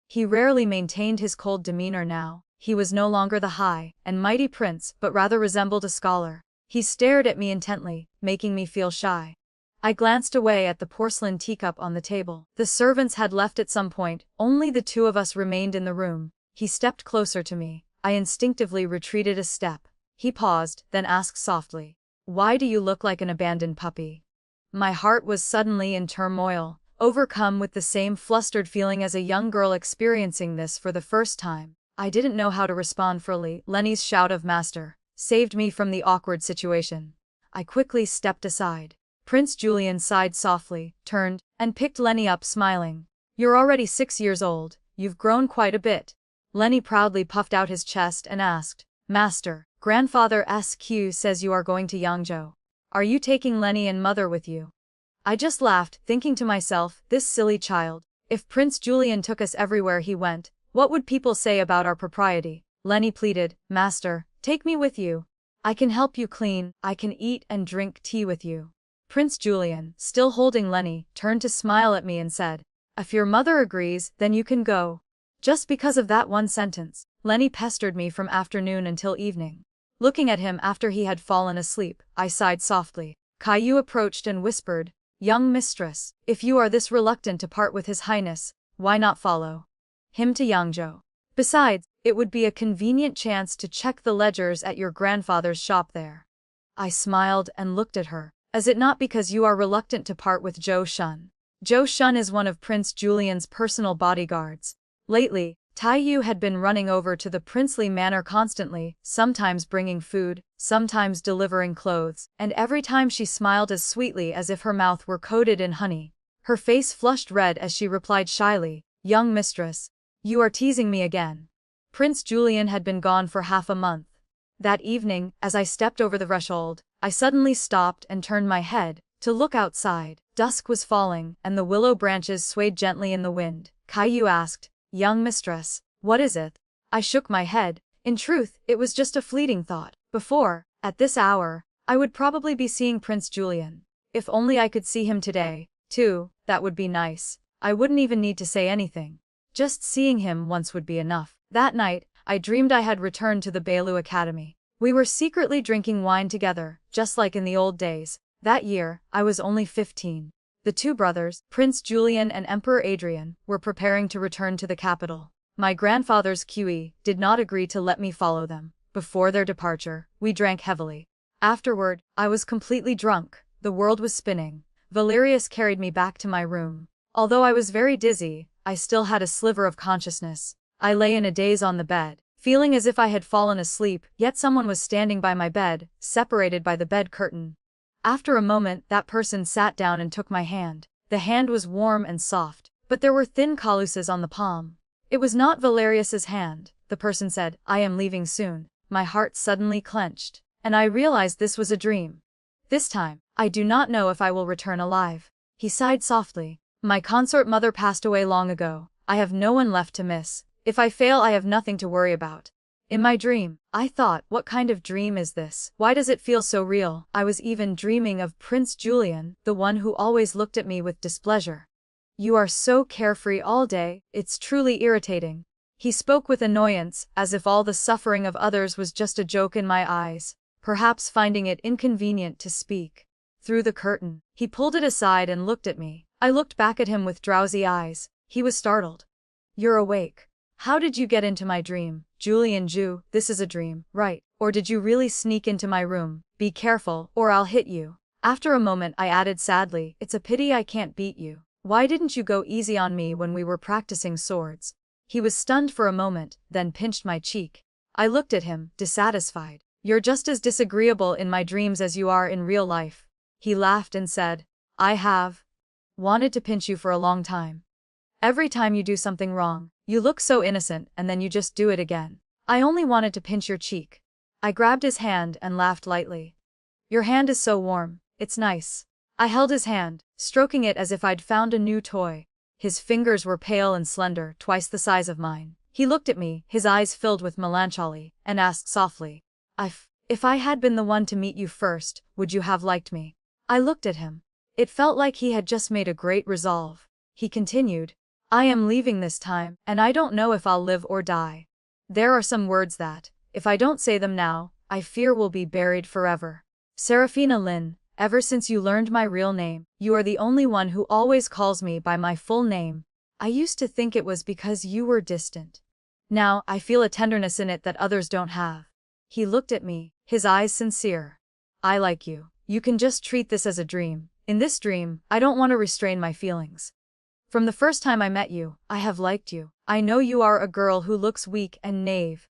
He rarely maintained his cold demeanor now. He was no longer the high and mighty prince, but rather resembled a scholar. He stared at me intently, making me feel shy. I glanced away at the porcelain teacup on the table. The servants had left at some point, only the 2 of us remained in the room. He stepped closer to me. I instinctively retreated a step. He paused, then asked softly, "Why do you look like an abandoned puppy?" My heart was suddenly in turmoil, overcome with the same flustered feeling as a young girl experiencing this for the first time. I didn't know how to respond fully. Lenny's shout of "Master" saved me from the awkward situation. I quickly stepped aside. Prince Julian sighed softly, turned, and picked Lenny up, smiling. "You're already 6 years old. You've grown quite a bit." Lenny proudly puffed out his chest and asked, "Master, Grandfather SQ says you are going to Yangzhou. Are you taking Lenny and mother with you?" I just laughed, thinking to myself, this silly child. If Prince Julian took us everywhere he went, what would people say about our propriety? Lenny pleaded, "Master, take me with you. I can help you clean, I can eat and drink tea with you." Prince Julian, still holding Lenny, turned to smile at me and said, "If your mother agrees, then you can go." Just because of that one sentence, Lenny pestered me from afternoon until evening. Looking at him after he had fallen asleep, I sighed softly. Caillou approached and whispered, "Young mistress, if you are this reluctant to part with His Highness, why not follow him to Yangzhou? Besides, it would be a convenient chance to check the ledgers at your grandfather's shop there." I smiled and looked at her. "Is it not because you are reluctant to part with Zhou Shun?" Zhou Shun is one of Prince Julian's personal bodyguards. Lately, Taiyu had been running over to the princely manor constantly, sometimes bringing food, sometimes delivering clothes, and every time she smiled as sweetly as if her mouth were coated in honey. Her face flushed red as she replied shyly, Young mistress. You are teasing me again. Prince Julian had been gone for half a month. That evening, as I stepped over the threshold, I suddenly stopped and turned my head to look outside. Dusk was falling, and the willow branches swayed gently in the wind. Caillou asked, "Young mistress, what is it?" I shook my head. In truth, it was just a fleeting thought. Before, at this hour, I would probably be seeing Prince Julian. If only I could see him today, too, that would be nice. I wouldn't even need to say anything. Just seeing him once would be enough. That night, I dreamed I had returned to the Bailu Academy. We were secretly drinking wine together, just like in the old days. That year, I was only 15. The two brothers, Prince Julian and Emperor Adrian, were preparing to return to the capital. My grandfather's QE did not agree to let me follow them. Before their departure, we drank heavily. Afterward, I was completely drunk. The world was spinning. Valerius carried me back to my room. Although I was very dizzy, I still had a sliver of consciousness. I lay in a daze on the bed, feeling as if I had fallen asleep, yet someone was standing by my bed, separated by the bed curtain. After a moment, that person sat down and took my hand. The hand was warm and soft, but there were thin calluses on the palm. It was not Valerius's hand. The person said, "I am leaving soon." My heart suddenly clenched, and I realized this was a dream. This time, I do not know if I will return alive. He sighed softly. My consort mother passed away long ago. I have no one left to miss. If I fail, I have nothing to worry about. In my dream, I thought, what kind of dream is this? Why does it feel so real? I was even dreaming of Prince Julian, the one who always looked at me with displeasure. You are so carefree all day, it's truly irritating. He spoke with annoyance, as if all the suffering of others was just a joke in my eyes, perhaps finding it inconvenient to speak. Through the curtain, he pulled it aside and looked at me. I looked back at him with drowsy eyes. He was startled. You're awake. How did you get into my dream? Julian Ju, this is a dream, right? Or did you really sneak into my room? Be careful, or I'll hit you. After a moment I added sadly, it's a pity I can't beat you. Why didn't you go easy on me when we were practicing swords? He was stunned for a moment, then pinched my cheek. I looked at him, dissatisfied. You're just as disagreeable in my dreams as you are in real life. He laughed and said, I have wanted to pinch you for a long time. Every time you do something wrong, you look so innocent and then you just do it again. I only wanted to pinch your cheek. I grabbed his hand and laughed lightly. Your hand is so warm, it's nice. I held his hand, stroking it as if I'd found a new toy. His fingers were pale and slender, twice the size of mine. He looked at me, his eyes filled with melancholy, and asked softly, If I had been the one to meet you first, would you have liked me? I looked at him. It felt like he had just made a great resolve. He continued, I am leaving this time, and I don't know if I'll live or die. There are some words that, if I don't say them now, I fear will be buried forever. Serafina Lin, ever since you learned my real name, you are the only one who always calls me by my full name. I used to think it was because you were distant. Now, I feel a tenderness in it that others don't have. He looked at me, his eyes sincere. I like you. You can just treat this as a dream. In this dream, I don't want to restrain my feelings. From the first time I met you, I have liked you. I know you are a girl who looks weak and naive.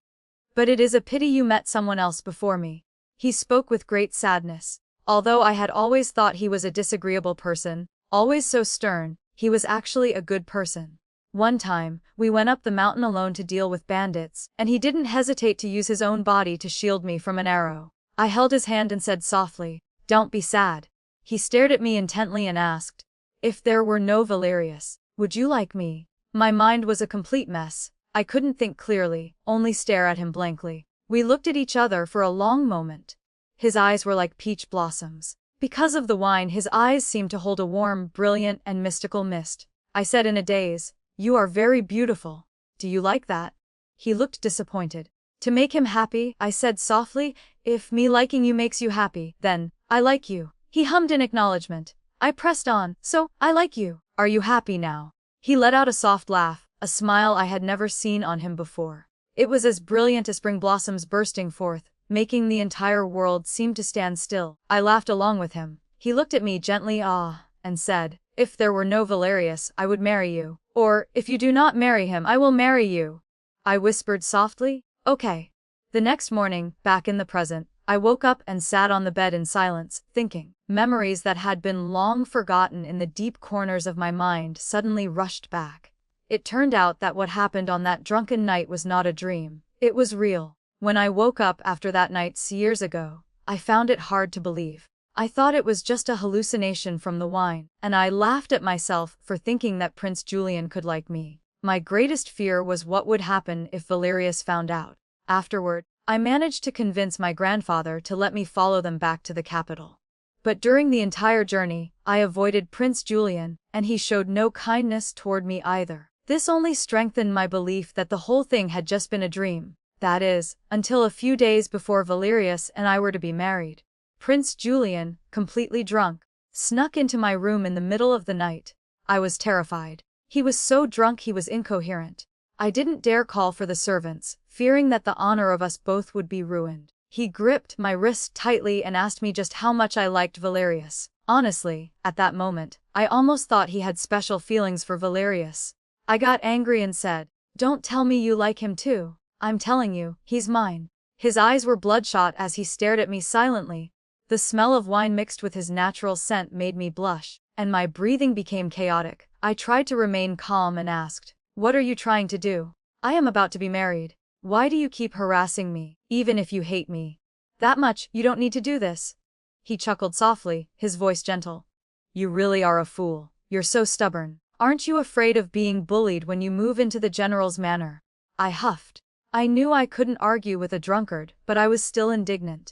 But it is a pity you met someone else before me. He spoke with great sadness. Although I had always thought he was a disagreeable person, always so stern, he was actually a good person. One time, we went up the mountain alone to deal with bandits, and he didn't hesitate to use his own body to shield me from an arrow. I held his hand and said softly, Don't be sad. He stared at me intently and asked, If there were no Valerius, would you like me? My mind was a complete mess. I couldn't think clearly, only stare at him blankly. We looked at each other for a long moment. His eyes were like peach blossoms. Because of the wine, his eyes seemed to hold a warm, brilliant, and mystical mist. I said in a daze, You are very beautiful. Do you like that? He looked disappointed. To make him happy, I said softly, If me liking you makes you happy, then, I like you. He hummed in acknowledgement. I pressed on, So, I like you. Are you happy now? He let out a soft laugh, a smile I had never seen on him before. It was as brilliant as spring blossoms bursting forth, making the entire world seem to stand still. I laughed along with him. He looked at me gently, and said, If there were no Valerius, I would marry you. Or, if you do not marry him, I will marry you. I whispered softly, Okay. The next morning, back in the present, I woke up and sat on the bed in silence, thinking. Memories that had been long forgotten in the deep corners of my mind suddenly rushed back. It turned out that what happened on that drunken night was not a dream. It was real. When I woke up after that night years ago, I found it hard to believe. I thought it was just a hallucination from the wine, and I laughed at myself for thinking that Prince Julian could like me. My greatest fear was what would happen if Valerius found out. Afterward, I managed to convince my grandfather to let me follow them back to the capital. But during the entire journey, I avoided Prince Julian, and he showed no kindness toward me either. This only strengthened my belief that the whole thing had just been a dream. That is, until a few days before Valerius and I were to be married. Prince Julian, completely drunk, snuck into my room in the middle of the night. I was terrified. He was so drunk he was incoherent. I didn't dare call for the servants, fearing that the honor of us both would be ruined. He gripped my wrist tightly and asked me just how much I liked Valerius. Honestly, at that moment, I almost thought he had special feelings for Valerius. I got angry and said, "Don't tell me you like him too. I'm telling you, he's mine." His eyes were bloodshot as he stared at me silently. The smell of wine mixed with his natural scent made me blush, and my breathing became chaotic. I tried to remain calm and asked, "What are you trying to do? I am about to be married. Why do you keep harassing me, even if you hate me? That much, you don't need to do this." He chuckled softly, his voice gentle. "You really are a fool. You're so stubborn. Aren't you afraid of being bullied when you move into the general's manor?" I huffed. I knew I couldn't argue with a drunkard, but I was still indignant.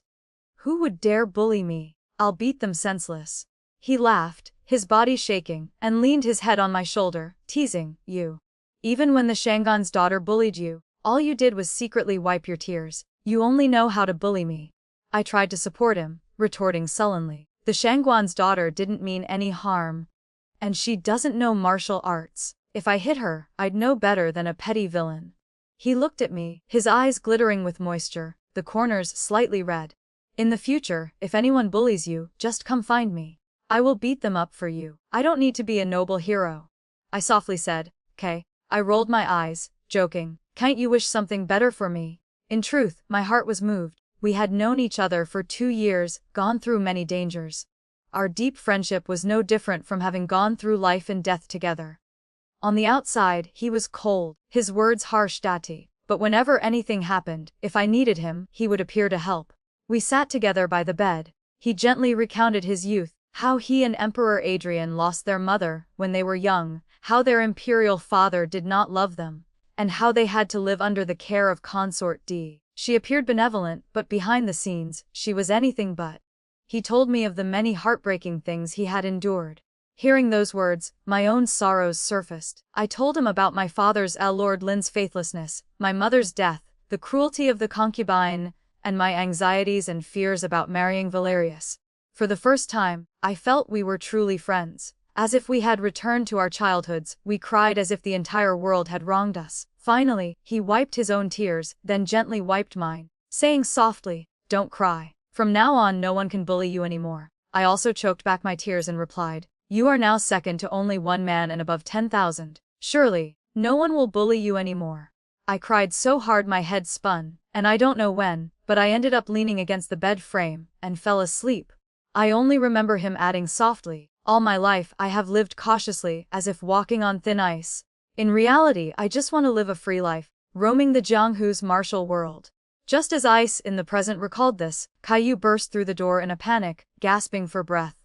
"Who would dare bully me? I'll beat them senseless." He laughed, his body shaking, and leaned his head on my shoulder, teasing, "You. Even when the Xianxia's daughter bullied you, all you did was secretly wipe your tears. You only know how to bully me." I tried to support him, retorting sullenly, "The Xianxia's daughter didn't mean any harm. And she doesn't know martial arts. If I hit her, I'd know better than a petty villain." He looked at me, his eyes glittering with moisture, the corners slightly red. "In the future, if anyone bullies you, just come find me. I will beat them up for you. I don't need to be a noble hero." I softly said, "'Kay." I rolled my eyes, joking, "Can't you wish something better for me?" In truth, my heart was moved. We had known each other for 2 years, gone through many dangers. Our deep friendship was no different from having gone through life and death together. On the outside, he was cold, his words harsh dati, but whenever anything happened, if I needed him, he would appear to help. We sat together by the bed. He gently recounted his youth, how he and Emperor Adrian lost their mother when they were young, how their imperial father did not love them, and how they had to live under the care of consort D. She appeared benevolent, but behind the scenes, she was anything but. He told me of the many heartbreaking things he had endured. Hearing those words, my own sorrows surfaced. I told him about my father's Lord Lin's faithlessness, my mother's death, the cruelty of the concubine, and my anxieties and fears about marrying Valerius. For the first time, I felt we were truly friends. As if we had returned to our childhoods, we cried as if the entire world had wronged us. Finally, he wiped his own tears, then gently wiped mine, saying softly, "Don't cry. From now on no one can bully you anymore." I also choked back my tears and replied, "You are now second to only one man and above 10,000. Surely, no one will bully you anymore." I cried so hard my head spun, and I don't know when, but I ended up leaning against the bed frame, and fell asleep. I only remember him adding softly, "All my life I have lived cautiously, as if walking on thin ice. In reality I just want to live a free life, roaming the Jianghu's martial world." Just as Ice in the present recalled this, Caillou burst through the door in a panic, gasping for breath.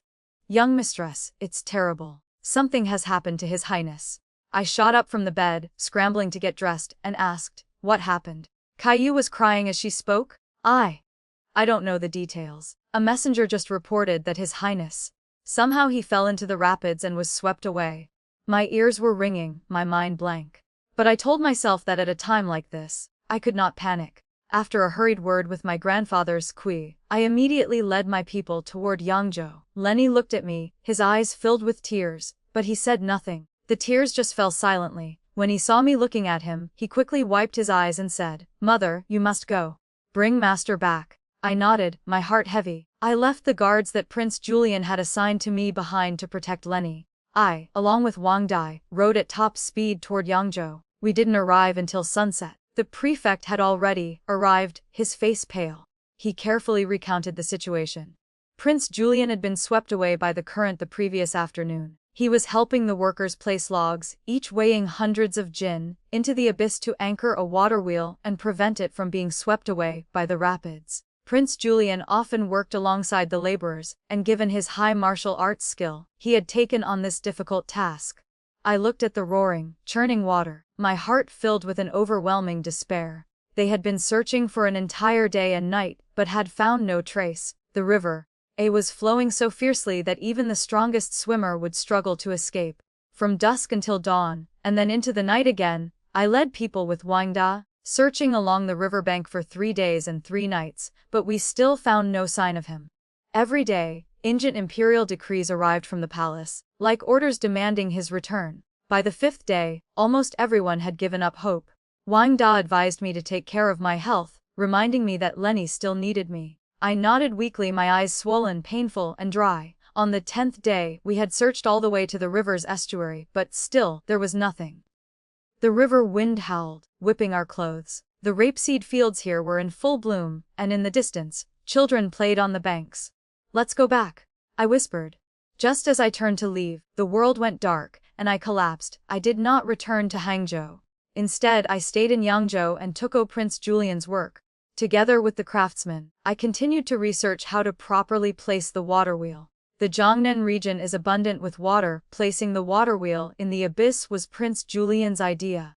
"Young mistress, it's terrible. Something has happened to His Highness." I shot up from the bed, scrambling to get dressed, and asked, "What happened?" Caillou was crying as she spoke. I don't know the details. A messenger just reported that His Highness. Somehow he fell into the rapids and was swept away. My ears were ringing, my mind blank. But I told myself that at a time like this, I could not panic. After a hurried word with my grandfather's kui, I immediately led my people toward Yangzhou. Lenny looked at me, his eyes filled with tears, but he said nothing. The tears just fell silently. When he saw me looking at him, he quickly wiped his eyes and said, "Mother, you must go. Bring master back." I nodded, my heart heavy. I left the guards that Prince Julian had assigned to me behind to protect Lenny. I, along with Wang Dai, rode at top speed toward Yangzhou. We didn't arrive until sunset. The prefect had already arrived, his face pale. He carefully recounted the situation. Prince Julian had been swept away by the current the previous afternoon. He was helping the workers place logs, each weighing hundreds of jin, into the abyss to anchor a water wheel and prevent it from being swept away by the rapids. Prince Julian often worked alongside the laborers, and given his high martial arts skill, he had taken on this difficult task. I looked at the roaring, churning water, my heart filled with an overwhelming despair. They had been searching for an entire day and night, but had found no trace. The river, was flowing so fiercely that even the strongest swimmer would struggle to escape. From dusk until dawn, and then into the night again, I led people with Wangda, searching along the riverbank for 3 days and 3 nights, but we still found no sign of him. Every day, ancient imperial decrees arrived from the palace, like orders demanding his return. By the 5th day, almost everyone had given up hope. Wang Da advised me to take care of my health, reminding me that Lenny still needed me. I nodded weakly, my eyes swollen, painful, and dry. On the 10th day, we had searched all the way to the river's estuary, but still, there was nothing. The river wind howled, whipping our clothes. The rapeseed fields here were in full bloom, and in the distance, children played on the banks. "Let's go back," I whispered. Just as I turned to leave, the world went dark, and I collapsed. I did not return to Hangzhou. Instead, I stayed in Yangzhou and took over Prince Julian's work. Together with the craftsmen, I continued to research how to properly place the water wheel. The Jiangnan region is abundant with water. Placing the water wheel in the abyss was Prince Julian's idea.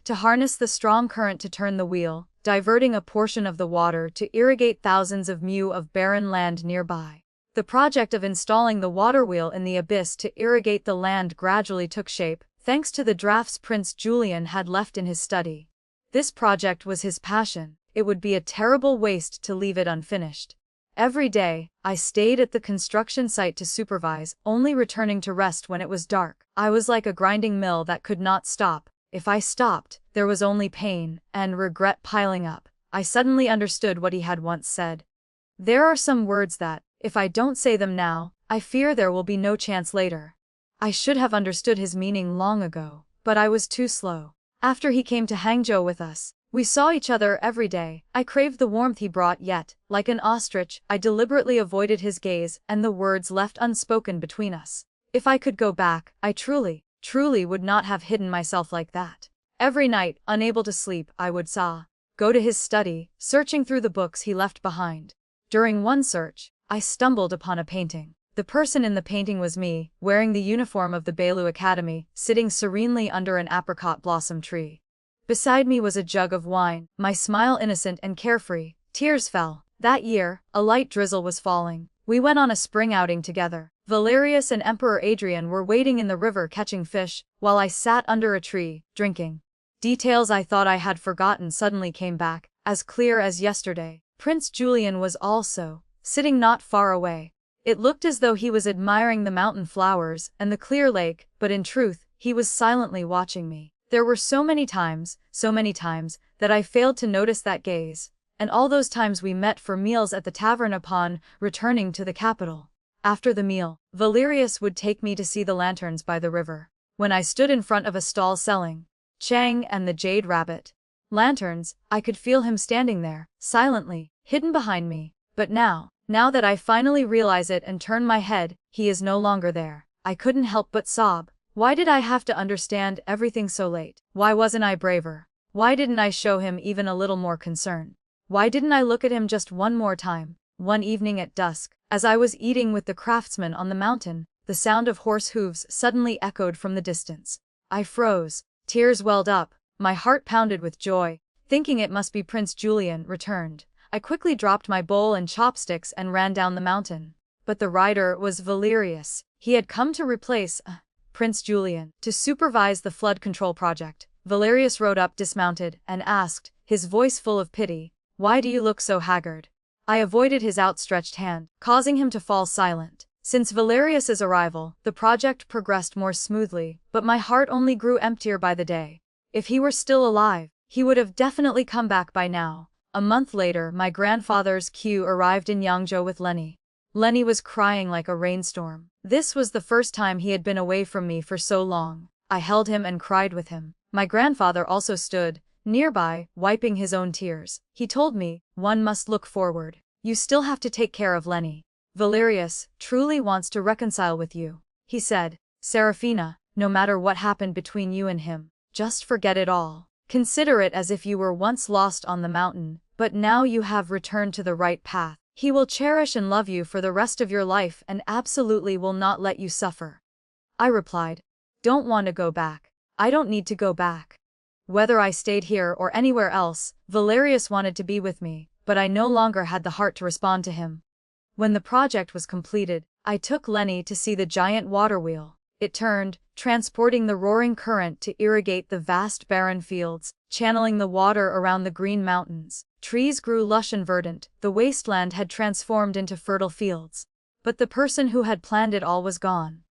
To harness the strong current to turn the wheel, diverting a portion of the water to irrigate thousands of mu of barren land nearby. The project of installing the water wheel in the abyss to irrigate the land gradually took shape, thanks to the drafts Prince Julian had left in his study. This project was his passion. It would be a terrible waste to leave it unfinished. Every day, I stayed at the construction site to supervise, only returning to rest when it was dark. I was like a grinding mill that could not stop. If I stopped, there was only pain and regret piling up. I suddenly understood what he had once said. There are some words that, if I don't say them now, I fear there will be no chance later. I should have understood his meaning long ago, but I was too slow. After he came to Hangzhou with us, we saw each other every day. I craved the warmth he brought, yet, like an ostrich, I deliberately avoided his gaze and the words left unspoken between us. If I could go back, I truly would not have hidden myself like that. Every night, unable to sleep, I would go to his study, searching through the books he left behind. During one search, I stumbled upon a painting. The person in the painting was me, wearing the uniform of the Beilu Academy, sitting serenely under an apricot blossom tree. Beside me was a jug of wine, my smile innocent and carefree. Tears fell. That year, a light drizzle was falling. We went on a spring outing together. Valerius and Emperor Adrian were waiting in the river catching fish, while I sat under a tree, drinking. Details I thought I had forgotten suddenly came back, as clear as yesterday. Prince Julian was also sitting not far away. It looked as though he was admiring the mountain flowers and the clear lake, but in truth, he was silently watching me. There were so many times, that I failed to notice that gaze, and all those times we met for meals at the tavern upon returning to the capital. After the meal, Valerius would take me to see the lanterns by the river. When I stood in front of a stall selling Chang and the Jade Rabbit lanterns, I could feel him standing there, silently, hidden behind me. But now that I finally realize it and turn my head, he is no longer there. I couldn't help but sob. Why did I have to understand everything so late? Why wasn't I braver? Why didn't I show him even a little more concern? Why didn't I look at him just one more time? One evening at dusk, as I was eating with the craftsmen on the mountain, the sound of horse hooves suddenly echoed from the distance. I froze. Tears welled up. My heart pounded with joy, thinking it must be Prince Julian returned. I quickly dropped my bowl and chopsticks and ran down the mountain. But the rider was Valerius. He had come to replace Prince Julian. To supervise the flood control project, Valerius rode up dismounted and asked, his voice full of pity, "Why do you look so haggard?" I avoided his outstretched hand, causing him to fall silent. Since Valerius's arrival, the project progressed more smoothly, but my heart only grew emptier by the day. If he were still alive, he would have definitely come back by now. A month later, my grandfather's queue arrived in Yangzhou with Lenny. Lenny was crying like a rainstorm. This was the first time he had been away from me for so long. I held him and cried with him. My grandfather also stood nearby, wiping his own tears. He told me, "One must look forward. You still have to take care of Lenny. Valerius truly wants to reconcile with you," he said. Serafina, no matter what happened between you and him, just forget it all. Consider it as if you were once lost on the mountain, but now you have returned to the right path. He will cherish and love you for the rest of your life and absolutely will not let you suffer. I replied, don't want to go back. I don't need to go back. Whether I stayed here or anywhere else, Valerius wanted to be with me, but I no longer had the heart to respond to him. When the project was completed, I took Lenny to see the giant water wheel. It turned, transporting the roaring current to irrigate the vast barren fields, channeling the water around the green mountains. Trees grew lush and verdant, the wasteland had transformed into fertile fields. But the person who had planned it all was gone.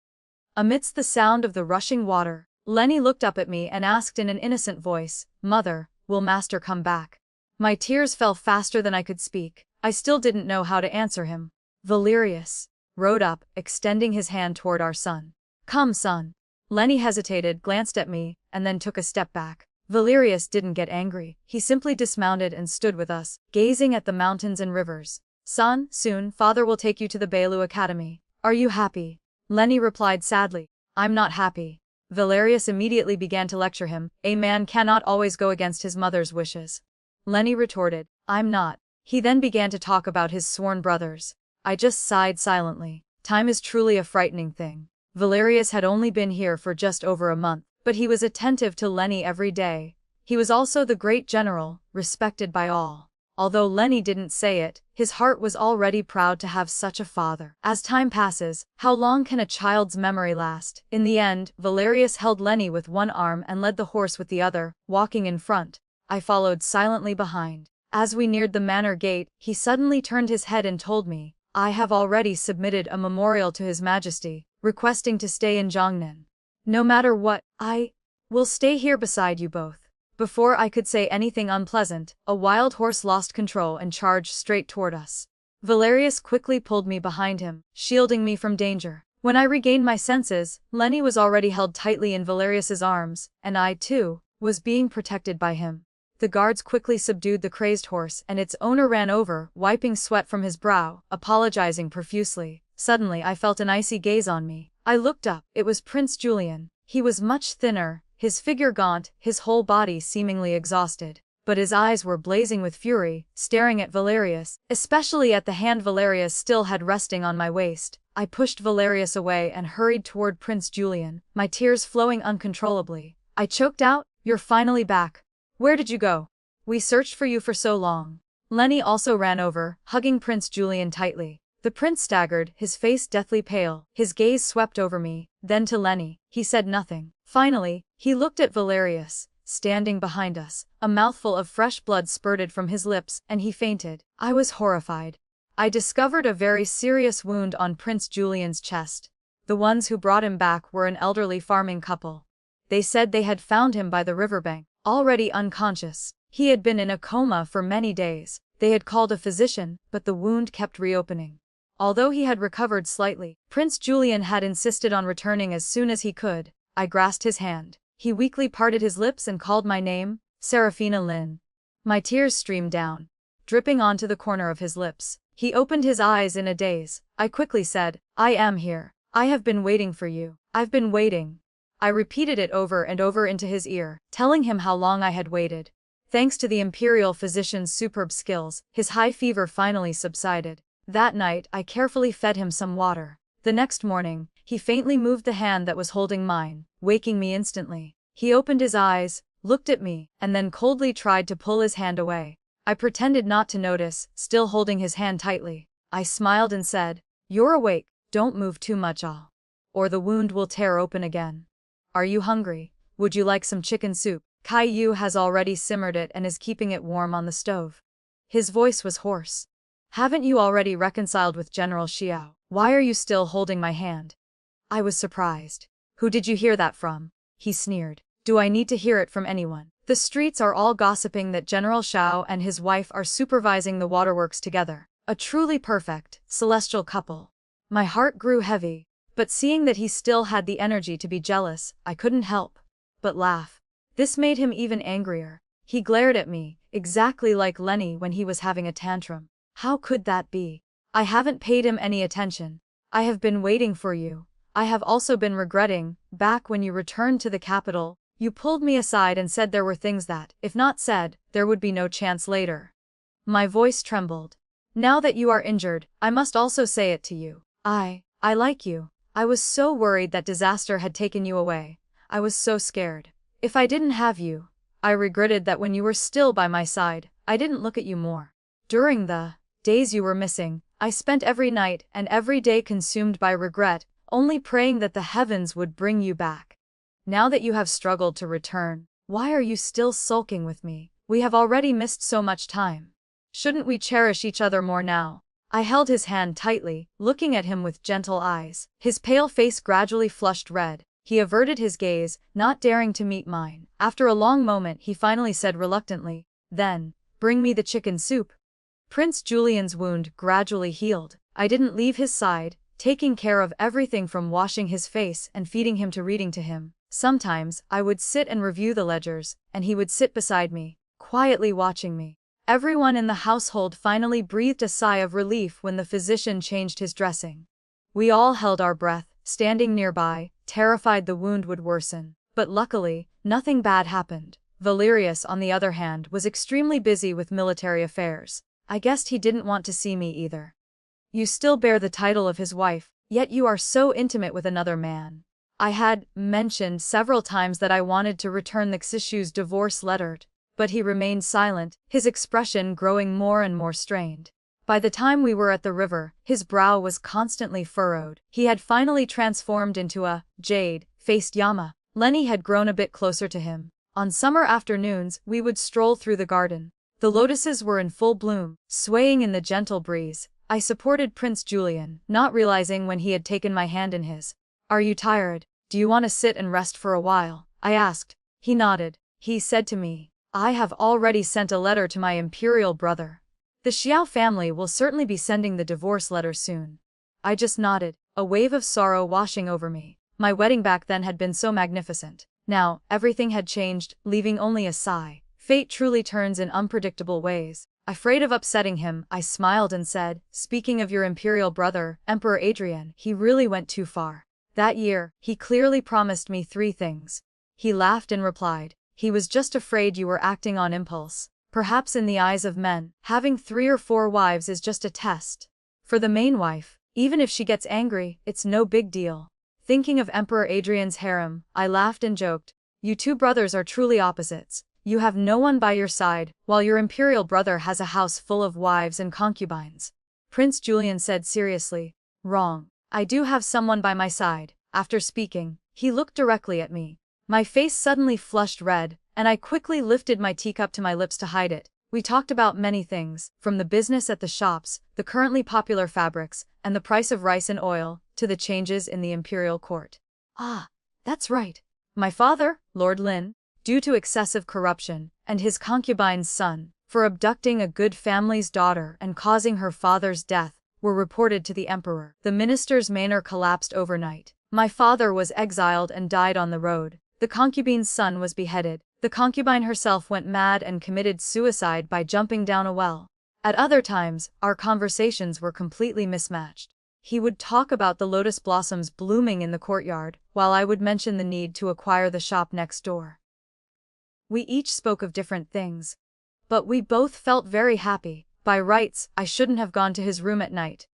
Amidst the sound of the rushing water, Lenny looked up at me and asked in an innocent voice, "Mother, will Master come back?" My tears fell faster than I could speak. I still didn't know how to answer him. Valerius rode up, extending his hand toward our son. "Come, son." Lenny hesitated, glanced at me, and then took a step back. Valerius didn't get angry. He simply dismounted and stood with us, gazing at the mountains and rivers. "Son, soon father will take you to the Bailu Academy. Are you happy?" Lenny replied sadly, "I'm not happy." Valerius immediately began to lecture him. "A man cannot always go against his mother's wishes." Lenny retorted, "I'm not." He then began to talk about his sworn brothers. I just sighed silently. Time is truly a frightening thing. Valerius had only been here for just over a month, but he was attentive to Lenny every day. He was also the great general, respected by all. Although Lenny didn't say it, his heart was already proud to have such a father. As time passes, how long can a child's memory last? In the end, Valerius held Lenny with one arm and led the horse with the other, walking in front. I followed silently behind. As we neared the manor gate, he suddenly turned his head and told me, "I have already submitted a memorial to His Majesty, requesting to stay in Jiangnan. No matter what, I will stay here beside you both." Before I could say anything unpleasant, a wild horse lost control and charged straight toward us. Valerius quickly pulled me behind him, shielding me from danger. When I regained my senses, Lenny was already held tightly in Valerius's arms, and I, too, was being protected by him. The guards quickly subdued the crazed horse and its owner ran over, wiping sweat from his brow, apologizing profusely. Suddenly I felt an icy gaze on me. I looked up. It was Prince Julian. He was much thinner, his figure gaunt, his whole body seemingly exhausted. But his eyes were blazing with fury, staring at Valerius, especially at the hand Valerius still had resting on my waist. I pushed Valerius away and hurried toward Prince Julian, my tears flowing uncontrollably. I choked out, "You're finally back. Where did you go? We searched for you for so long." Lenny also ran over, hugging Prince Julian tightly. The prince staggered, his face deathly pale. His gaze swept over me, then to Lenny. He said nothing. Finally, he looked at Valerius, standing behind us. A mouthful of fresh blood spurted from his lips, and he fainted. I was horrified. I discovered a very serious wound on Prince Julian's chest. The ones who brought him back were an elderly farming couple. They said they had found him by the riverbank, already unconscious. He had been in a coma for many days. They had called a physician, but the wound kept reopening. Although he had recovered slightly, Prince Julian had insisted on returning as soon as he could. I grasped his hand. He weakly parted his lips and called my name, Serafina Lin. My tears streamed down, dripping onto the corner of his lips. He opened his eyes in a daze. I quickly said, "I am here. I have been waiting for you. I've been waiting." I repeated it over and over into his ear, telling him how long I had waited. Thanks to the imperial physician's superb skills, his high fever finally subsided. That night, I carefully fed him some water. The next morning, he faintly moved the hand that was holding mine, waking me instantly. He opened his eyes, looked at me, and then coldly tried to pull his hand away. I pretended not to notice, still holding his hand tightly. I smiled and said, "You're awake, don't move too much or the wound will tear open again. Are you hungry? Would you like some chicken soup? Caillou has already simmered it and is keeping it warm on the stove." His voice was hoarse. "Haven't you already reconciled with General Xiao? Why are you still holding my hand?" I was surprised. "Who did you hear that from?" He sneered. "Do I need to hear it from anyone? The streets are all gossiping that General Xiao and his wife are supervising the waterworks together. A truly perfect, celestial couple." My heart grew heavy, but seeing that he still had the energy to be jealous, I couldn't help but laugh. This made him even angrier. He glared at me, exactly like Lenny when he was having a tantrum. How could that be? I haven't paid him any attention. I have been waiting for you. I have also been regretting. Back when you returned to the capital, you pulled me aside and said there were things that, if not said, there would be no chance later. My voice trembled. Now that you are injured, I must also say it to you. I like you. I was so worried that disaster had taken you away. I was so scared. If I didn't have you, I regretted that when you were still by my side, I didn't look at you more. During the days you were missing, I spent every night and every day consumed by regret, only praying that the heavens would bring you back. Now that you have struggled to return, why are you still sulking with me? We have already missed so much time. Shouldn't we cherish each other more now? I held his hand tightly, looking at him with gentle eyes. His pale face gradually flushed red. He averted his gaze, not daring to meet mine. After a long moment he finally said reluctantly, "Then, bring me the chicken soup." Prince Julian's wound gradually healed. I didn't leave his side, taking care of everything from washing his face and feeding him to reading to him. Sometimes, I would sit and review the ledgers, and he would sit beside me, quietly watching me. Everyone in the household finally breathed a sigh of relief when the physician changed his dressing. We all held our breath, standing nearby, terrified the wound would worsen. But luckily, nothing bad happened. Valerius, on the other hand, was extremely busy with military affairs. I guessed he didn't want to see me either. You still bear the title of his wife, yet you are so intimate with another man. I had mentioned several times that I wanted to return the Xianxia's divorce letter, but he remained silent, his expression growing more and more strained. By the time we were at the river, his brow was constantly furrowed. He had finally transformed into a jade-faced llama. Lenny had grown a bit closer to him. On summer afternoons, we would stroll through the garden. The lotuses were in full bloom, swaying in the gentle breeze. I supported Prince Julian, not realizing when he had taken my hand in his. "Are you tired? Do you want to sit and rest for a while?" I asked. He nodded. He said to me, "I have already sent a letter to my imperial brother. The Xiao family will certainly be sending the divorce letter soon." I just nodded, a wave of sorrow washing over me. My wedding back then had been so magnificent. Now, everything had changed, leaving only a sigh. Fate truly turns in unpredictable ways. Afraid of upsetting him, I smiled and said, "Speaking of your imperial brother, Emperor Adrian, he really went too far. That year, he clearly promised me 3 things. He laughed and replied, he was just afraid you were acting on impulse. Perhaps in the eyes of men, having 3 or 4 wives is just a test. For the main wife, even if she gets angry, it's no big deal." Thinking of Emperor Adrian's harem, I laughed and joked, "You 2 brothers are truly opposites. You have no one by your side, while your imperial brother has a house full of wives and concubines." Prince Julian said seriously, "Wrong. I do have someone by my side." After speaking, he looked directly at me. My face suddenly flushed red, and I quickly lifted my teacup to my lips to hide it. We talked about many things, from the business at the shops, the currently popular fabrics, and the price of rice and oil, to the changes in the imperial court. "Ah, that's right. My father, Lord Lin, due to excessive corruption, and his concubine's son, for abducting a good family's daughter and causing her father's death, were reported to the emperor. The minister's manor collapsed overnight. My father was exiled and died on the road. The concubine's son was beheaded. The concubine herself went mad and committed suicide by jumping down a well. At other times, our conversations were completely mismatched. He would talk about the lotus blossoms blooming in the courtyard, while I would mention the need to acquire the shop next door. We each spoke of different things. But we both felt very happy. By rights, I shouldn't have gone to his room at night.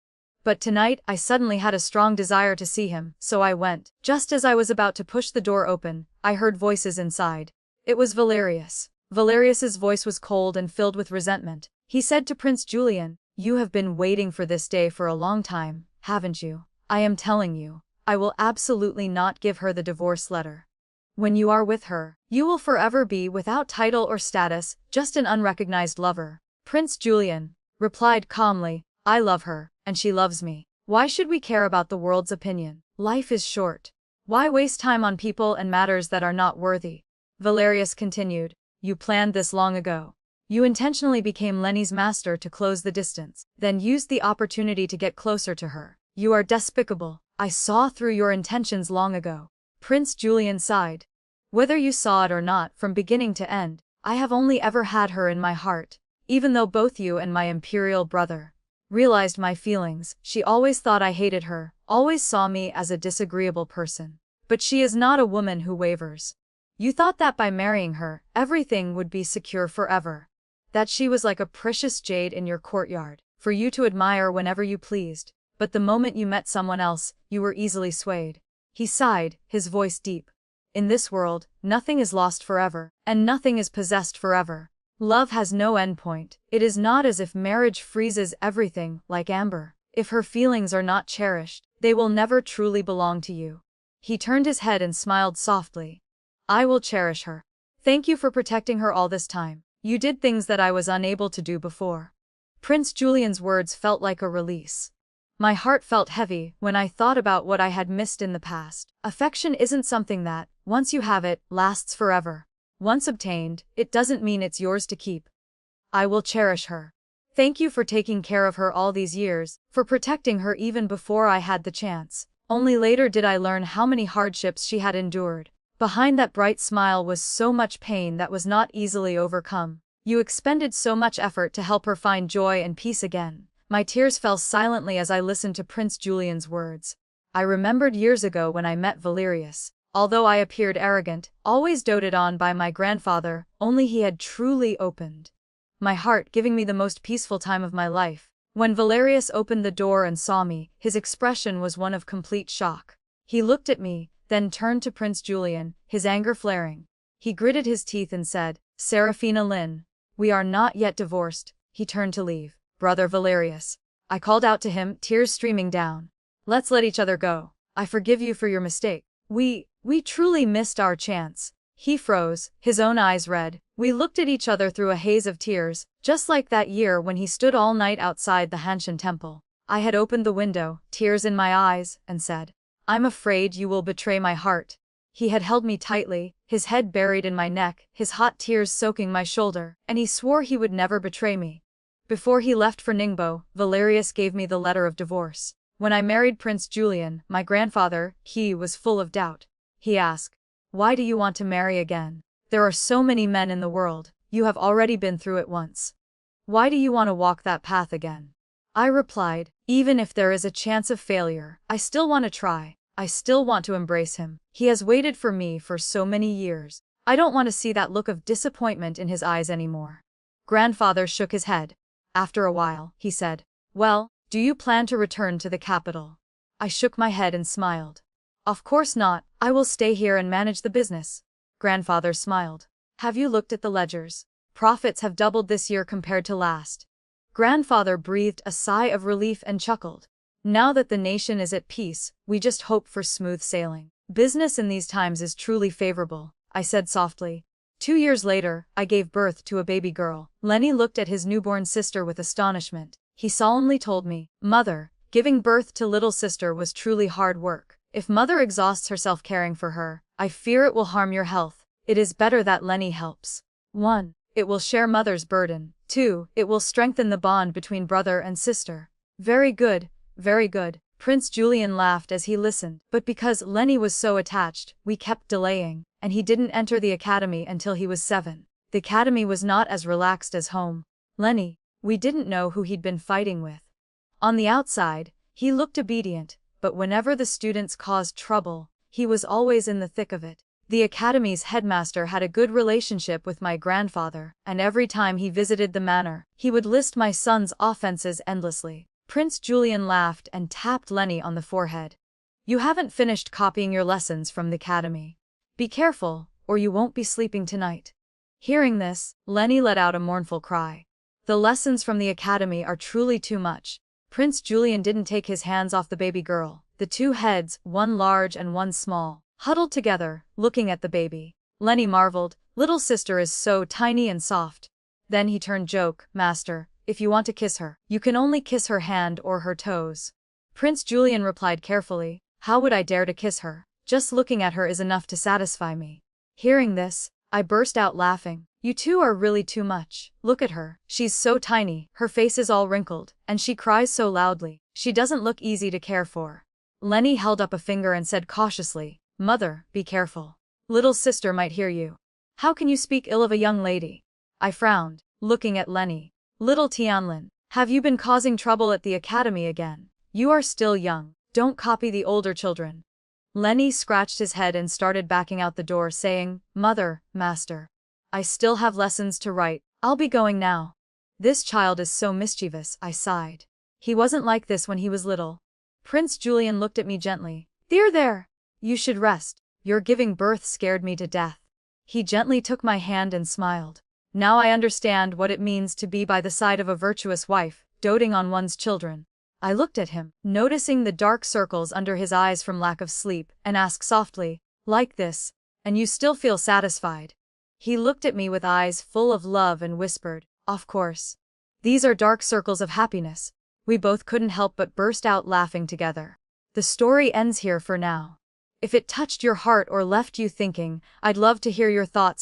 But tonight, I suddenly had a strong desire to see him, so I went. Just as I was about to push the door open, I heard voices inside. It was Valerius. Valerius's voice was cold and filled with resentment. He said to Prince Julian, "You have been waiting for this day for a long time, haven't you? I am telling you, I will absolutely not give her the divorce letter. When you are with her, you will forever be without title or status, just an unrecognized lover." Prince Julian replied calmly, "I love her, and she loves me. Why should we care about the world's opinion? Life is short. Why waste time on people and matters that are not worthy?" Valerius continued, "You planned this long ago. You intentionally became Lenny's master to close the distance, then used the opportunity to get closer to her. You are despicable. I saw through your intentions long ago." Prince Julian sighed. "Whether you saw it or not, from beginning to end, I have only ever had her in my heart, even though both you and my imperial brother realized my feelings. She always thought I hated her, always saw me as a disagreeable person. But she is not a woman who wavers. You thought that by marrying her, everything would be secure forever. That she was like a precious jade in your courtyard, for you to admire whenever you pleased. But the moment you met someone else, you were easily swayed. He sighed, his voice deep. In this world, nothing is lost forever, and nothing is possessed forever. Love has no endpoint. It is not as if marriage freezes everything, like amber. If her feelings are not cherished, they will never truly belong to you. He turned his head and smiled softly. I will cherish her. Thank you for protecting her all this time. You did things that I was unable to do before. Prince Julian's words felt like a release. My heart felt heavy when I thought about what I had missed in the past. Affection isn't something that, once you have it, lasts forever. Once obtained, it doesn't mean it's yours to keep. I will cherish her. Thank you for taking care of her all these years, for protecting her even before I had the chance. Only later did I learn how many hardships she had endured. Behind that bright smile was so much pain that was not easily overcome. You expended so much effort to help her find joy and peace again. My tears fell silently as I listened to Prince Julian's words. I remembered years ago when I met Valerius. Although I appeared arrogant, always doted on by my grandfather, only he had truly opened my heart, giving me the most peaceful time of my life. When Valerius opened the door and saw me, his expression was one of complete shock. He looked at me, then turned to Prince Julian, his anger flaring. He gritted his teeth and said, Serafina Lynn, we are not yet divorced. He turned to leave. Brother Valerius. I called out to him, tears streaming down. Let's let each other go. I forgive you for your mistake. We truly missed our chance. He froze, his own eyes red. We looked at each other through a haze of tears, just like that year when he stood all night outside the Hanshan temple. I had opened the window, tears in my eyes, and said, I'm afraid you will betray my heart. He had held me tightly, his head buried in my neck, his hot tears soaking my shoulder, and he swore he would never betray me. Before he left for Ningbo, Valerius gave me the letter of divorce. When I married Prince Julian, my grandfather, he was full of doubt. He asked, why do you want to marry again? There are so many men in the world, you have already been through it once. Why do you want to walk that path again? I replied, even if there is a chance of failure, I still want to try. I still want to embrace him. He has waited for me for so many years. I don't want to see that look of disappointment in his eyes anymore. Grandfather shook his head. After a while, he said, well, do you plan to return to the capital? I shook my head and smiled. Of course not, I will stay here and manage the business. Grandfather smiled. Have you looked at the ledgers? Profits have doubled this year compared to last. Grandfather breathed a sigh of relief and chuckled. Now that the nation is at peace, we just hope for smooth sailing. Business in these times is truly favorable, I said softly. 2 years later, I gave birth to a baby girl. Lenny looked at his newborn sister with astonishment. He solemnly told me, Mother, giving birth to little sister was truly hard work. If mother exhausts herself caring for her, I fear it will harm your health. It is better that Lenny helps. 1. It will share mother's burden. 2. It will strengthen the bond between brother and sister. Very good, very good. Prince Julian laughed as he listened, but because Lenny was so attached, we kept delaying, and he didn't enter the academy until he was 7. The academy was not as relaxed as home. Lenny, we didn't know who he'd been fighting with. On the outside, he looked obedient, but whenever the students caused trouble, he was always in the thick of it. The academy's headmaster had a good relationship with my grandfather, and every time he visited the manor, he would list my son's offenses endlessly. Prince Julian laughed and tapped Lenny on the forehead. You haven't finished copying your lessons from the academy. Be careful, or you won't be sleeping tonight. Hearing this, Lenny let out a mournful cry. The lessons from the academy are truly too much. Prince Julian didn't take his hands off the baby girl. The two heads, one large and one small, huddled together, looking at the baby. Lenny marveled, little sister is so tiny and soft. Then he turned joke, Master, if you want to kiss her, you can only kiss her hand or her toes. Prince Julian replied carefully, how would I dare to kiss her? Just looking at her is enough to satisfy me. Hearing this, I burst out laughing. You two are really too much. Look at her. She's so tiny, her face is all wrinkled, and she cries so loudly. She doesn't look easy to care for. Lenny held up a finger and said cautiously, Mother, be careful. Little sister might hear you. How can you speak ill of a young lady? I frowned, looking at Lenny. Little Tianlin, Have you been causing trouble at the academy again? You are still young. Don't copy the older children. Lenny scratched his head and started backing out the door, saying, Mother, Master. I still have lessons to write. I'll be going now. This child is so mischievous, I sighed. He wasn't like this when he was little. Prince Julian looked at me gently. There. You should rest. Your giving birth scared me to death. He gently took my hand and smiled. Now I understand what it means to be by the side of a virtuous wife, doting on one's children. I looked at him, noticing the dark circles under his eyes from lack of sleep, and asked softly, Like this, and you still feel satisfied? He looked at me with eyes full of love and whispered, Of course. These are dark circles of happiness. We both couldn't help but burst out laughing together. The story ends here for now. If it touched your heart or left you thinking, I'd love to hear your thoughts